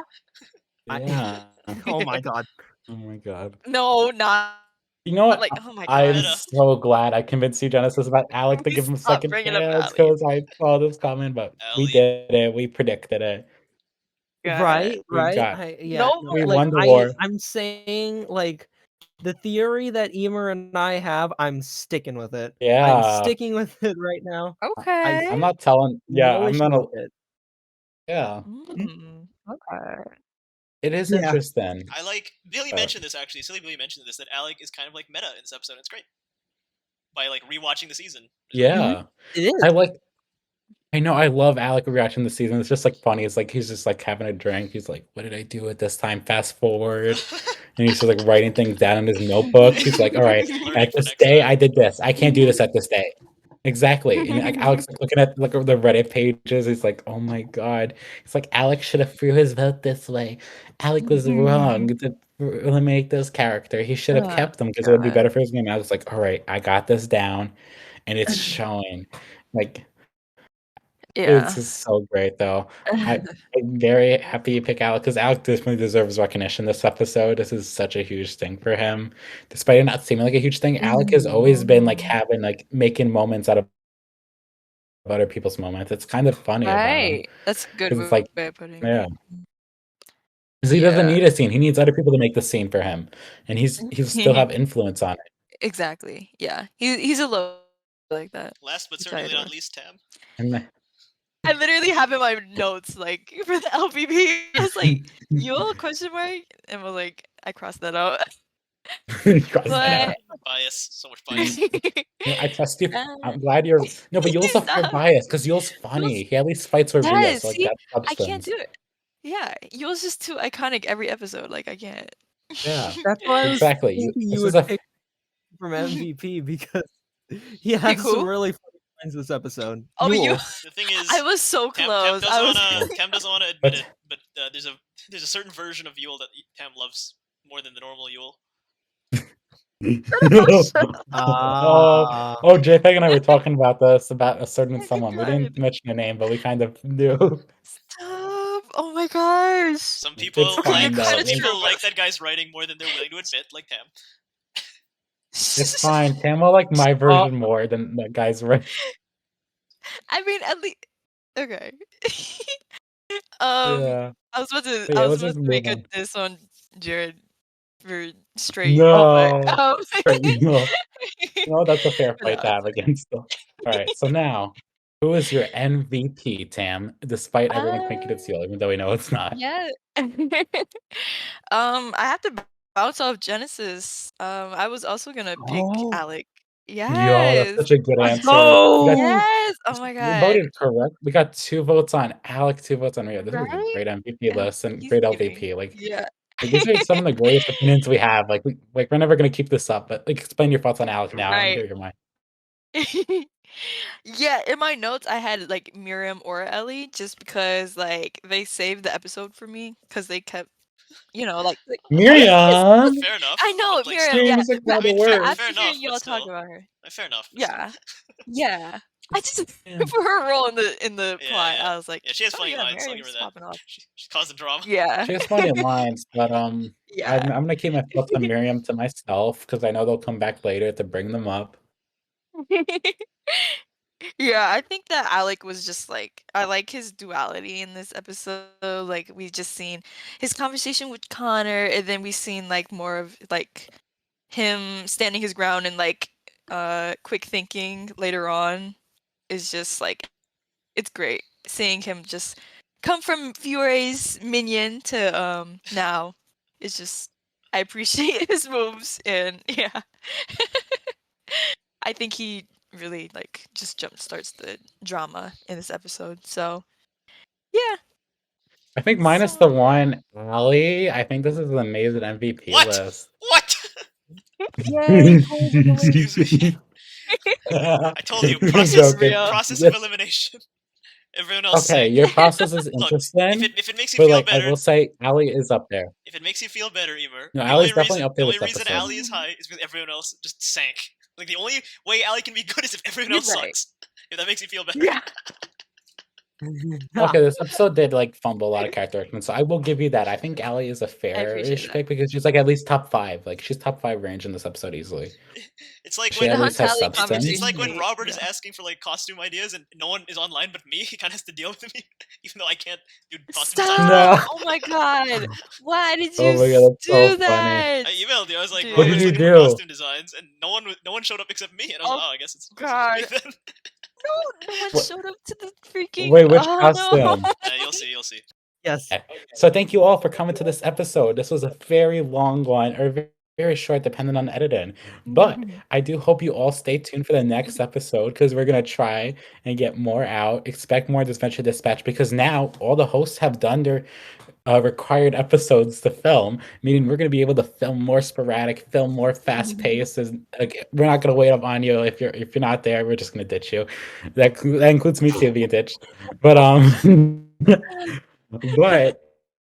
Yeah. Oh my god. Oh my God. No, not You know what? like oh my I'm God. Meta. so glad I convinced you, Genesis, about Alec to give him a Stop second bringing up chance Alec. because I saw this coming, but we Ellie. did it. We predicted it. God. Right, We right. got- No, we like, won the war. I'm saying, like, the theory that Emer and I have, I'm sticking with it. Yeah. I'm sticking with it right now. okay. I'm not telling. Yeah, No I'm issue gonna. with it. Yeah. Mm. Okay. It is Yeah. interesting. I like Billy mentioned this actually. Silly Billy mentioned this that Alec is kind of like meta in this episode. It's great by like rewatching the season. Yeah, It is. I know. I love Alec reaction this season. It's just like funny. It's like he's just like having a drink. He's like, "What did I do at this time?" Fast forward, and he's just like writing things down in his notebook. He's like, "All right, Learning at for this next day, time. I did this. I can't do this at this day." Exactly. And like Alex like looking at like the Reddit pages, he's like, "Oh my god!" It's like Alex should have threw his vote this way. Alec was wrong to eliminate this character. He should have Oh, kept them because it would be God. better for his game. I was like, "All right, I got this down," and it's showing. Like Yeah. it's just so great, though. I'm very happy you pick Alec because Alec definitely deserves recognition this episode. This is such a huge thing for him, despite it not seeming like a huge thing. Alec has always been like having like making moments out of other people's moments. It's kind of funny about him Right. That's a good because it's like, way of putting yeah, it. because he doesn't Yeah. need a scene. He needs other people to make the scene for him, and he'll still have influence on it. Exactly. Yeah. He's a low like that. Last but Which I certainly not adore. least, Tam. And I literally have in my notes like for the LPP. I was like, "You'll question mark," and was like, I crossed that out. But Bias, so much bias. I trust you. I'm glad you're. No, but Yule's a fair Stop. bias because Yule's funny. He at least fights for Rhea, Yes, so like see, that's I can't substance. do it. Yeah, Yule's just too iconic every episode. Like I can't. Yeah, That's why I was exactly. thinking This you is would a pick from MVP because he has who? some really funny lines this episode. Oh, but you. Yule. The thing is, I was so Tam close. I was. doesn't wanna admit it, but there's a certain version of Yule that Tam loves more than the normal Yule. Oh, Jpeg and I were talking about this about a certain Oh my someone. We didn't God. mention a name, but we kind of knew. Stop! Oh my gosh. Some people It's fine, though. some people like that guy's writing more than they're willing to admit, like Tam. It's fine. Tam will like my version more than that guy's right. I mean, at least. Okay. Yeah. I was about to. But yeah, I let's was about just to move make a on. diss on Jared for straight. No. But, No, that's a fair fight No, to have against them. All right, so now, who is your MVP, Tam? Despite everyone thinking it's Yule, even though we know it's not. Yeah. I have to bounce off Genesis. I was also gonna pick Oh. Alec. Yo, Yes. that's such a good answer. go! We got- Yes. Oh my We god. voted correct. We got 2 votes on Alec, 2 votes on Rio. This is a Right? great MVP list and He's great kidding. LVP. Like, Yeah. these are some of the greatest opinions we have. Like, we're never gonna keep this up. But like, explain your thoughts on Alec now. I want to hear your mind. Yeah, in my notes I had like Miriam or Ellie just because like they saved the episode for me because they kept, like Miriam. Fair enough. I know But, like, Miriam. still- Yeah, Seems like but not the fair- word. after fair hearing enough, y'all but talk still. about her, Fair enough. but yeah, yeah. I just Yeah. for her role in the Yeah, plot, yeah. I was like, Yeah, she has oh funny yeah, lines, I'll give Miriam's her that. popping off. She's causing drama. Yeah, She has funny lines, but yeah. I'm gonna keep my thoughts on Miriam to myself because I know they'll come back later to bring them up. Yeah, I think that Alec was just like I like his duality in this episode. Like we just seen his conversation with Connor, and then we seen like more of like him standing his ground and like quick thinking later on is just like it's great seeing him just come from Fiore's minion to now. It's just I appreciate his moves and yeah. I think he really like just jump starts the drama in this episode. So yeah. I think minus the one Allie. I think this is an amazing MVP What? list. What? Yay, Excuse me. I told you, I'm process joking. process of elimination. Everyone else Okay, sank. your process is Look, interesting, if it makes you but feel like I better, will say, Allie is up there. if it makes you feel better, Imer, No, the Allie's only definitely reason up there the this only reason episode. Allie is high is because everyone else just sank. Like the only way Allie can be good is if everyone You're else right. sucks. If that makes you feel better. Yeah. Okay, this episode did like fumble a lot of character arcs, so I will give you that. I think Allie is a fair-ish that. pick because she's like at least top 5. Like she's top 5 range in this episode easily. It's like She when at least has Hunt Allie substance. it's like when conversation. Robert is Yeah. asking for like costume ideas and no one is online but me. He kind of has to deal with me, even though I can't do costume Stop! design. No. Oh my god! Why did you Oh my god, that's do so funny. that? I emailed you. I was like, Dude. What did Robert's you looking for do? costume designs, and no one showed up except me. And I was like, Oh, oh, I guess it's God. me then. No one What- showed up to the freaking. Wait, which oh, costume? No. You'll see. Yes. So thank you all for coming to this episode. This was a very long one, or very short, depending on editing. But I do hope you all stay tuned for the next episode because we're gonna try and get more out. Expect more Disventure Dispatch because now all the hosts have done their required episodes to film, meaning we're going to be able to film more sporadic, film more fast paced. Like, we're not going to wait up on you if you're not there. We're just going to ditch you. That includes me too being ditched. But but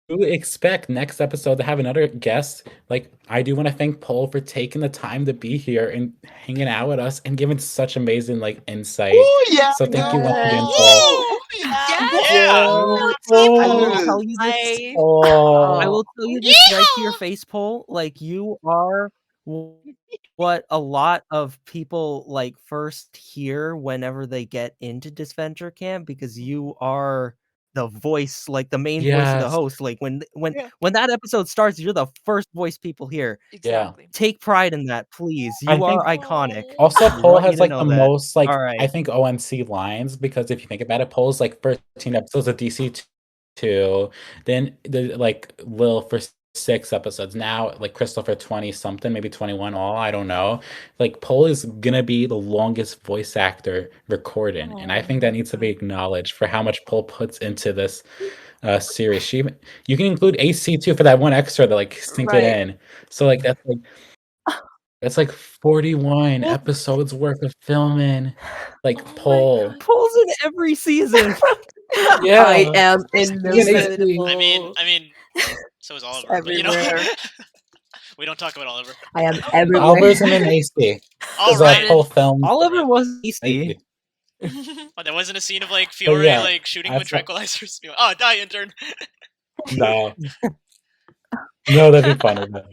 we expect next episode to have another guest. Like, I do want to thank Paul for taking the time to be here and hanging out with us and giving such amazing insight. Oh yeah, So thank you once again, guys. Paul. Yeah. I will tell you this. I Oh, will tell you this right to your face, Paul. Like, you are what a lot of people first hear whenever they get into Disventure Camp, because you are the voice, the main voice of the yes. host. Like, when that episode starts, you're the first voice people hear. Exactly. Take pride in that, please. I You are think- iconic. Also, We Poe want you has to the know that. most All right. I think ONC lines, because if you think about it, Poe's 13 episodes of DC2, then the Lil for 6 episodes, now Crystal for 20 something, maybe 21 all, I don't know. Poe is gonna be the longest voice actor recording, and I think that needs to be acknowledged for how much Poe puts into this series. You can include AC too for that one extra to sink it in. So that's 41 episodes worth of filming. Poll. Paul's in every season. Yeah. I am invisible. I mean, so is Oliver. But, everywhere. we don't talk about Oliver. I am everywhere. Oliver's in an AC. All Is right. Poll film. Oliver was tasty. Oh, there wasn't a scene of Fiore yeah, shooting I with thought- tranquilizers. Oh, die, intern. No. No, that'd be funny. But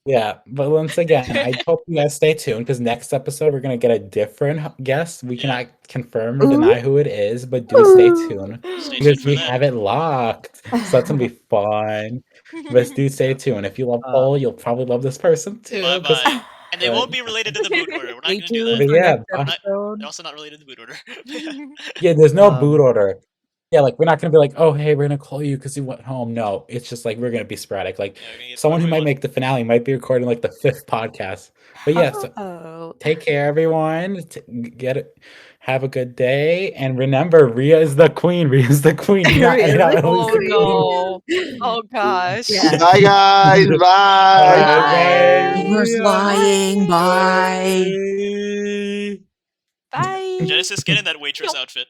yeah, but once again, I hope you guys stay tuned because next episode we're gonna get a different guest. We cannot confirm or deny who it is, but do stay tuned Stay tuned because for we that. have it locked. So that's gonna be fun. But do stay tuned. If you love Paul, you'll probably love this person too. Bye 'cause- bye. And they won't be related to the boot order. We're not Stay going to do tuned that. for Yeah, next bye. episode. They're also not related to the boot order. Yeah, there's no Um, boot order. Yeah, we're not gonna be oh, hey, we're gonna call you because you went home. No, it's just we're gonna be sporadic. Yeah, we're gonna get Someone who might everyone. make the finale might be recording the 5th podcast. But yeah, so Oh. take care, everyone. Have a good day, and remember, Rhea is the queen. Rhea is the queen. Rhea is the Oh queen. no. Oh gosh. Yeah. Bye guys. Bye. Bye. We're flying. Bye. Bye. Genesis, get in that waitress outfit.